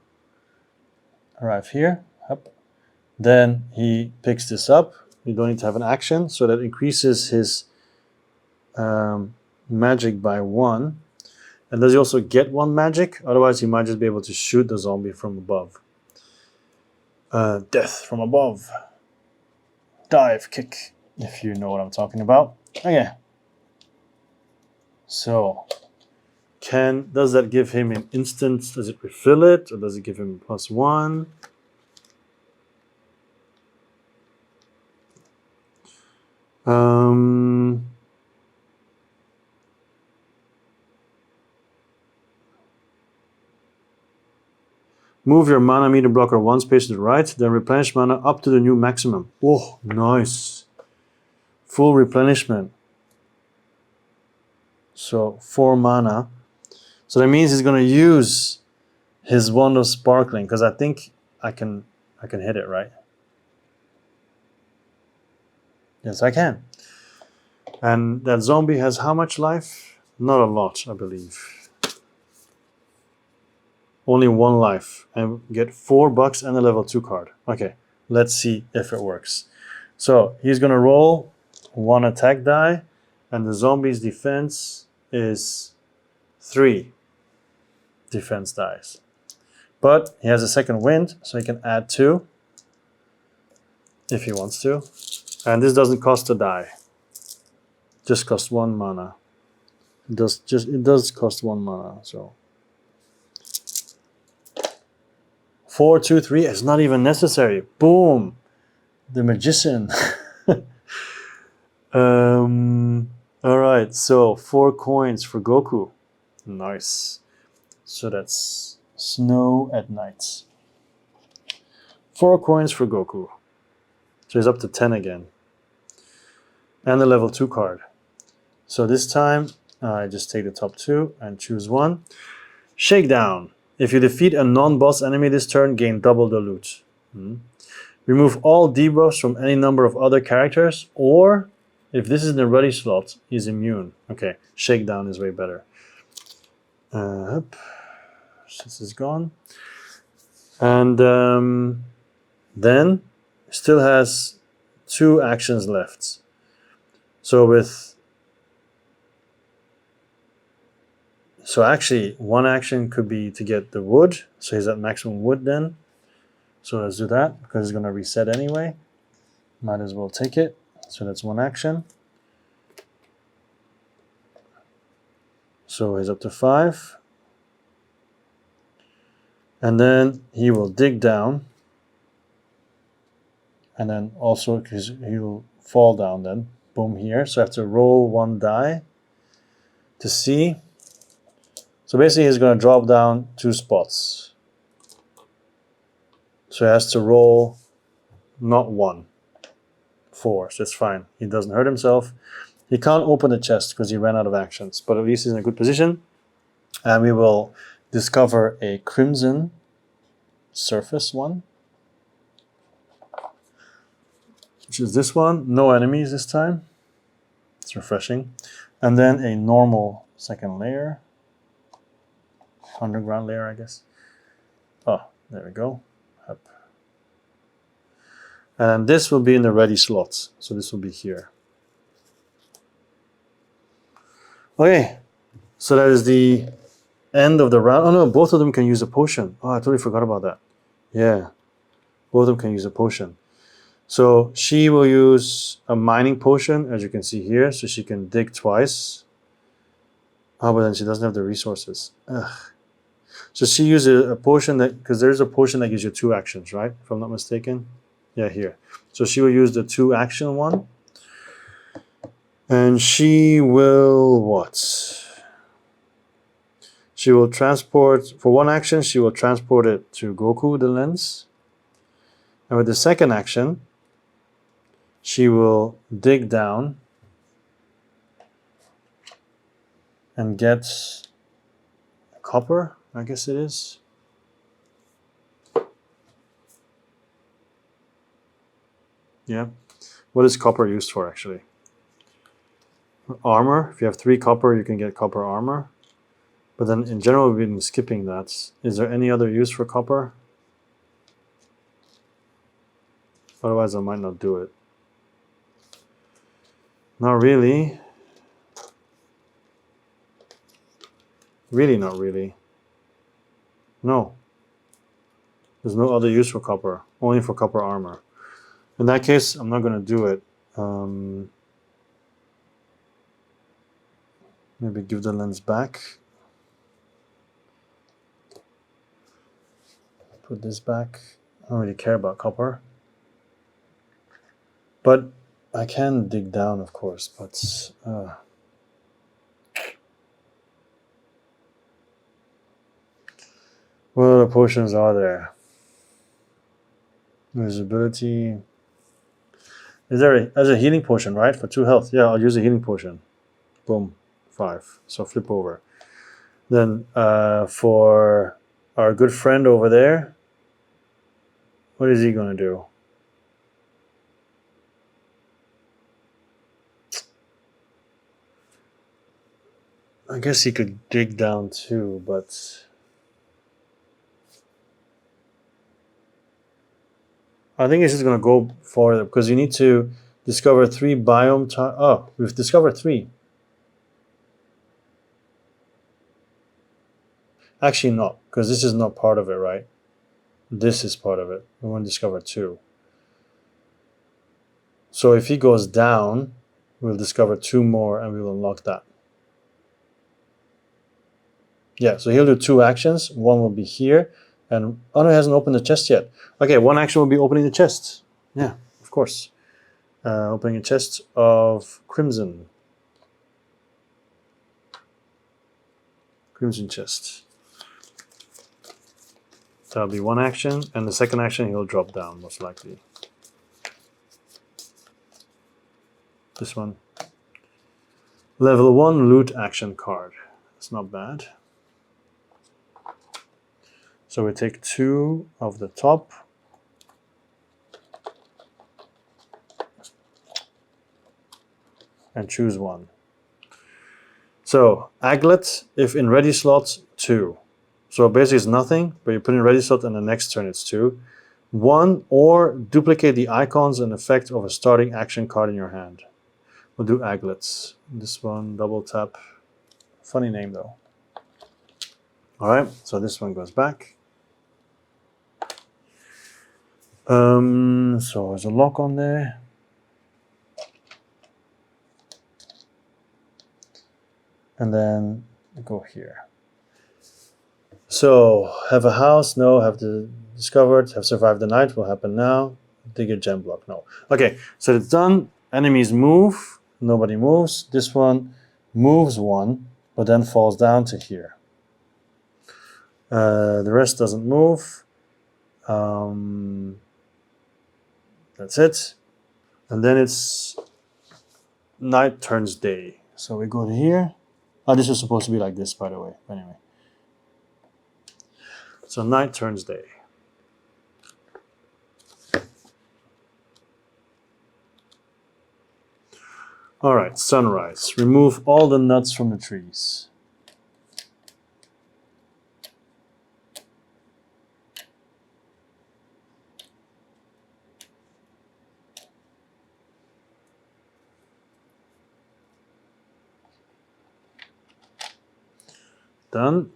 Arrive here, up. Then he picks this up. You don't need to have an action, so that increases his magic by 1. And does he also get 1 magic? Otherwise, he might just be able to shoot the zombie from above. Death from above. Dive kick, if you know what I'm talking about. Okay. So, does that give him an instant? Does it refill it, or does it give him +1? Move your mana meter blocker 1 space to the right, then replenish mana up to the new maximum. Oh, nice. Full replenishment. So 4 mana. So that means he's going to use his Wand of Sparkling, because I think I can hit it, right? Yes, I can. And that zombie has how much life? Not a lot, I believe. Only 1 life. And get $4 and a level 2 card. Okay, let's see if it works. So he's going to roll 1 attack die, and the zombie's defense is 3 defense dice. But he has a second wind, so he can add 2 if he wants to. And this doesn't cost a die. Just costs 1 mana. It does cost 1 mana, so 4, 2, 3 is not even necessary. Boom! The magician. Alright, so 4 coins for Goku. Nice. So that's snow at night. 4 coins for Goku. So he's up to 10 again. And the level 2 card. So this time, I just take the top 2 and choose 1. Shakedown. If you defeat a non-boss enemy this turn, gain double the loot. Remove all debuffs from any number of other characters, or if this is in the ready slot, he's immune. Okay, Shakedown is way better. This is gone. And then still has 2 actions left. So actually, one action could be to get the wood. So he's at maximum wood then. So let's do that because it's going to reset anyway. Might as well take it. So that's one action. So he's up to 5. And then he will dig down. And then also because he'll fall down then. Boom, here. So I have to roll 1 die to see. So basically he's going to drop down 2 spots. So he has to roll not 1, 4. So it's fine. He doesn't hurt himself. He can't open the chest because he ran out of actions. But at least he's in a good position. And we will discover a crimson surface one. Which is this one. No enemies this time. It's refreshing. And then a normal second layer. Underground layer, I guess. Oh, there we go. Up. And this will be in the ready slots. So this will be here. Okay. So that is the end of the round. Oh no, both of them can use a potion. Oh, I totally forgot about that. Yeah. Both of them can use a potion. So she will use a mining potion, as you can see here. So she can dig twice. Oh, but then she doesn't have the resources. Ugh. So she uses a potion that, because there's a potion that gives you 2 actions, right? If I'm not mistaken. Yeah, here. So she will use the 2 action one. And she will what? She will transport, for 1 action, she will transport it to Goku, the lens. And with the second action, she will dig down and get copper. I guess it is. Yeah. What is copper used for, actually? Armor. If you have 3 copper, you can get copper armor. But then, in general, we've been skipping that. Is there any other use for copper? Otherwise, I might not do it. Not really. Really, not really. No. There's no other use for copper. Only for copper armor. In that case, I'm not going to do it. Maybe give the lens back. Put this back. I don't really care about copper. But I can dig down, of course, but... what other potions are there? Visibility. Is there as a healing potion, right? For 2 health. Yeah, I'll use a healing potion. Boom. 5. So flip over. Then for our good friend over there, what is he going to do? I guess he could dig down too, but... I think it's just going to go forward because you need to discover 3 biome... Oh, we've discovered 3. Actually not, because this is not part of it, right? This is part of it. We want to discover 2. So if he goes down, we'll discover 2 more and we will unlock that. Yeah, so he'll do 2 actions. 1 will be here. And oh no, he hasn't opened the chest yet. Okay, 1 action will be opening the chest. Yeah, of course. Opening a chest of crimson. Crimson chest. That'll be 1 action, and the second action he'll drop down, most likely. This one. Level 1 loot action card. It's not bad. So we take 2 of the top. And choose 1. So, aglet, if in ready slot, 2. So basically it's nothing, but you put in ready slot and the next turn it's 2. 1 or duplicate the icons and effect of a starting action card in your hand. We'll do aglets. This one, double tap. Funny name though. All right, so this one goes back. So there's a lock on there. And then go here. So, have a house? No. Have discovered? Have survived the night? Will happen now. Dig a gem block? No. Okay, so it's done. Enemies move. Nobody moves. This one moves 1, but then falls down to here. The rest doesn't move. That's it. And then it's night turns day. So we go to here. Oh, this was supposed to be like this, by the way. Anyway. So night turns day. All right, sunrise. Remove all the nuts from the trees. Done.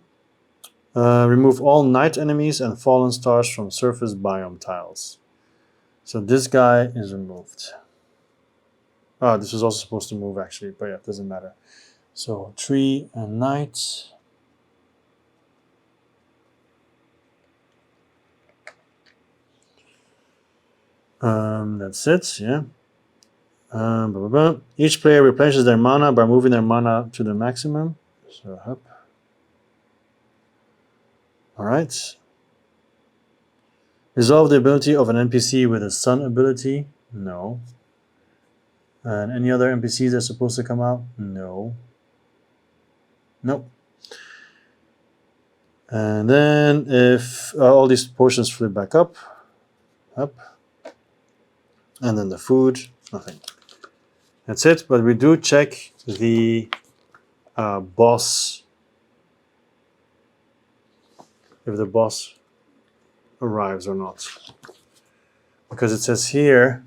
Remove all night enemies and fallen stars from surface biome tiles. So this guy is removed. Ah, this was also supposed to move actually, but yeah, it doesn't matter. So tree and night. That's it, yeah. Blah, blah, blah. Each player replenishes their mana by moving their mana to the maximum. So up. Alright. Resolve the ability of an NPC with a sun ability? No. And any other NPCs that's supposed to come out? No. Nope. And then if all these potions flip back up, and then the food, nothing. That's it, but we do check the boss, if the boss arrives or not. Because it says here,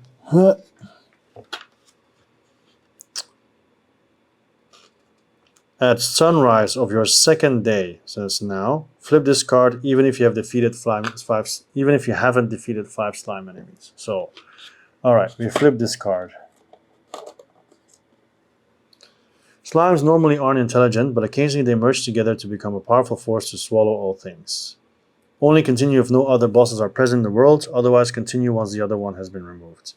at sunrise of your second day, says now, flip this card even if you have defeated even if you haven't defeated 5 slime enemies. So, all right, we flip this card. Slimes normally aren't intelligent, but occasionally they merge together to become a powerful force to swallow all things. Only continue if no other bosses are present in the world, otherwise continue once the other one has been removed.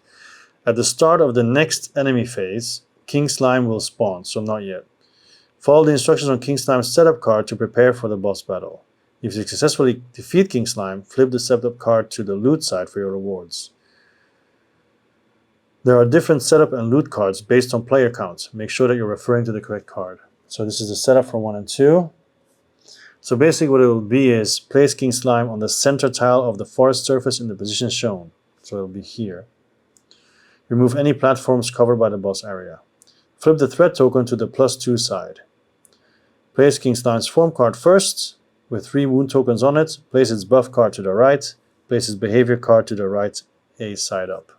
At the start of the next enemy phase, King Slime will spawn, so not yet. Follow the instructions on King Slime's setup card to prepare for the boss battle. If you successfully defeat King Slime, flip the setup card to the loot side for your rewards. There are different setup and loot cards based on player count. Make sure that you're referring to the correct card. So this is the setup for 1 and 2. So basically what it will be is place King Slime on the center tile of the forest surface in the position shown. So it will be here. Remove any platforms covered by the boss area. Flip the threat token to the +2 side. Place King Slime's form card first, with 3 wound tokens on it. Place its buff card to the right. Place its behavior card to the right, A side up.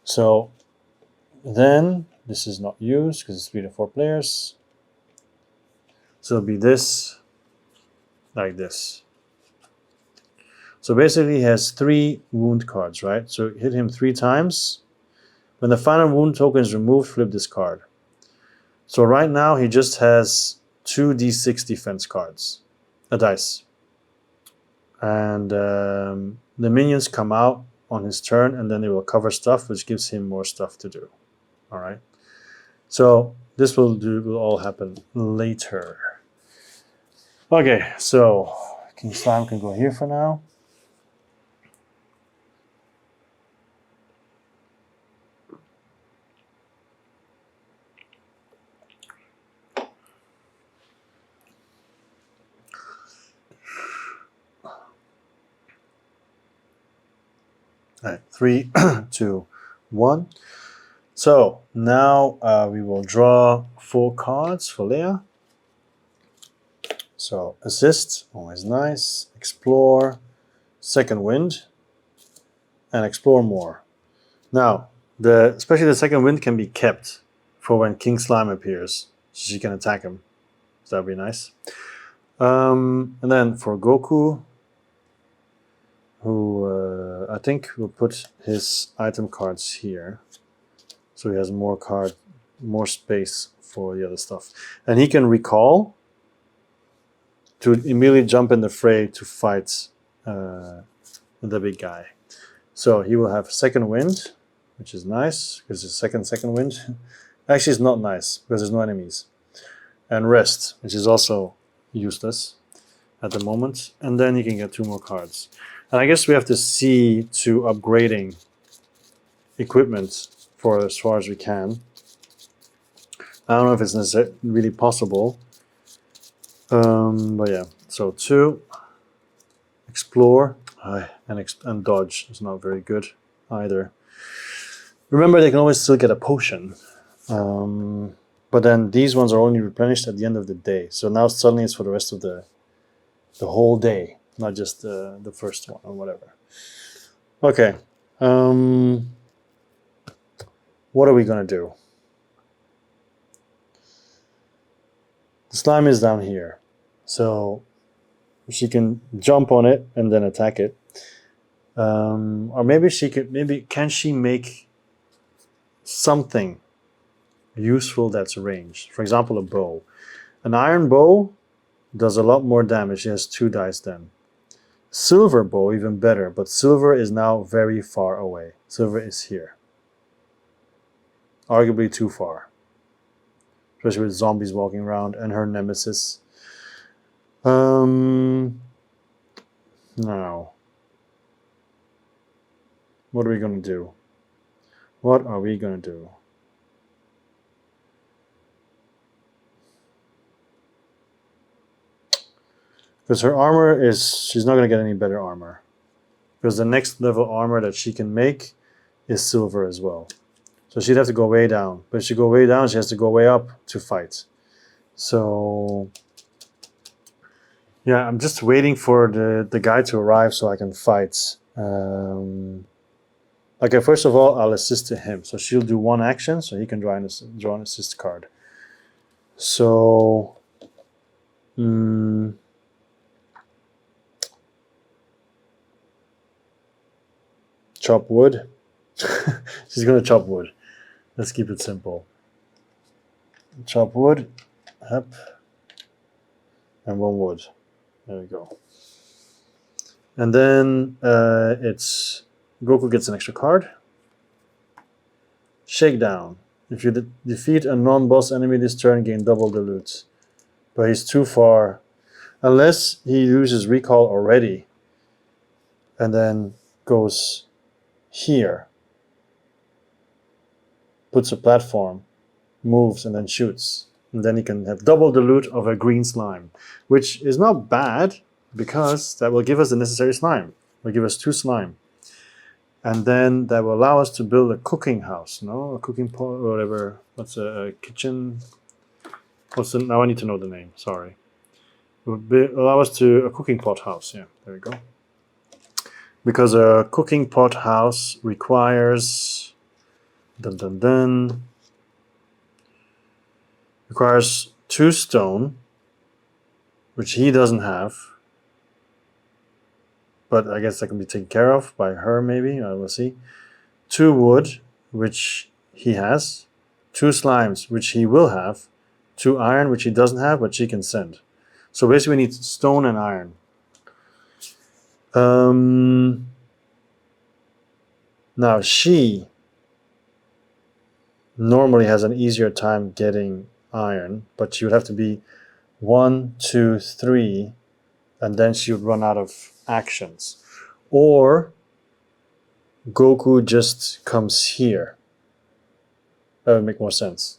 So then, this is not used because it's 3 to 4 players. So it'll be this, like this. So basically he has 3 wound cards, right? So hit him 3 times. When the final wound token is removed, flip this card. So right now he just has 2 d6 defense cards, a dice. And the minions come out on his turn and then they will cover stuff, which gives him more stuff to do. All right. So this will all happen later. Okay, so King Slime can go here for now. All right, 3, 2, 1. So now we will draw 4 cards for Leia. So assist, always nice. Explore, second wind. and explore more. Now, especially the second wind can be kept for when King Slime appears, so she can attack him. So that'd be nice. And then for Goku, who I think we'll put his item cards here, so he has more space for the other stuff, and he can recall to immediately jump in the fray to fight the big guy. So he will have second wind, which is nice because it's second wind. Actually, it's not nice because there's no enemies, and rest, which is also useless at the moment. And then you can get 2 more cards. And I guess we have to see to upgrading equipment for as far as we can. I don't know if it's really possible. But yeah, so 2, explore, and dodge is not very good either. Remember, they can always still get a potion. But then these ones are only replenished at the end of the day. So now suddenly it's for the rest of the whole day, not just the first one or whatever. Okay. What are we going to do? The slime is down here. So she can jump on it and then attack it. Or maybe can she make something useful that's ranged? For example, a bow. An iron bow does a lot more damage. It has 2 dice then. Silver bow, even better, but silver is now very far away. Silver is here. Arguably too far. Especially with zombies walking around and her nemesis. Now, what are we going to do? What are we going to do? Because her armor she's not going to get any better armor. Because the next level armor that she can make is silver as well. So she'd have to go way down. But if she go way down, she has to go way up to fight. So yeah, I'm just waiting for the guy to arrive so I can fight. Okay, first of all, I'll assist to him. So she'll do 1 action, so he can draw an assist card. So chop wood. She's going to chop wood. Let's keep it simple. Chop wood. Yep. And 1 wood. There we go. And then it's Goku gets an extra card. Shakedown. If you defeat a non-boss enemy this turn, gain double the loot. But he's too far. Unless he uses recall already. And then goes here. Puts a platform. Moves and then shoots. And then he can have double the loot of a green slime. Which is not bad. Because that will give us the necessary slime. Will give us 2 slime. And then that will allow us to build a cooking house, no? A cooking pot or whatever. What's a kitchen? Now I need to know the name, sorry. It would allow us to a cooking pot house, yeah, there we go. Because a cooking pot house requires requires 2 stone, which he doesn't have. But I guess that can be taken care of by her, maybe. We'll see. 2 wood, which he has. 2 slimes, which he will have. 2 iron, which he doesn't have, but she can send. So basically we need stone and iron. Now she normally has an easier time getting iron, but she would have to be 1, 2, 3, and then she would run out of actions. Or Goku just comes here. That would make more sense.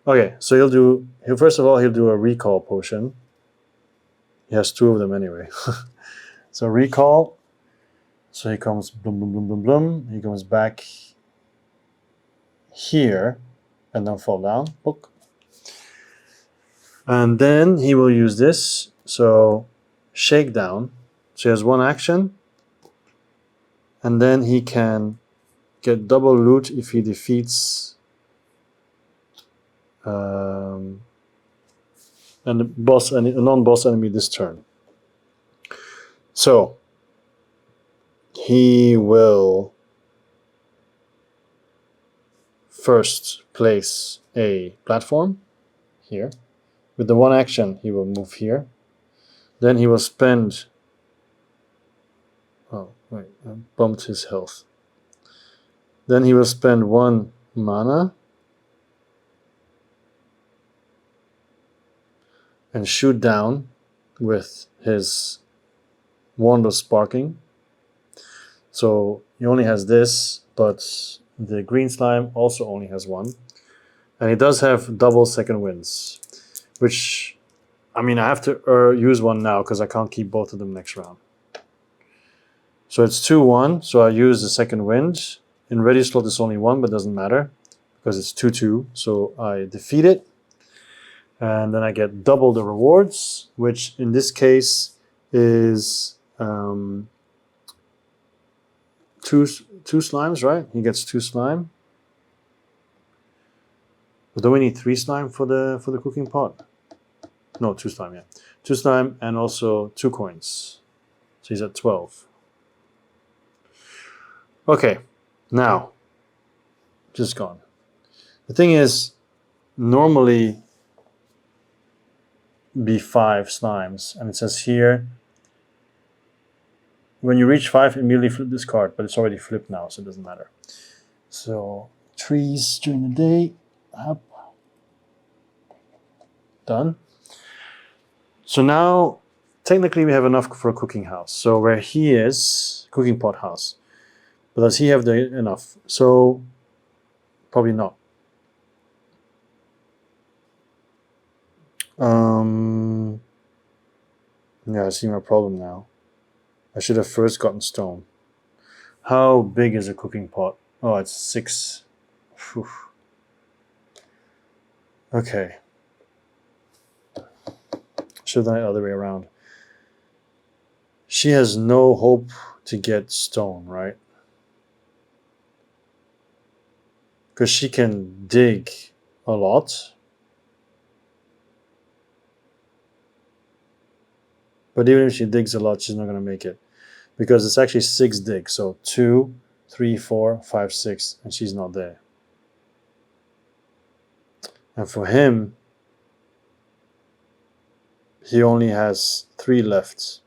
Okay, so first of all he'll do a recall potion. He has 2 of them anyway. So recall. So he comes blum blum blum blum blum. He comes back here and then fall down. Book. And then he will use this. So shakedown. So he has 1 action. and then he can get double loot if he defeats and a non-boss enemy this turn. So he will first place a platform here. With the one action, he will move here. Then he will spend... Oh, wait, I bumped his health. Then he will spend 1 mana and shoot down with his Wand of Sparking. So he only has this, but the green slime also only has 1. And he does have double second winds, which, I mean, I have to use one now because I can't keep both of them next round. So it's 2-1, so I use the second wind. In ready slot it's only 1, but doesn't matter because it's 2-2. So I defeat it, and then I get double the rewards, which in this case is two slimes, right? He gets 2 slime. But do we need 3 slime for the cooking pot? No, 2 slime, yeah. 2 slime and also 2 coins. So he's at 12. Okay, now, just gone. The thing is, normally be 5 slimes, and it says here, when you reach 5, immediately flip this card, but it's already flipped now, so it doesn't matter. So, trees during the day, up, done. So now, technically we have enough for a cooking house. So where he is, cooking pot house. But does he have enough? So, probably not. Yeah, I see my problem now. I should have first gotten stone. How big is a cooking pot? Oh, it's 6. Whew. Okay. Should have done it the other way around. She has no hope to get stone, right? Because she can dig a lot. But even if she digs a lot, she's not going to make it. Because it's actually 6 digs. So 2, 3, 4, 5, 6. And she's not there. And for him, he only has 3 left.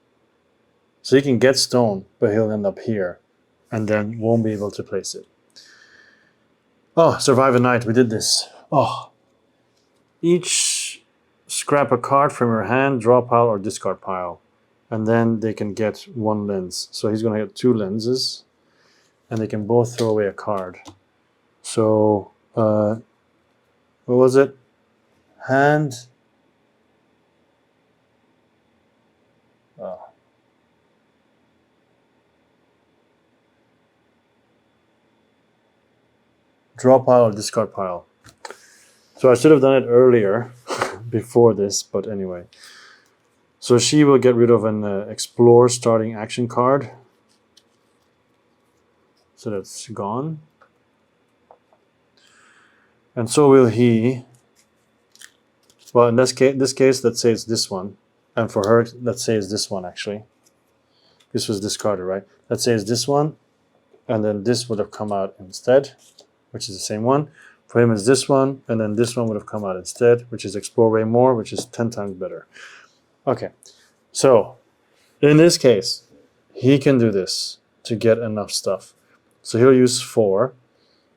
So he can get stone, but he'll end up here. And then won't be able to place it. Oh, survive a night. We did this. Oh. Each scrap a card from your hand, draw pile, or discard pile. And then they can get 1 lens. So he's going to get 2 lenses. And they can both throw away a card. So, what was it? Hand. Draw pile or discard pile. So I should have done it earlier before this, but anyway. So she will get rid of an explore starting action card. So that's gone. And so will he. Well, in this case, let's say it's this one. And for her, let's say it's this one, actually. This was discarded, right? Let's say it's this one. And then this would have come out instead, which is the same one. For him, it's this one. And then this one would have come out instead, which is explore way more, which is 10 times better. Okay. So, in this case, he can do this to get enough stuff. So he'll use 4.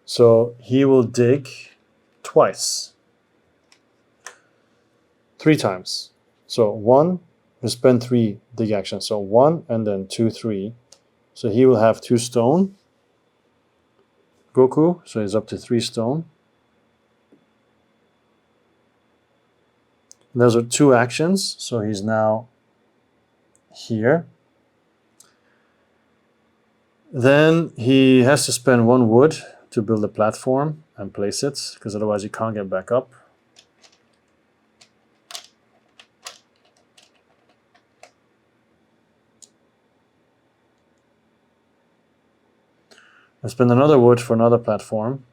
So he will dig twice. 3 times. So 1, we spend 3 dig actions. So 1 and then 2, 3. So he will have 2 stone. Goku, so he's up to 3 stone. And those are 2 actions. So he's now here. Then he has to spend 1 wood to build a platform and place it, because otherwise he can't get back up. I spend another wood for another platform.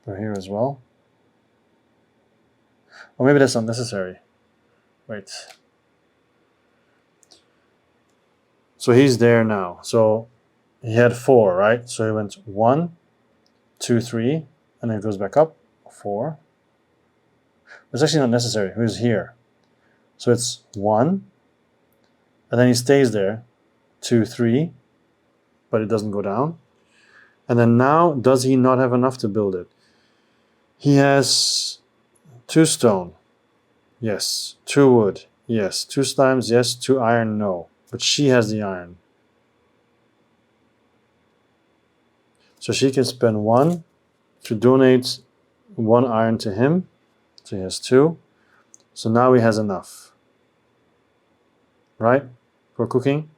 For here as well. Or maybe that's not necessary. Wait. So he's there now. So he had 4, right? So he went 1, 2, 3, and then it goes back up. 4. It's actually not necessary. Who's here? So it's 1, and then he stays there. 2, 3, but it doesn't go down. And then now, does he not have enough to build it? He has 2 stone. Yes. 2 wood. Yes. 2 slimes. Yes. 2 iron. No. But she has the iron. So she can spend 1 to donate 1 iron to him. So he has 2. So now he has enough. Right? For cooking.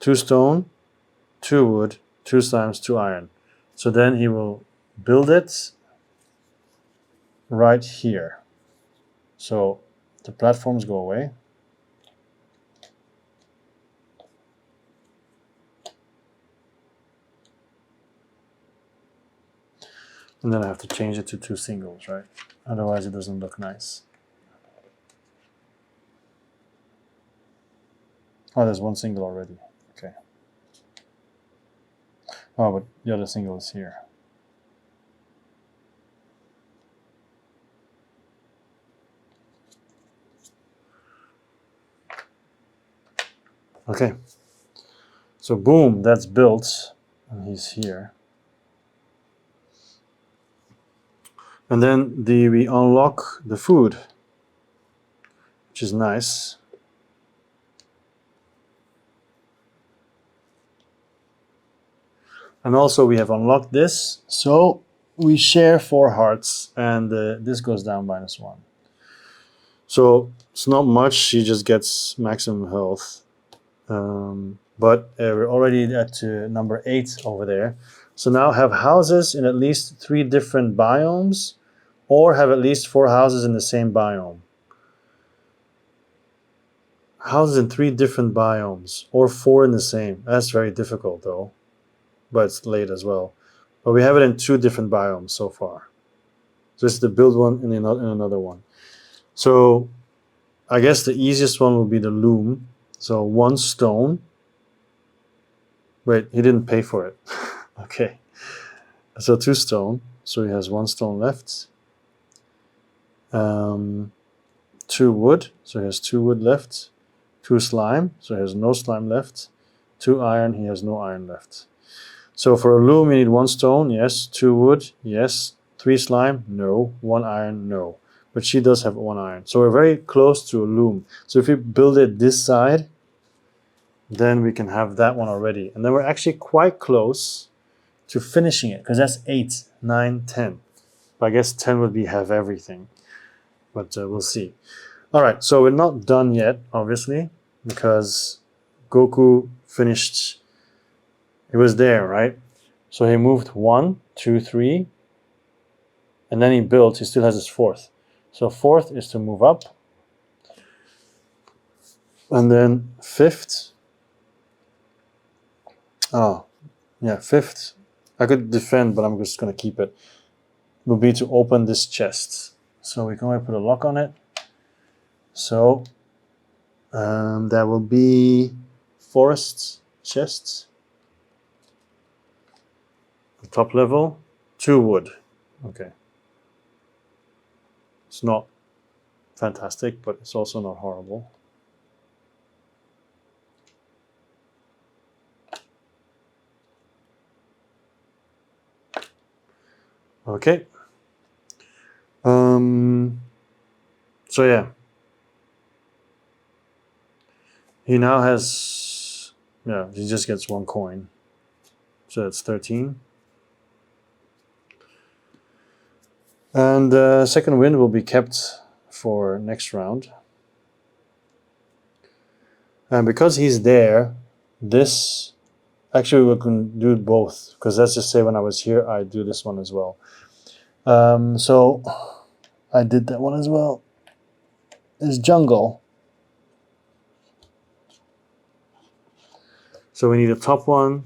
2 stone, 2 wood, 2 slimes, 2 iron. So then he will build it right here. So the platforms go away. And then I have to change it to 2 singles, right? Otherwise it doesn't look nice. Oh, there's 1 single already. Okay. Oh, but the other single is here. Okay. So boom, that's built. And he's here. And then we unlock the food, which is nice. And also we have unlocked this, so we share 4 hearts, and this goes down -1. So it's not much, she just gets maximum health. But we're already at number 8 over there. So now have houses in at least 3 different biomes, or have at least 4 houses in the same biome. Houses in 3 different biomes, or 4 in the same. That's very difficult though. But it's late as well. But we have it in 2 different biomes so far. So this is the build one and another one. So I guess the easiest one will be the loom. So 1 stone. Wait, he didn't pay for it. Okay. So 2 stone. So he has 1 stone left. 2 wood. So he has 2 wood left. 2 slime. So he has no slime left. 2 iron. He has no iron left. So for a loom, you need 1 stone, yes. 2 wood, yes. 3 slime, no. 1 iron, no. But she does have 1 iron. So we're very close to a loom. So if we build it this side, then we can have that one already. And then we're actually quite close to finishing it, because that's 8, 9, 10. But I guess 10 would be have everything. But we'll see. All right, so we're not done yet, obviously, because Goku finished. He was there, right? So he moved 1, 2, 3, and then he built. He still has his 4th. So 4th is to move up, and then 5th. Oh, yeah, 5th. I could defend, but I'm just gonna keep it. Would be to open this chest. So we can only put a lock on it. So that will be forest chests. Top level, 2 wood. Okay. It's not fantastic, but it's also not horrible. Okay. So yeah. He now has, yeah, he just gets 1 coin. So that's 13. And the second wind will be kept for next round. And because he's there, this, actually we can do both, because let's just say when I was here, I do this one as well. So I did that one as well. Is jungle. So we need a top one.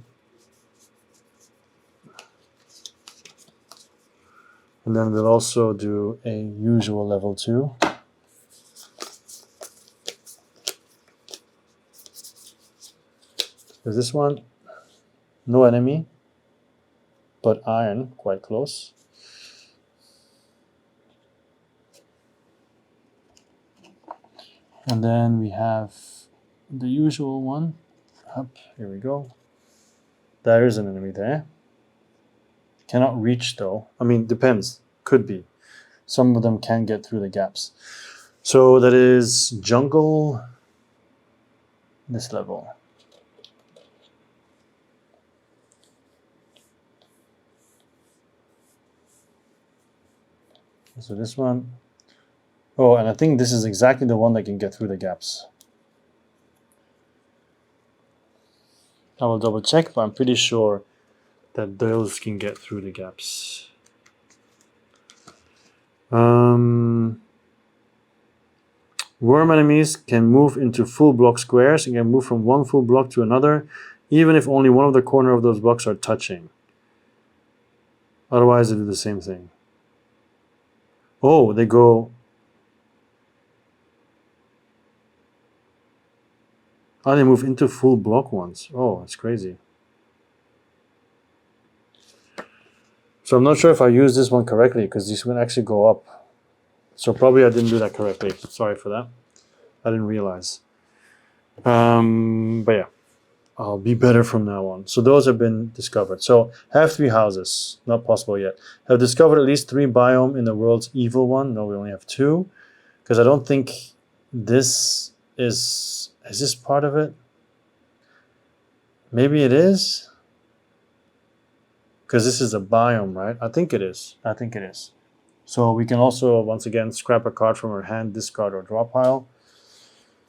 And then we'll also do a usual level 2. There's this one. No enemy, but iron, quite close. And then we have the usual one. Up, here we go. There is an enemy there. Cannot reach though. I mean, depends. Could be. Some of them can get through the gaps. So that is jungle, this level. So this one. Oh, and I think this is exactly the one that can get through the gaps. I will double check, but I'm pretty sure that those can get through the gaps. Worm enemies can move into full block squares and can move from one full block to another, even if only one of the corner of those blocks are touching. Otherwise, they do the same thing. Oh, they go... Oh, they move into full block ones. Oh, that's crazy. So I'm not sure if I used this one correctly, because these would actually go up. So probably I didn't do that correctly. Sorry for that. I didn't realize. But yeah, I'll be better from now on. So those have been discovered. So have 3 houses. Not possible yet. Have discovered at least 3 biome in the world's evil one. No, we only have 2. Because I don't think this is... Is this part of it? Maybe it is? Because this is a biome, right? I think it is. I think it is. So we can also, once again, scrap a card from our hand, discard or draw pile.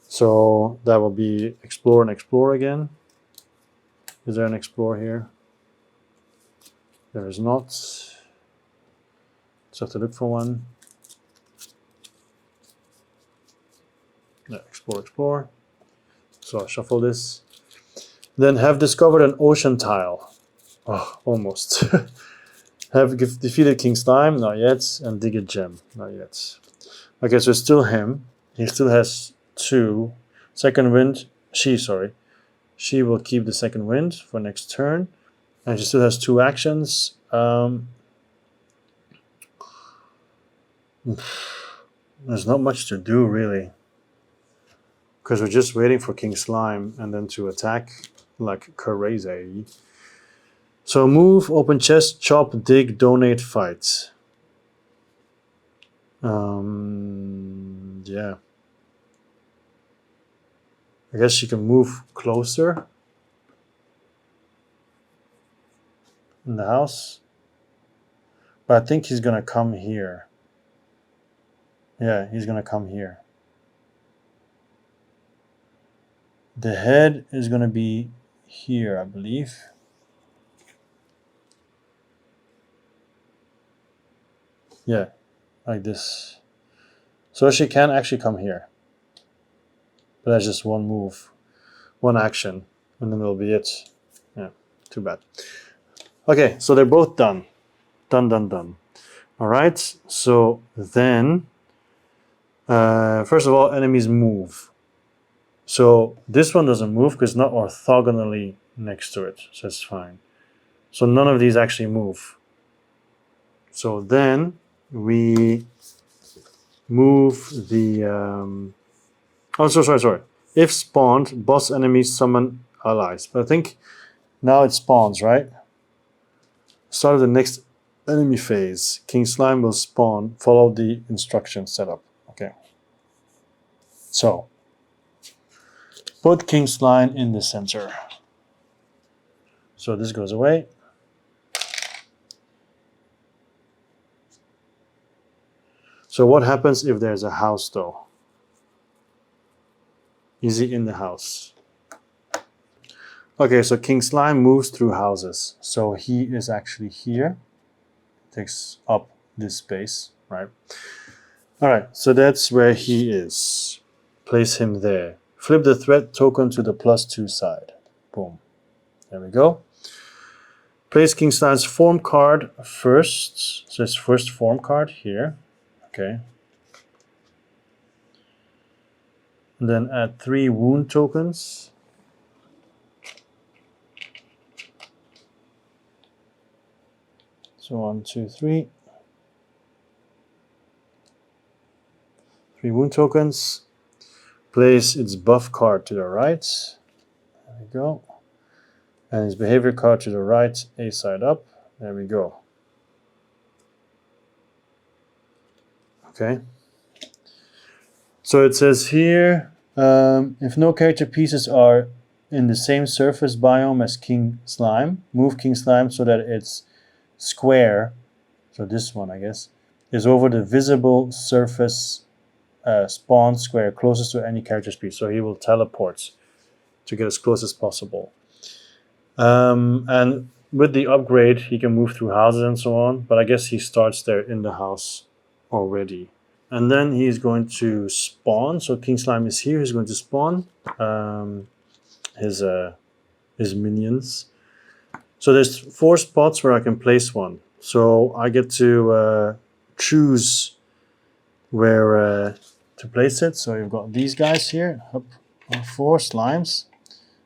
So that will be explore and explore again. Is there an explore here? There is not. Just have to look for one. Yeah, explore, explore. So I'll shuffle this. Then have discovered an ocean tile. Oh, almost. Have defeated King Slime, not yet, and dig a gem, not yet. Okay, so it's still him. He still has 2. Second wind, sorry. She will keep the second wind for next turn. And she still has 2 actions. There's not much to do, really. Because we're just waiting for King Slime and then to attack like crazy. So move, open chest, chop, dig, donate, fight. Yeah. I guess she can move closer in the house. But I think he's gonna come here. Yeah, he's gonna come here. The head is gonna be here, I believe. Yeah, like this. So she can actually come here. But that's just one move, one action, and then that'll be it. Yeah, too bad. Okay, so they're both done. Done. All right, so then, first of all, enemies move. So this one doesn't move because it's not orthogonally next to it, so it's fine. So none of these actually move. So then we move the... sorry. If spawned, boss enemies summon allies. But I think now it spawns, right? Start of the next enemy phase. King Slime will spawn. Follow the instructions setup. Okay. So, put King Slime in the center. So this goes away. So what happens if there's a house though? Is he in the house? Okay, so King Slime moves through houses. So he is actually here. Takes up this space, right? All right, so that's where he is. Place him there. Flip the threat token to the +2 side. Boom. There we go. Place King Slime's form card first. So it's first form card here. Okay. And then add 3 wound tokens. So 1, 2, 3. 3 wound tokens. Place its buff card to the right. There we go. And its behavior card to the right, A side up. There we go. Okay. So it says here, if no character pieces are in the same surface biome as King Slime, move King Slime so that its square, so this one I guess, is over the visible surface spawn square closest to any character's piece. So he will teleport to get as close as possible. And with the upgrade, he can move through houses and so on, but I guess he starts there in the house already. And then he's going to spawn. So King Slime is here. He's going to spawn his minions. So there's 4 spots where I can place one. So I get to choose where to place it. So you've got these guys here. Up, 4 slimes.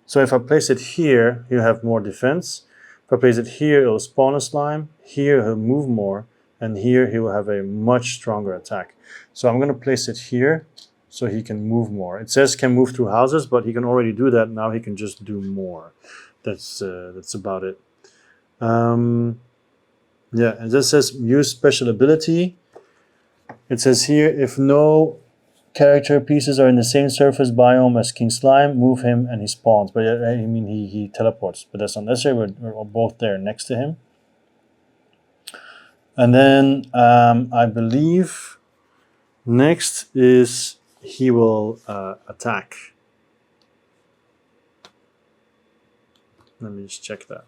So if I place it here, he'll have more defense. If I place it here, it'll spawn a slime. Here, he'll move more. And here, he will have a much stronger attack. So I'm going to place it here so he can move more. It says can move through houses, but he can already do that. Now he can just do more. That's about it. Yeah, and this says use special ability. It says here, if no character pieces are in the same surface biome as King Slime, move him and he spawns. But I mean, he teleports. But that's not necessary. We're both there next to him. And then I believe next is he will attack. Let me just check that.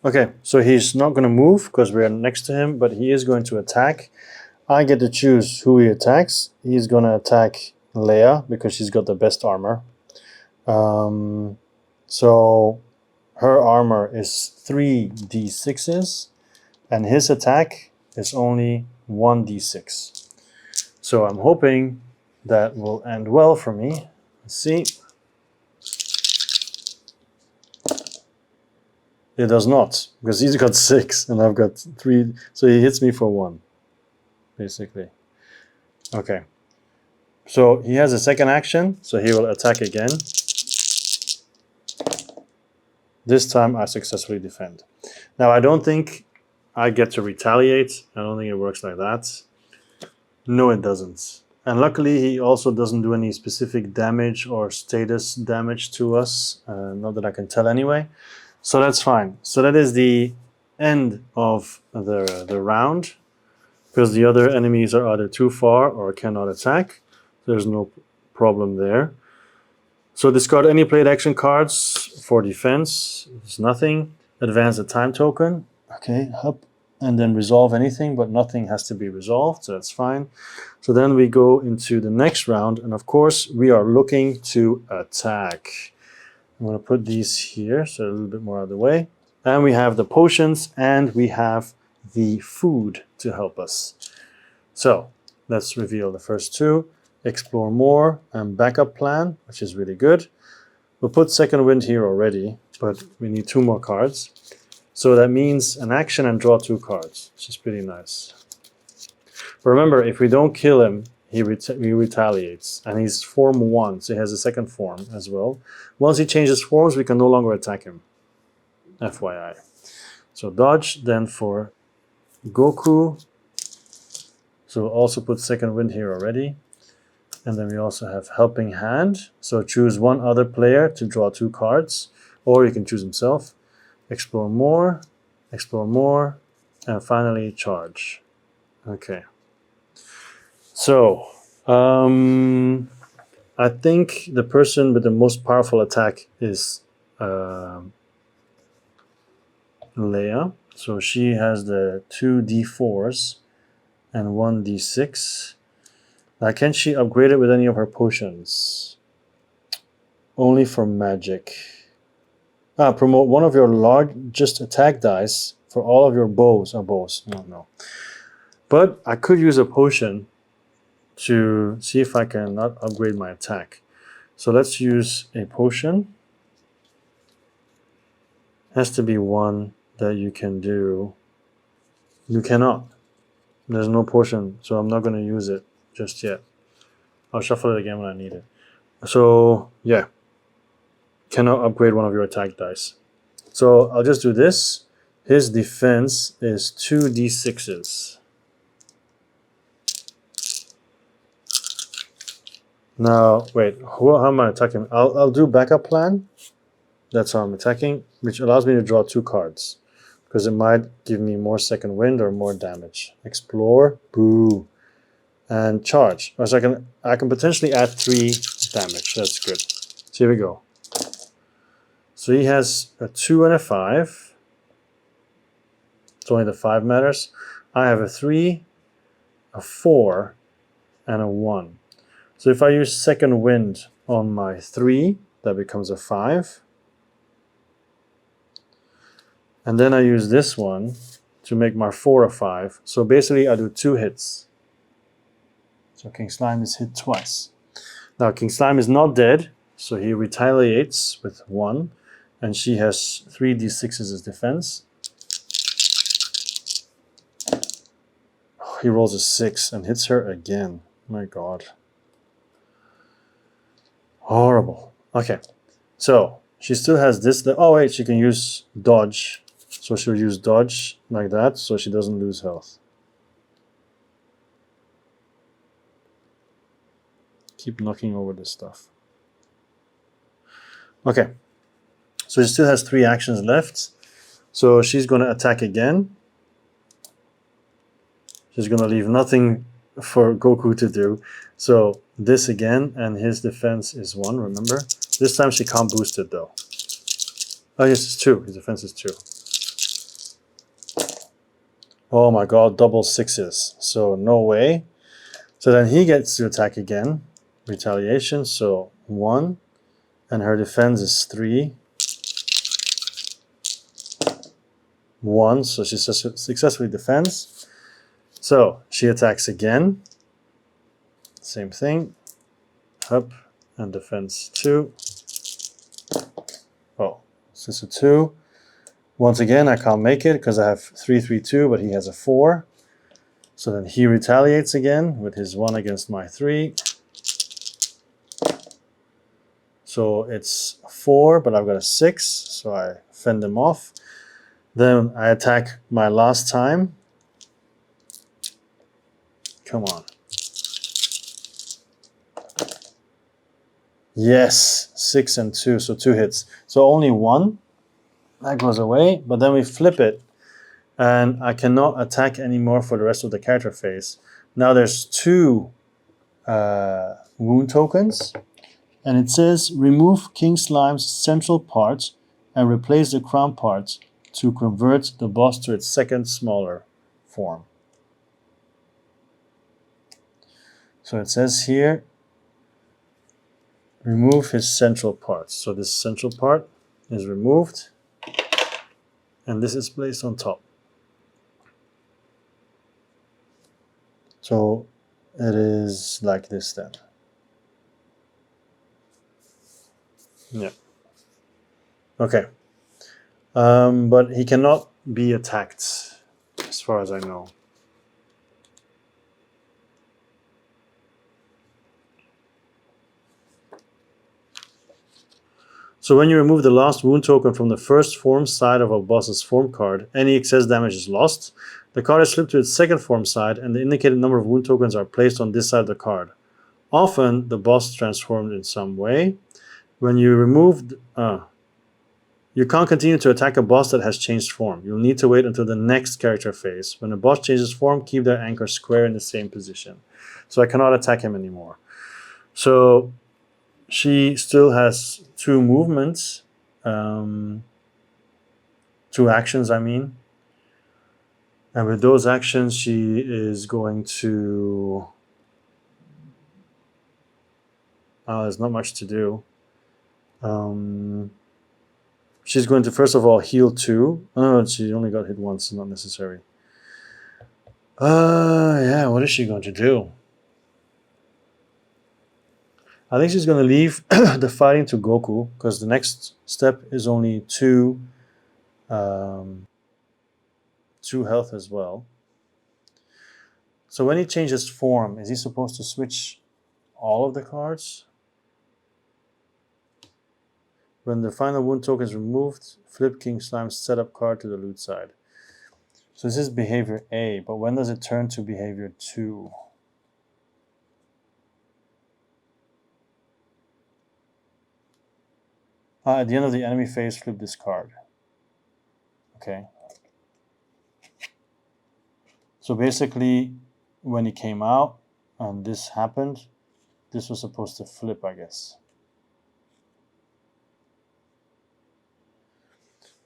Okay, so he's not going to move because we're next to him, but he is going to attack. I get to choose who he attacks. He's going to attack Leia because she's got the best armor. So her armor is 3d6s, and his attack is only 1d6. So I'm hoping that will end well for me. Let's see. It does not, because he's got 6 and I've got 3. So he hits me for 1, basically. Okay. So he has a second action, so he will attack again. This time I successfully defend. Now I don't think I get to retaliate. I don't think it works like that. No, it doesn't. And luckily he also doesn't do any specific damage or status damage to us. Not that I can tell anyway. So that's fine. So that is the end of the round. Because the other enemies are either too far or cannot attack. There's no problem there. So discard any played action cards for defense. There's nothing. Advance a time token. Okay, up. And then resolve anything, but nothing has to be resolved, so that's fine. So then we go into the next round, and of course we are looking to attack. I'm going to put these here, so a little bit more out of the way. And we have the potions, and we have the food to help us. So let's reveal the first 2. Explore more and backup plan, which is really good. We'll put second wind here already, but we need 2 more cards. So that means an action and draw 2 cards, which is pretty nice. But remember, if we don't kill him, he retaliates. And he's form 1, so he has a second form as well. Once he changes forms, we can no longer attack him. FYI. So dodge, then for Goku. So we'll also put second wind here already. And then we also have helping hand. So choose one other player to draw 2 cards. Or you can choose himself. Explore more, and finally charge. Okay. So, I think the person with the most powerful attack is Leia. So she has the 2 d4s and 1 d6. Now, can she upgrade it with any of her potions? only for magic. Promote one of your largest attack dice for all of your bows. Bows. No. But I could use a potion to see if I can not upgrade my attack. So let's use a potion. Has to be one that you can do. You cannot. There's no potion, so I'm not going to use it just yet. I'll shuffle it again when I need it. So yeah, cannot upgrade one of your attack dice. So I'll just do this. His defense is 2d6s. Now, wait, how am I attacking? I'll do backup plan. That's how I'm attacking, which allows me to draw 2 cards. Because it might give me more second wind or more damage. Explore, boo. And charge. So I can potentially add 3 damage. That's good. So here we go. So he has a 2 and a 5. It's only the 5 matters. I have a 3, a 4, and a 1. So if I use second wind on my 3, that becomes a 5. And then I use this one to make my 4 a 5. So basically I do 2 hits. So King Slime is hit twice. Now King Slime is not dead, so he retaliates with 1. And she has 3d6s as defense. Oh, he rolls a 6 and hits her again. My god. Horrible. Okay, so she still has this. Oh wait, she can use dodge. So she'll use dodge like that, so she doesn't lose health. Keep knocking over this stuff. Okay, so she still has 3 actions left. So she's going to attack again. She's going to leave nothing for Goku to do. So this again, and his defense is 1, remember? This time she can't boost it though. Oh yes, it's 2. His defense is 2. Oh my god, double 6s. So no way. So then he gets to attack again. Retaliation, so 1. And her defense is 3. 1, so she successfully defends. So she attacks again. Same thing. Up and defense 2. Oh, this is a 2. Once again, I can't make it because I have 3, 3, 2, but he has a 4. So then he retaliates again with his 1 against my 3. So it's 4, but I've got a 6, so I fend him off. Then I attack my last time. Come on. Yes, 6 and 2, so 2 hits. So only 1. That goes away, but then we flip it. And I cannot attack anymore for the rest of the character phase. Now there's 2 wound tokens. And it says, remove King Slime's central part and replace the crown part to convert the boss to its second smaller form. So it says here, remove his central part. So this central part is removed, and this is placed on top. So it is like this then. Yeah. Okay. But he cannot be attacked, as far as I know. So when you remove the last wound token from the first form side of a boss's form card, any excess damage is lost. The card is flipped to its second form side, and the indicated number of wound tokens are placed on this side of the card. Often, the boss is transformed in some way. When you remove... you can't continue to attack a boss that has changed form. You'll need to wait until the next character phase. When a boss changes form, keep their anchor square in the same position. So I cannot attack him anymore. So she still has 2 movements. 2 actions, I mean. And with those actions, she is going to... there's not much to do. She's going to first of all heal 2. Oh, no, she only got hit once, not necessary. Yeah, what is she going to do? I think she's going to leave the fighting to Goku, because the next step is only 2 health as well. So when he changes form, is he supposed to switch all of the cards? When the final wound token is removed, flip King Slime's setup card to the loot side. So this is behavior A, but when does it turn to behavior 2? At the end of the enemy phase, flip this card. Okay. So basically, when he came out and this happened, this was supposed to flip, I guess.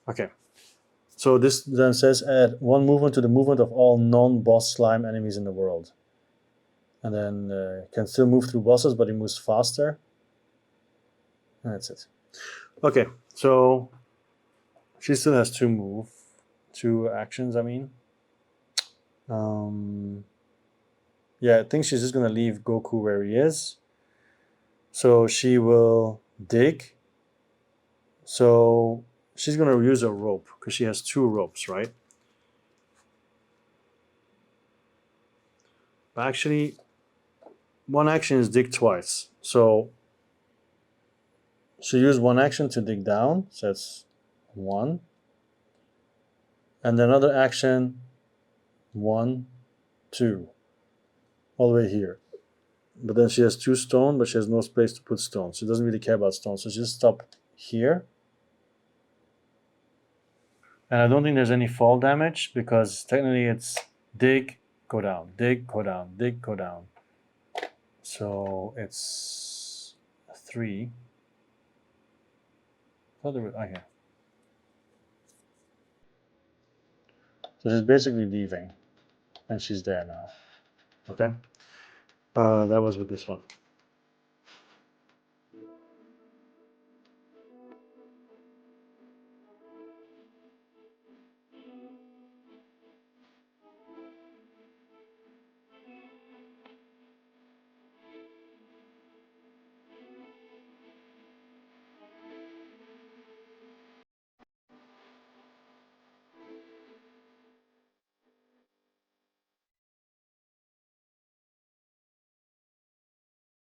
Okay. So this then says add 1 movement to the movement of all non-boss slime enemies in the world. And then can still move through bosses, but he moves faster. And that's it. Okay, so she still has 2 actions, I mean. Yeah, I think she's just going to leave Goku where he is. So she will dig. So she's going to use a rope, because she has 2 ropes, right? But actually, one action is dig twice. So she used 1 action to dig down, so that's 1. And then another action, 1, 2, all the way here. But then she has 2 stone, but she has no space to put stone. She doesn't really care about stone, so she just stop here. And I don't think there's any fall damage, because technically it's dig, go down, dig, go down, dig, go down. So it's 3. Okay. So she's basically leaving, and she's there now. Okay. That was with this one.